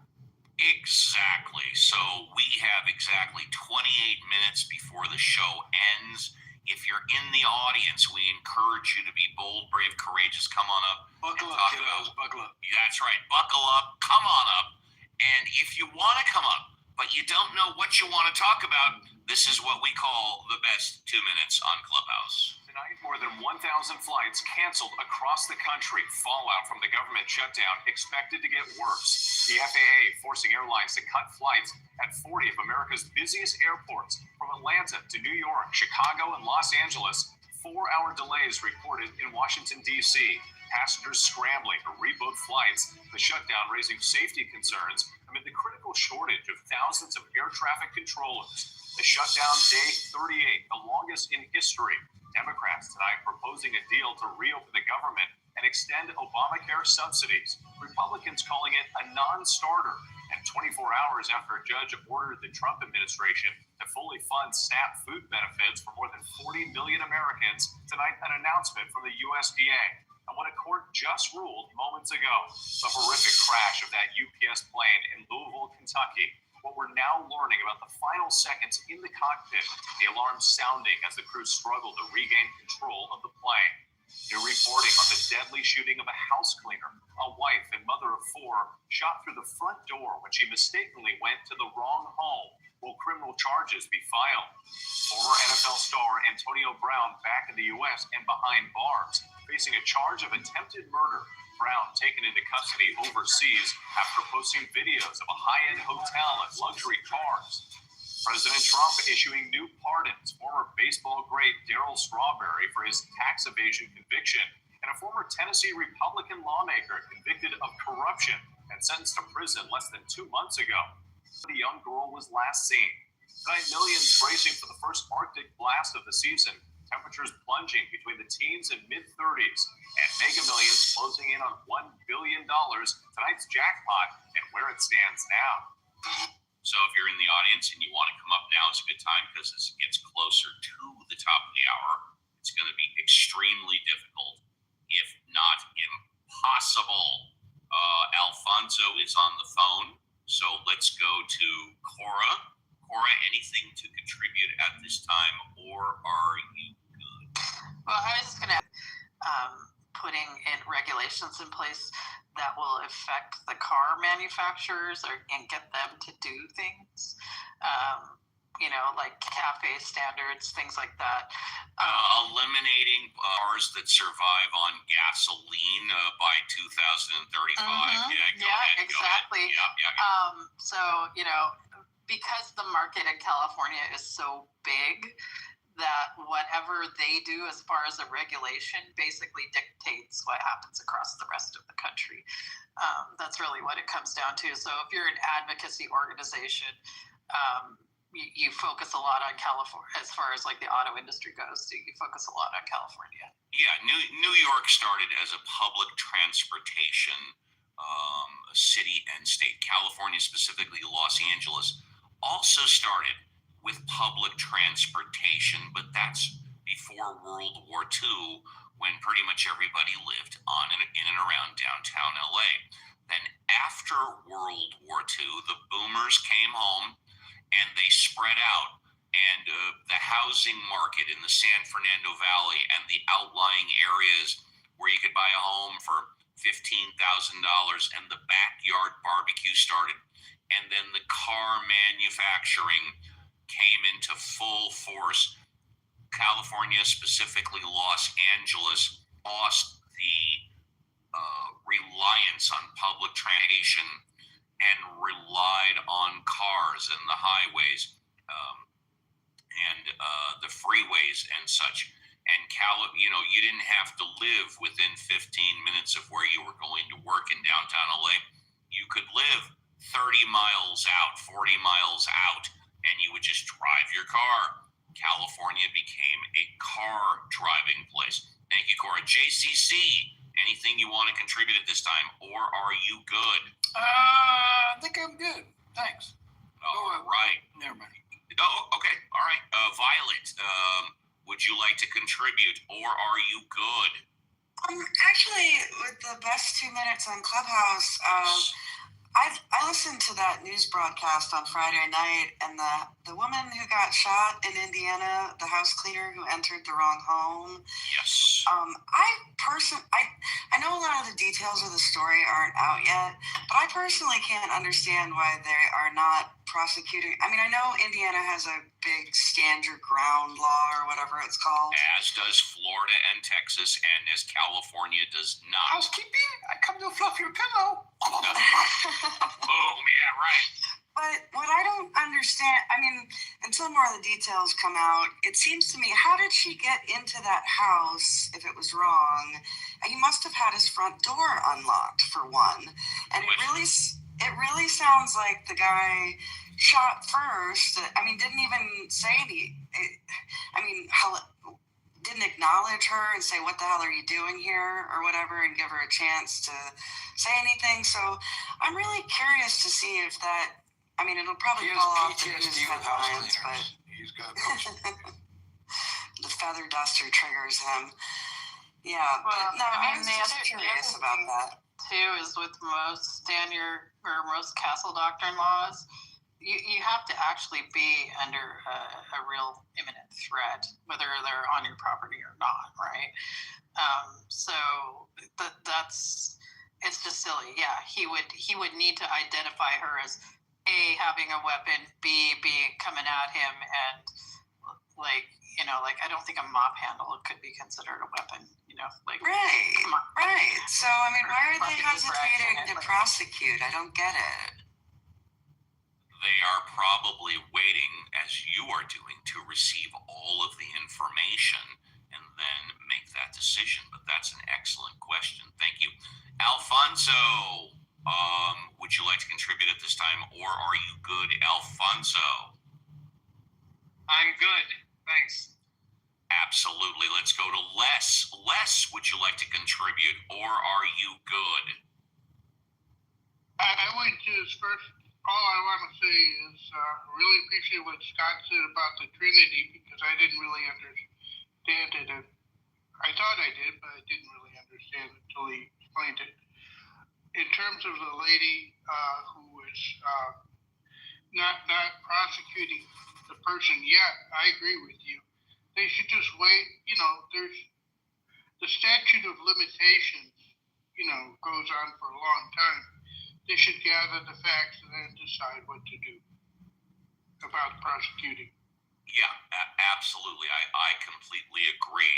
Exactly. So we have exactly 28 minutes before the show ends. If you're in the audience, we encourage you to be bold, brave, courageous. Come on up. Buckle up, kiddos. Buckle up. That's right. Buckle up. Come on up. And if you want to come up, but you don't know what you want to talk about, this is what we call the best 2 minutes on Clubhouse. Tonight, more than 1,000 flights canceled across the country. Fallout from the government shutdown expected to get worse. The FAA forcing airlines to cut flights at 40 of America's busiest airports, from Atlanta to New York, Chicago, and Los Angeles. 4-hour delays reported in Washington, D.C. Passengers scrambling to rebook flights. The shutdown raising safety concerns amid the critical shortage of thousands of air traffic controllers. The shutdown, day 38, the longest in history. Democrats tonight proposing a deal to reopen the government and extend Obamacare subsidies. Republicans calling it a non-starter. And 24 hours after a judge ordered the Trump administration to fully fund SNAP food benefits for more than 40 million Americans, tonight an announcement from the USDA. And what a court just ruled moments ago, the horrific crash of that UPS plane in Louisville, Kentucky. what we're now learning about the final seconds in the cockpit, the alarm sounding as the crew struggled to regain control of the plane. New reporting on the deadly shooting of a house cleaner, a wife and mother of four, shot through the front door when she mistakenly went to the wrong home. Will criminal charges be filed? Former NFL star Antonio Brown back in the U.S. and behind bars, facing a charge of attempted murder. Brown taken into custody overseas after posting videos of a high-end hotel and luxury cars. President Trump issuing new pardons, former baseball great Darryl Strawberry for his tax evasion conviction, and a former Tennessee Republican lawmaker convicted of corruption and sentenced to prison less than 2 months ago. The young girl was last seen. Tonight, millions bracing for the first Arctic blast of the season. Temperatures plunging between the teens and mid-30s, and Mega Millions closing in on $1 billion. Tonight's jackpot and where it stands now. So if you're in the audience and you want to come up now, it's a good time because as it gets closer to the top of the hour, it's going to be extremely difficult, if not impossible. Alfonso is on the phone, so let's go to Cora. Cora, anything to contribute at this time, or are you good? Well, I was just going to putting in regulations in place that will affect the car manufacturers and get them to do things, like CAFE standards, things like that. Eliminating cars that survive on gasoline by 2035. Exactly. So, because the market in California is so big, that whatever they do as far as a regulation basically dictates what happens across the rest of the country. That's really what it comes down to. So if you're an advocacy organization, you focus a lot on California as far as like the auto industry goes. So you focus a lot on California. Yeah, New York started as a public transportation city and state. California, specifically Los Angeles, also started with public transportation, but that's before World War II, when pretty much everybody lived on in and around downtown LA. Then after World War II, the boomers came home and they spread out, and the housing market in the San Fernando Valley and the outlying areas where you could buy a home for $15,000 and the backyard barbecue started, and then the car manufacturing came into full force. California, specifically Los Angeles, lost the reliance on public transportation and relied on cars and the highways and the freeways and such. And you didn't have to live within 15 minutes of where you were going to work in downtown LA. You could live 30 miles out, 40 miles out, and you would just drive your car. California became a car driving place. Thank you, Cora. JCC, anything you want to contribute at this time, or are you good? I think I'm good. Thanks. All right. Never mind. Oh, okay. All right. Violet, would you like to contribute, or are you good? Actually, with the best 2 minutes on Clubhouse, I listened to that news broadcast on Friday night, and the woman who got shot in Indiana, the house cleaner who entered the wrong home. Yes. I know a lot of the details of the story aren't out yet, but I personally can't understand why they are not prosecuting. I mean, I know Indiana has a big stand your ground law or whatever it's called. As does Florida and Texas, and as California does not. Housekeeping? I come to fluff your pillow. Boom, yeah, right. But what I don't understand, I mean, until more of the details come out, it seems to me, how did she get into that house if it was wrong? He must have had his front door unlocked, for one. And it really sounds like the guy shot first. I mean, didn't even say didn't acknowledge her and say, what the hell are you doing here, or whatever, and give her a chance to say anything. So I'm really curious to see if that, I mean, it'll probably fall off the news headlines, but he's got the feather duster triggers him. Yeah, Well, but no, I I mean, was just curious other about thing, that. too, is with most most castle doctrine laws, you have to actually be under a real imminent threat, whether they're on your property or not, right? So it's just silly. Yeah, he would need to identify her as A, having a weapon, B, coming at him, and like, I don't think a mop handle could be considered a weapon, Right. So, I mean, why are they hesitating to prosecute? I don't get it. They are probably waiting, as you are doing, to receive all of the information and then make that decision. But that's an excellent question. Thank you. Alfonso, would you like to contribute at this time, or are you good, Alfonso? I'm good. Thanks. Absolutely. Let's go to Les. Les, would you like to contribute, or are you good? I would just first, all I want to say is really appreciate what Scott said about the Trinity, because I didn't really understand it. And I thought I did, but I didn't really understand it until he explained it. In terms of the lady who was not prosecuting the person yet, I agree with you. They should just wait. There's the statute of limitations, goes on for a long time. They should gather the facts and then decide what to do about prosecuting. Yeah, absolutely. I completely agree.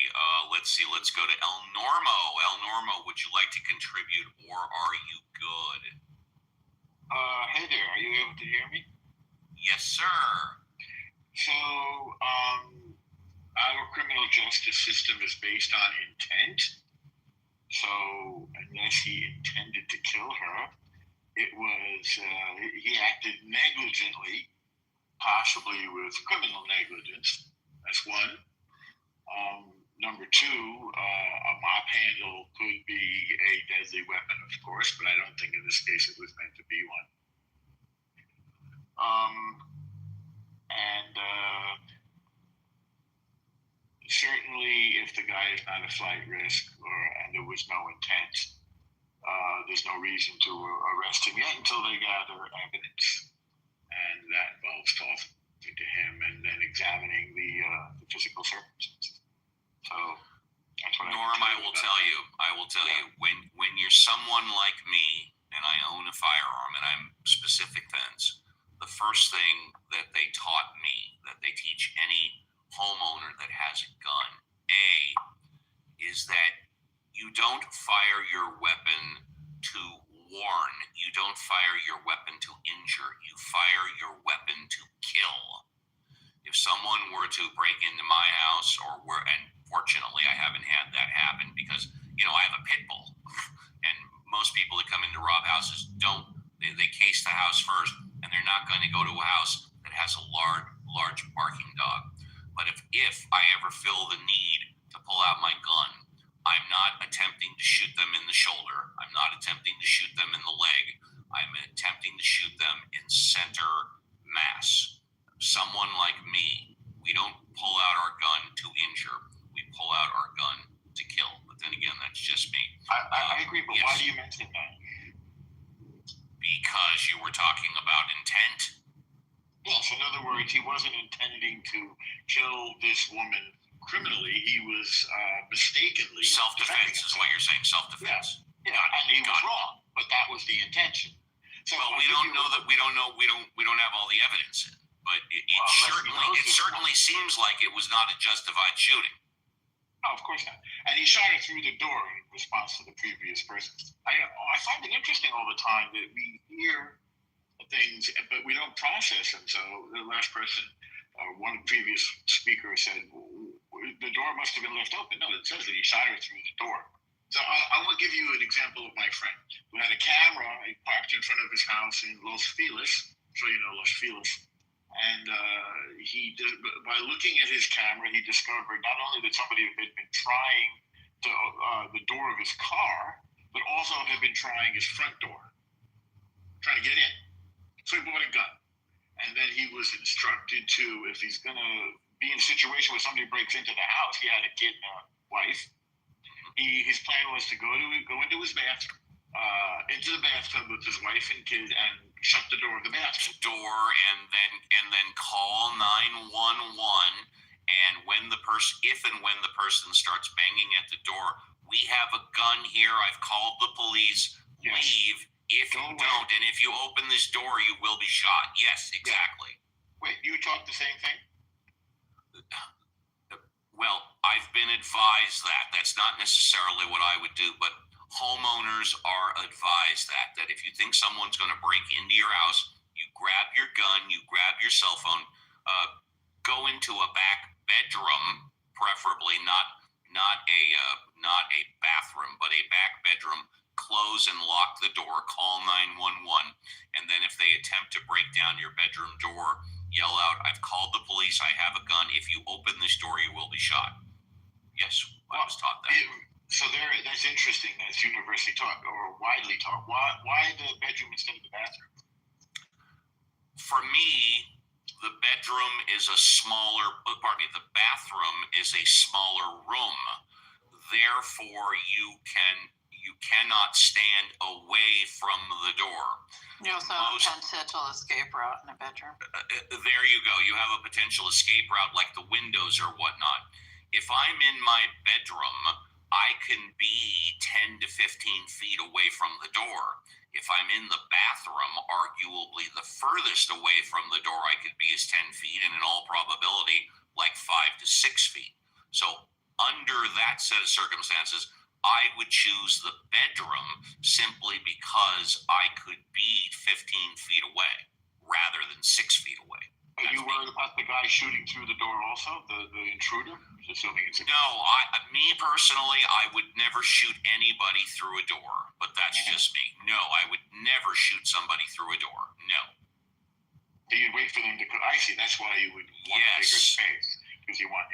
Let's see. Let's go to El Normo. El Normo, would you like to contribute, or are you good? Hey there. Are you able to hear me? Yes, sir. So, our criminal justice system is based on intent. So, unless he intended to kill her, it was he acted negligently, possibly with criminal negligence. That's one. Number two, a mop handle could be a deadly weapon, of course, but I don't think in this case it was meant to be one. Certainly, if the guy is not a flight risk and there was no intent, there's no reason to arrest him yet until they gather evidence. And that involves talking to him and then examining the physical circumstances. So that's what Norm, I will tell you, when you're someone like me and I own a firearm and I'm specific fence, the first thing that they taught me, that they teach any homeowner that has a gun, is that you don't fire your weapon to warn. You don't fire your weapon to injure. You fire your weapon to kill. If someone were to break into my house, and fortunately I haven't had that happen because, I have a pit bull. And most people that come in to rob houses they case the house first, and they're not going to go to a house that has a large barking dog. But if I ever feel the need to pull out my gun, I'm not attempting to shoot them in the shoulder. I'm not attempting to shoot them in the leg. I'm attempting to shoot them in center mass. Someone like me, we don't pull out our gun to injure. We pull out our gun to kill. But then again, that's just me. I agree, but yes. Why do you mention that? Because you were talking about intent. Yes, in other words, he wasn't intending to kill this woman criminally. He was mistakenly self-defense is what you're saying. Self-defense. Yeah, and he was wrong, but that was the intention. So well, we don't know that. We don't have all the evidence, but it certainly seems like it was not a justified shooting. No, of course not. And he shot her through the door in response to the previous person. I find it interesting all the time that we hear things, but we don't process them. So the last person, one previous speaker said, the door must have been left open. No, it says that he shot her through the door. So I will give you an example of my friend who had a camera. He parked in front of his house in Los Feliz. So you know Los Feliz. And by looking at his camera, he discovered not only that somebody had been trying the door of his car, but also had been trying his front door, trying to get in. So he bought a gun. And then he was instructed to, if he's going to be in a situation where somebody breaks into the house, he had a kid and a wife. His plan was to go into his bathroom, into the bathtub with his wife and kid and shut the door of the bathroom. And then call 911. And when the person starts banging at the door, we have a gun here. I've called the police. Yes. Leave. If you don't, and if you open this door, you will be shot. Yes, exactly. Wait, you talk the same thing? Well, I've been advised that. That's not necessarily what I would do, but homeowners are advised that if you think someone's going to break into your house, you grab your gun, you grab your cell phone, go into a back bedroom, preferably not a bathroom, but a back bedroom. Close and lock the door. Call 911, and then if they attempt to break down your bedroom door, yell out, "I've called the police. I have a gun. If you open this door, you will be shot." Yes, I was taught that. That's interesting. That's universally taught or widely taught. Why the bedroom instead of the bathroom? For me, the bedroom is a smaller. The bathroom is a smaller room. Therefore, you cannot stand away from the door. You also have a potential escape route in a bedroom. There you go. You have a potential escape route like the windows or whatnot. If I'm in my bedroom, I can be 10 to 15 feet away from the door. If I'm in the bathroom, arguably the furthest away from the door I could be is 10 feet, and in all probability, like 5 to 6 feet. So under that set of circumstances, I would choose the bedroom simply because I could be 15 feet away rather than 6 feet away. Are you worried about the guy shooting through the door also, the intruder? Assuming it's No, me personally, I would never shoot anybody through a door, but that's just me. No, I would never shoot somebody through a door. No. So you'd wait for them to. I see. That's why you would want a bigger space because you want.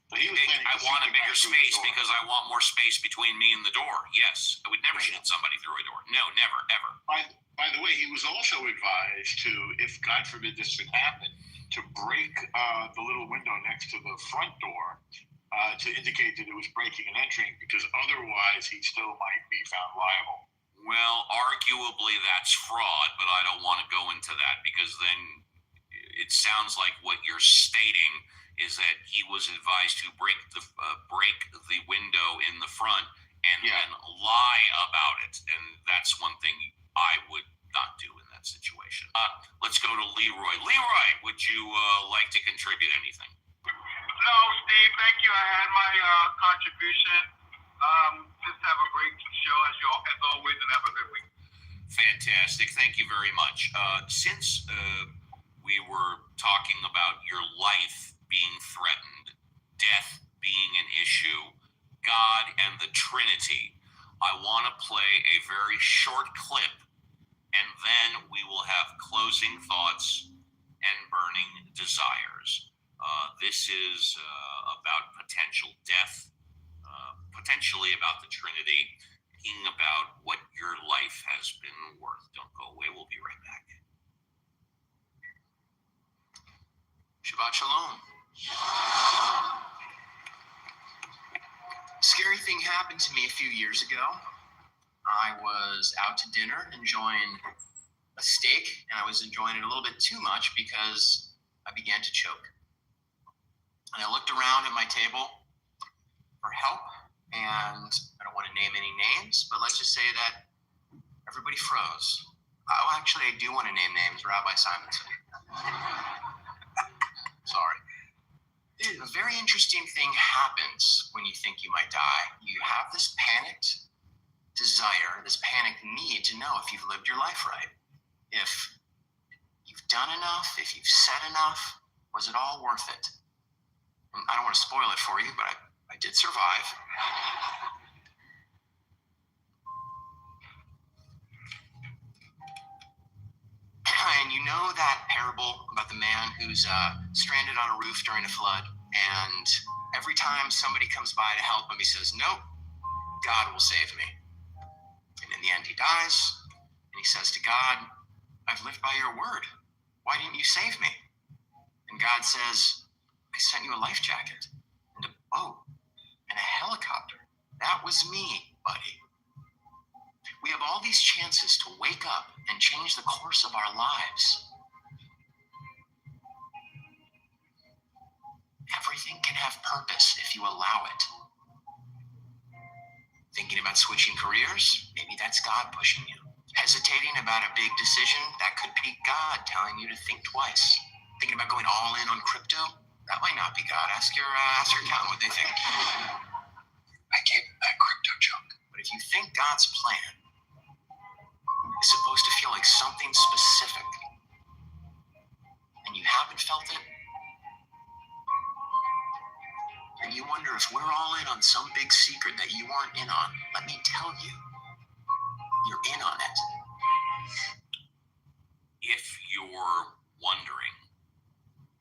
But he was I want a bigger space because I want more space between me and the door. Yes, I would never shoot somebody through a door. No, never, ever. By the way, he was also advised to, if God forbid this should happen, to break the little window next to the front door to indicate that it was breaking and entering, because otherwise he still might be found liable. Well, arguably that's fraud, but I don't want to go into that because then it sounds like what you're stating is that he was advised to break the window in the front and then lie about it, and that's one thing I would not do in that situation. Let's go to Leroy. Leroy, would you like to contribute anything? No, Steve, thank you. I had my contribution. Just have a great show as always, and have a good week. Fantastic. Thank you very much. Since we were talking about your life being threatened, death being an issue, God and the Trinity, I want to play a very short clip, and then we will have closing thoughts and burning desires. This is about potential death, potentially about the Trinity, thinking about what your life has been worth. Don't go away. We'll be right back. Shabbat Shalom. Scary thing happened to me a few years ago. I was out to dinner enjoying a steak, and I was enjoying it a little bit too much because I began to choke. And I looked around at my table for help, and I don't want to name any names, but let's just say that everybody froze. Oh, actually, I do want to name names, Rabbi Simonson. Sorry. A very interesting thing happens when you think you might die. You have this panicked desire, this panicked need to know if you've lived your life right. If you've done enough, if you've said enough, was it all worth it? And I don't want to spoil it for you, but I did survive. And you know that parable about the man who's stranded on a roof during a flood, and every time somebody comes by to help him, he says, "Nope, God will save me." And in the end, he dies, and he says to God, "I've lived by your word. Why didn't you save me?" And God says, "I sent you a life jacket and a boat and a helicopter. That was me, buddy." We have all these chances to wake up and change the course of our lives. Everything can have purpose if you allow it. Thinking about switching careers? Maybe that's God pushing you. Hesitating about a big decision? That could be God telling you to think twice. Thinking about going all in on crypto? That might not be God. Ask your accountant what they think. I gave him that crypto junk. But if you think God's plan is supposed to feel like something specific, and you haven't felt it, and you wonder if we're all in on some big secret that you aren't in on, let me tell you, you're in on it. If you're wondering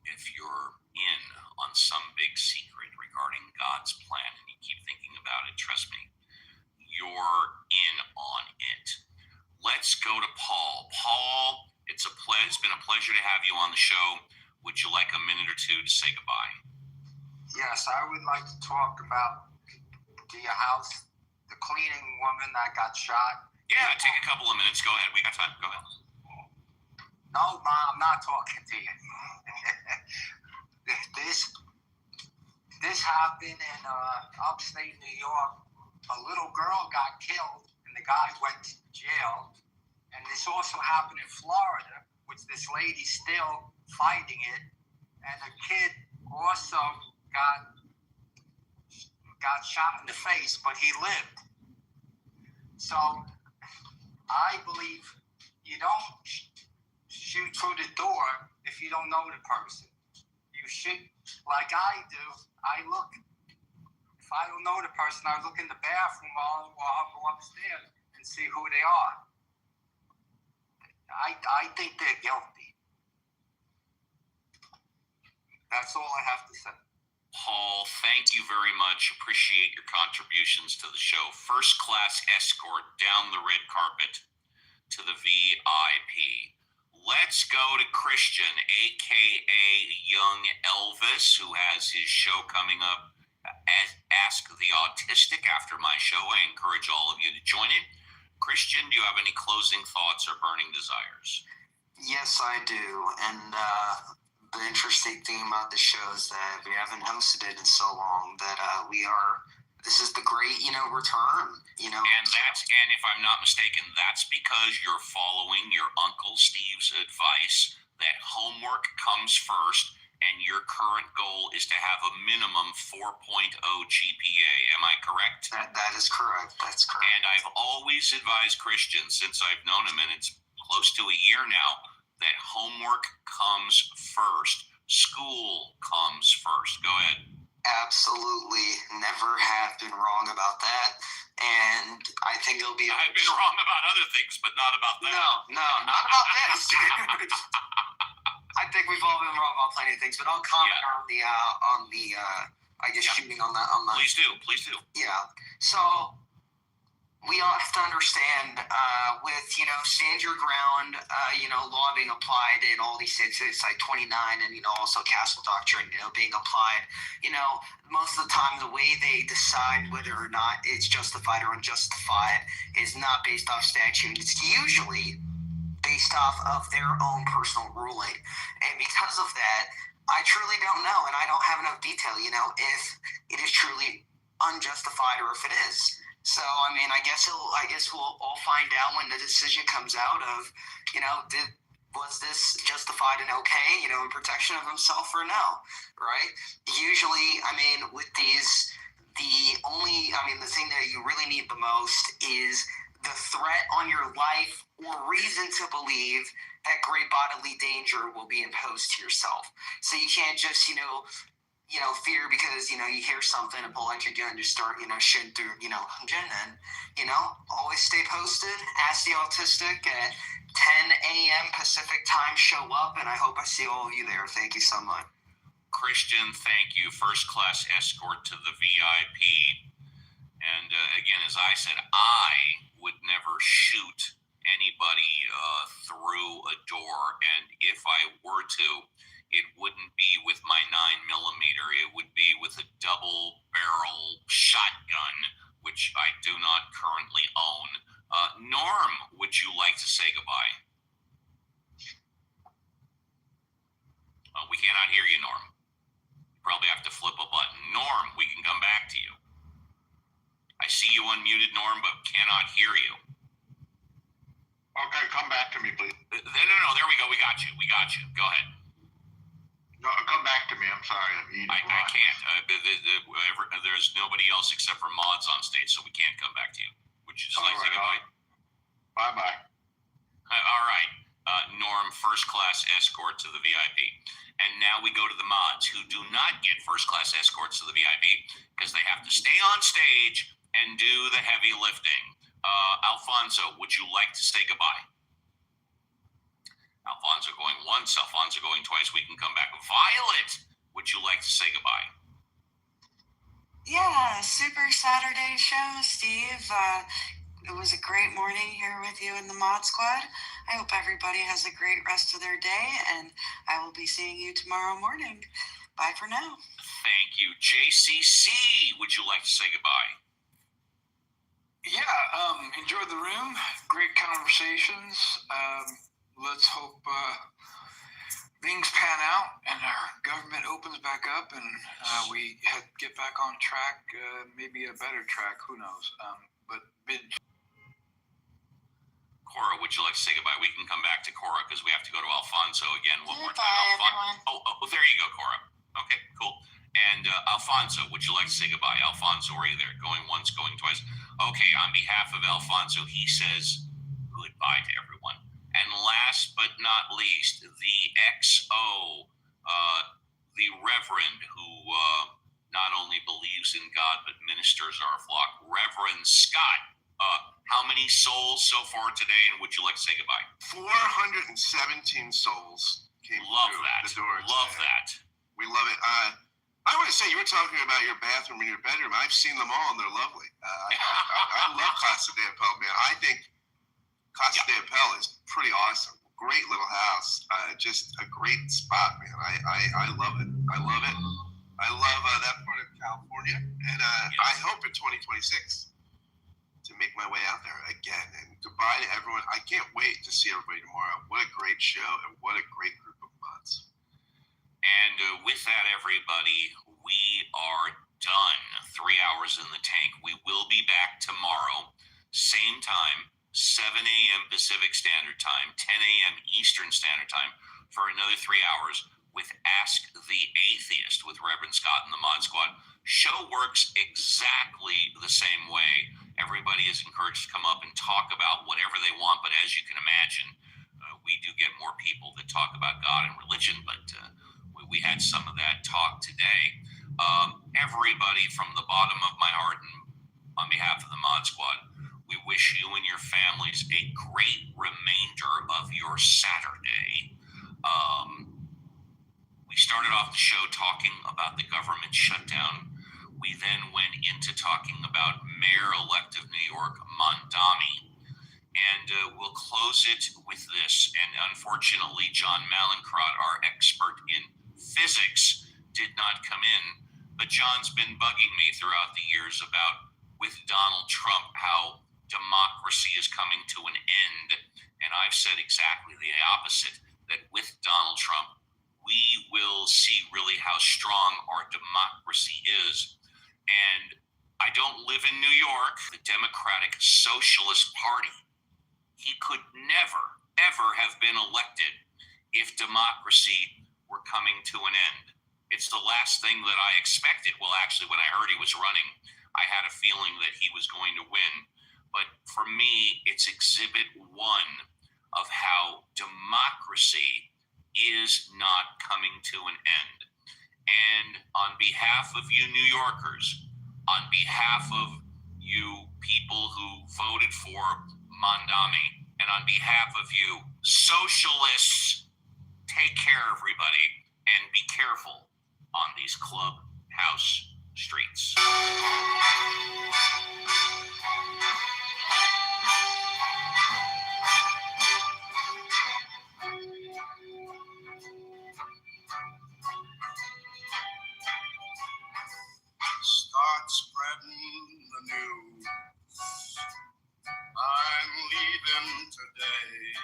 if you're in on some big secret regarding God's plan and you keep thinking about it, trust me, you're in on it. Let's go to Paul. Paul, it's been a pleasure to have you on the show. Would you like a minute or two to say goodbye? Yes, I would like to talk about the house, the cleaning woman that got shot. Yeah, take a couple of minutes. Go ahead. We got time. Go ahead. No, Ma, I'm not talking to you. This happened in upstate New York. A little girl got killed and the guy went to jail. And this also happened in Florida, which this lady's still fighting it. And a kid also got shot in the face, but he lived. So I believe you don't shoot through the door if you don't know the person. You shoot like I do. I look. If I don't know the person, I look in the bathroom or I'll go upstairs and see who they are. I think they're guilty. That's all I have to say. Paul, thank you very much. Appreciate your contributions to the show. First class escort down the red carpet to the VIP. Let's go to Christian, a.k.a. Young Elvis, who has his show coming up, Ask the Autistic, after my show. I encourage all of you to join it. Christian, do you have any closing thoughts or burning desires? Yes, I do. And the interesting thing about the show is that we haven't hosted it in so long that this is the great, return, And if I'm not mistaken, that's because you're following your Uncle Steve's advice that homework comes first and your current goal is to have a minimum 4.0 GPA. Am I correct? That is correct. That's correct. And I've always advised Christians since I've known him, and it's close to a year now, that homework comes first. School comes first. Go ahead. Absolutely. Never have been wrong about that. And I think it'll be... I've been wrong about other things, but not about that. No, not about this. I think we've all been wrong about plenty of things, but I'll comment on the shooting on that. Please do. Yeah. So we all have to understand with, stand your ground, law being applied in all these states, it's like 29 and, also castle doctrine, being applied, most of the time the way they decide whether or not it's justified or unjustified is not based off statute. It's usually based off of their own personal ruling. And because of that, I truly don't know, and I don't have enough detail, if it is truly unjustified or if it is. So, I guess we'll all find out when the decision comes out of, was this justified and okay, in protection of himself or no, right? Usually, with these, the thing that you really need the most is the threat on your life or reason to believe that great bodily danger will be imposed to yourself. So you can't just, fear because, you hear something and pull out your gun and just start, shooting through, and, always stay posted. Ask the Autistic at 10 a.m. Pacific time. Show up, and I hope I see all of you there. Thank you so much. Christian, thank you. First class escort to the VIP. And again, as I said, I would never shoot anybody through a door. And if I were to, it wouldn't be with my 9mm. It would be with a double barrel shotgun, which I do not currently own. Norm, would you like to say goodbye? We cannot hear you, Norm. You probably have to flip a button. Norm, we can come back to you. I see you unmuted, Norm, but cannot hear you. Okay, come back to me, please. No, there we go. We got you. Go ahead. No, come back to me. I'm sorry. I can't. There's nobody else except for mods on stage, so we can't come back to you. Would you just like to say goodbye? Bye-bye. All right. Norm, first class escort to the VIP. And now we go to the mods who do not get first class escorts to the VIP because they have to stay on stage and do the heavy lifting. Alfonso, would you like to say goodbye? Alfonso going once, Alfonso going twice. We can come back. Violet, would you like to say goodbye? Yeah, super Saturday show, Steve. It was a great morning here with you in the Mod Squad. I hope everybody has a great rest of their day, and I will be seeing you tomorrow morning. Bye for now. Thank you. JCC, would you like to say goodbye? Yeah, enjoyed the room. Great conversations. Let's hope things pan out and our government opens back up and we get back on track, maybe a better track, who knows. Cora, would you like to say goodbye? We can come back to Cora because we have to go to Alfonso again one more time. Bye, everyone. Oh, there you go, Cora. Okay, cool. And Alfonso, would you like to say goodbye? Alfonso, are you there? Going once, going twice. Okay, on behalf of Alfonso, he says goodbye to everyone. And last but not least, the XO, the Reverend who not only believes in God but ministers our flock, Reverend Scott. How many souls so far today, and would you like to say goodbye? 417 souls came through the door. Love that. We love it. I want to say, you were talking about your bathroom and your bedroom. I've seen them all, and they're lovely. I love Casa de Appel, man. I think Casa de Appel is pretty awesome. Great little house. Just a great spot, man. I love it. I love it. I love that part of California, and I hope in 2026 to make my way out there again. And goodbye to everyone. I can't wait to see everybody tomorrow. What a great show, and what a great group of mods. And with that, everybody, we are done. 3 hours in the tank. We will be back tomorrow, same time, 7 a.m. Pacific Standard Time, 10 a.m. Eastern Standard Time, for another 3 hours with Ask the Atheist with Reverend Scott and the Mod Squad. Show works exactly the same way. Everybody is encouraged to come up and talk about whatever they want, but as you can imagine, we do get more people that talk about God and religion, but we had some of that talk today. Everybody, from the bottom of my heart and on behalf of the Mod Squad, we wish you and your families a great remainder of your Saturday. We started off the show talking about the government shutdown. We then went into talking about Mayor-elect of New York, Mondami. And we'll close it with this. And unfortunately, John Malincrot, our expert in physics, did not come in. But John's been bugging me throughout the years about, with Donald Trump, how democracy is coming to an end. And I've said exactly the opposite, that with Donald Trump, we will see really how strong our democracy is. And I don't live in New York, the Democratic Socialist Party. He could never, ever have been elected if democracy were coming to an end. It's the last thing that I expected. Well, actually, when I heard he was running, I had a feeling that he was going to win. But for me, it's exhibit one of how democracy is not coming to an end. And on behalf of you New Yorkers, on behalf of you people who voted for Mondami, and on behalf of you socialists, take care, everybody, and be careful on these clubhouse streets. Start spreading the news. I'm today.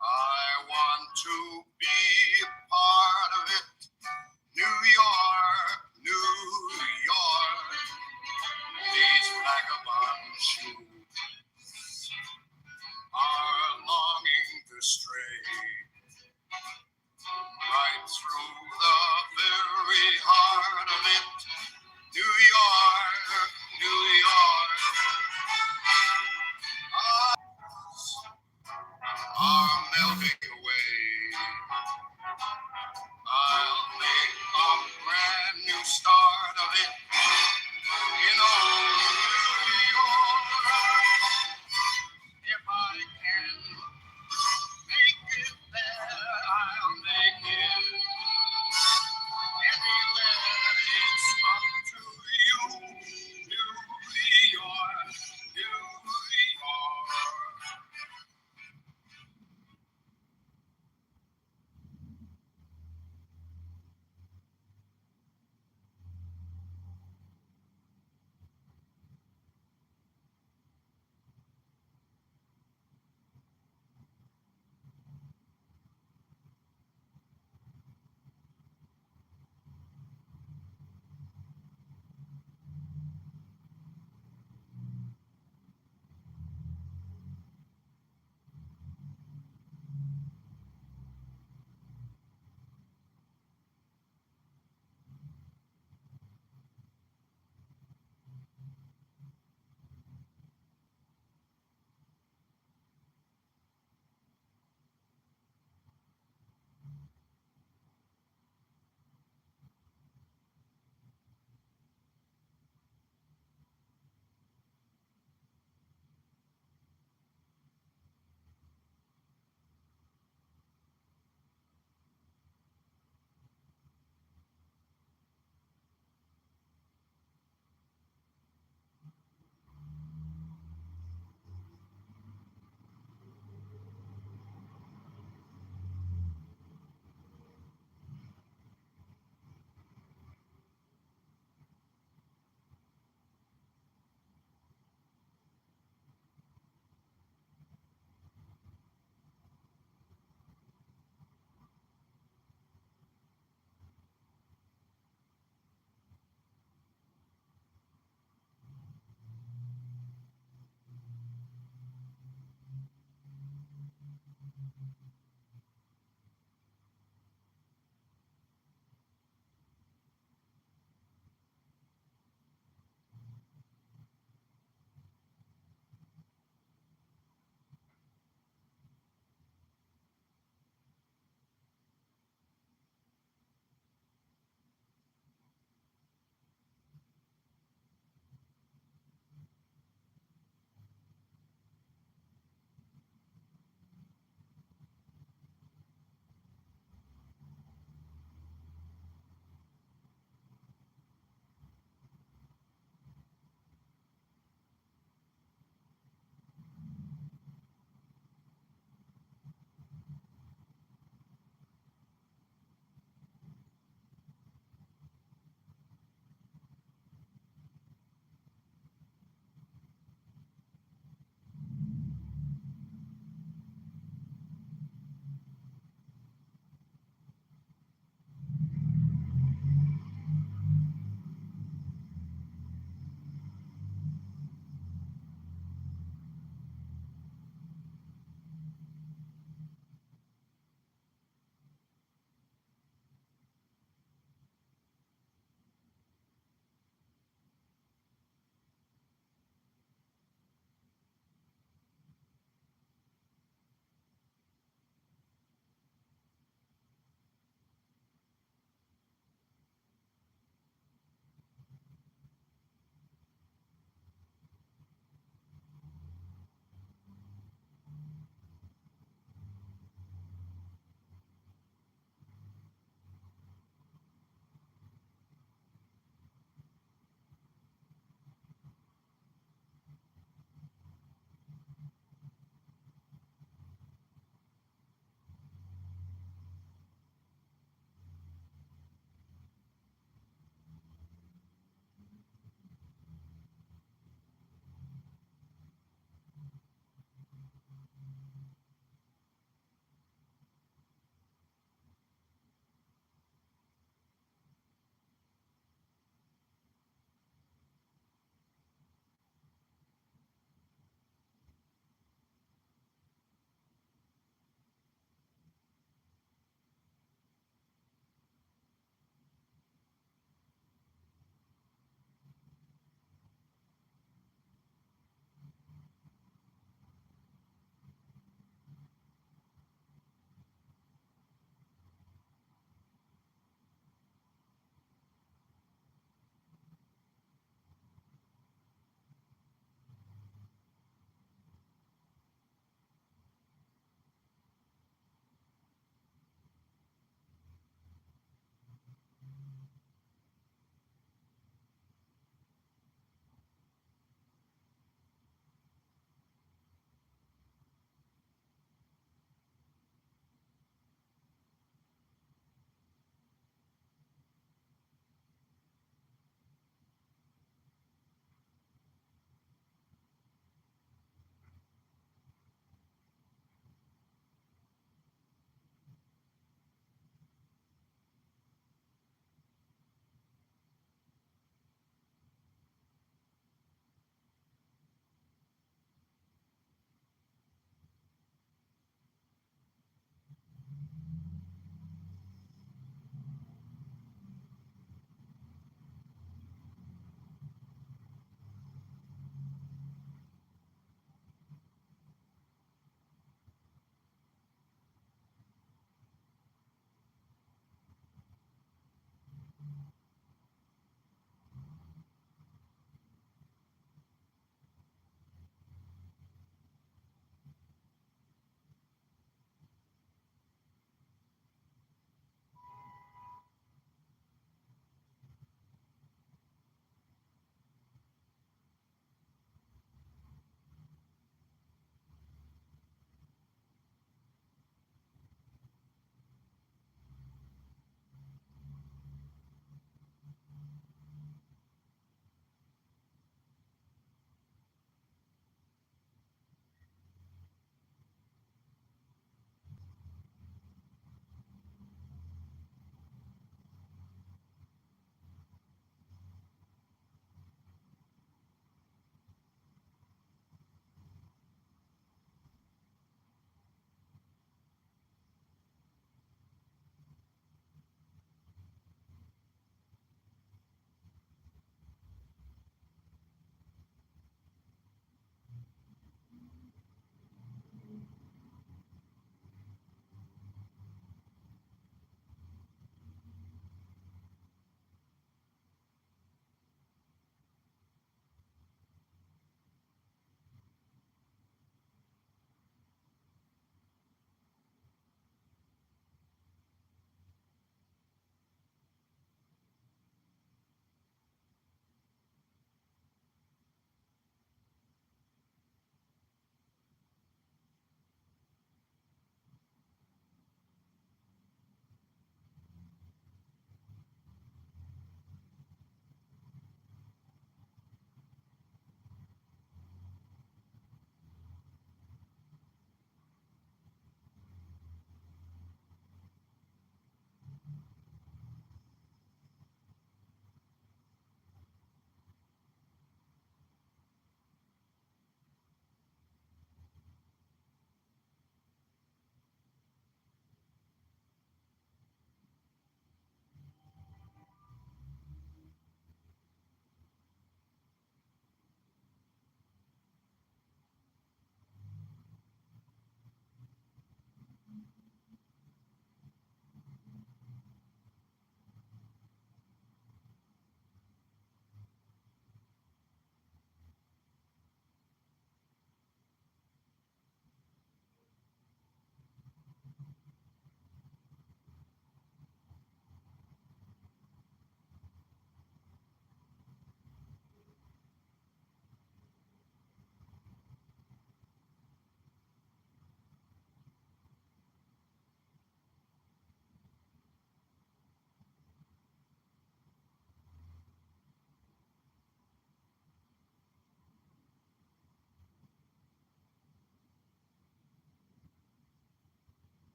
I want to be a part of it. New York, New York, these vagabond shoes are longing to stray right through the very heart of it. New York, New York, are melting away. I'll make a brand new start of it in old New York. If I can make it there, I'll make it anywhere. It's up to you, New York, New York.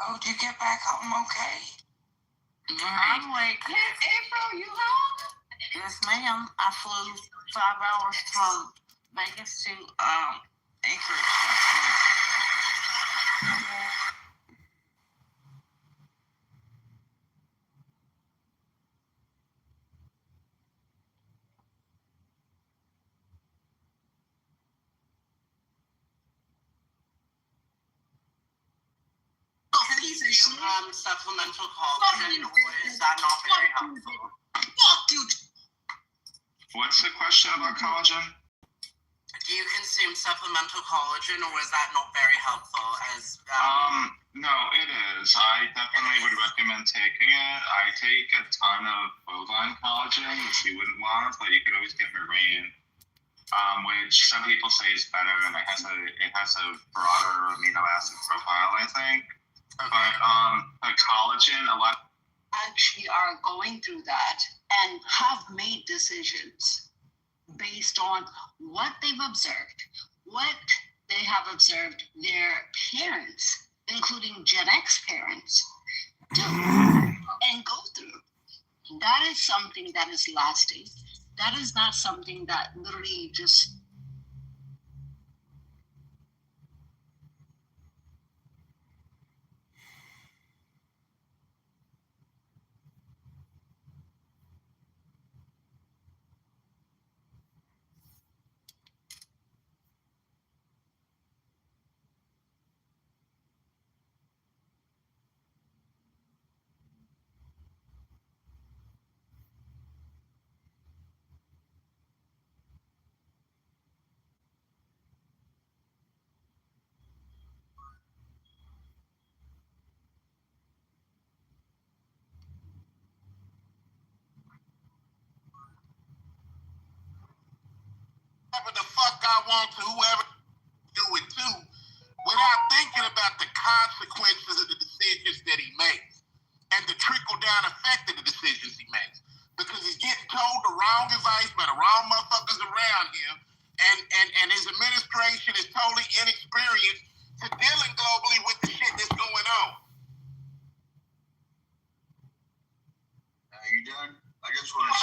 hope you get back home okay. I'm like, April, you home? yes, ma'am. I flew 5 hours from Vegas to Anchorage. Supplemental collagen, or is that not very helpful? Fuck you. What's the question about collagen? Do you consume supplemental collagen, or is that not very helpful? As No, it is. I definitely would recommend taking it. I take a ton of bovine collagen, which you wouldn't want, but you could always get marine, which some people say is better, and it has a broader amino acid profile, I think. But collagen, a lot actually are going through that and have made decisions based on what they've observed, what they have observed their parents, including Gen X parents, do and go through. That is something that is lasting. That is not something that literally just whatever the fuck I want to whoever do it to, without thinking about the consequences of the decisions that he makes and the trickle down effect of the decisions he makes. Because he's getting told the wrong advice by the wrong motherfuckers around him, and his administration is totally inexperienced to dealing globally with the shit that's going on. You done? I just want to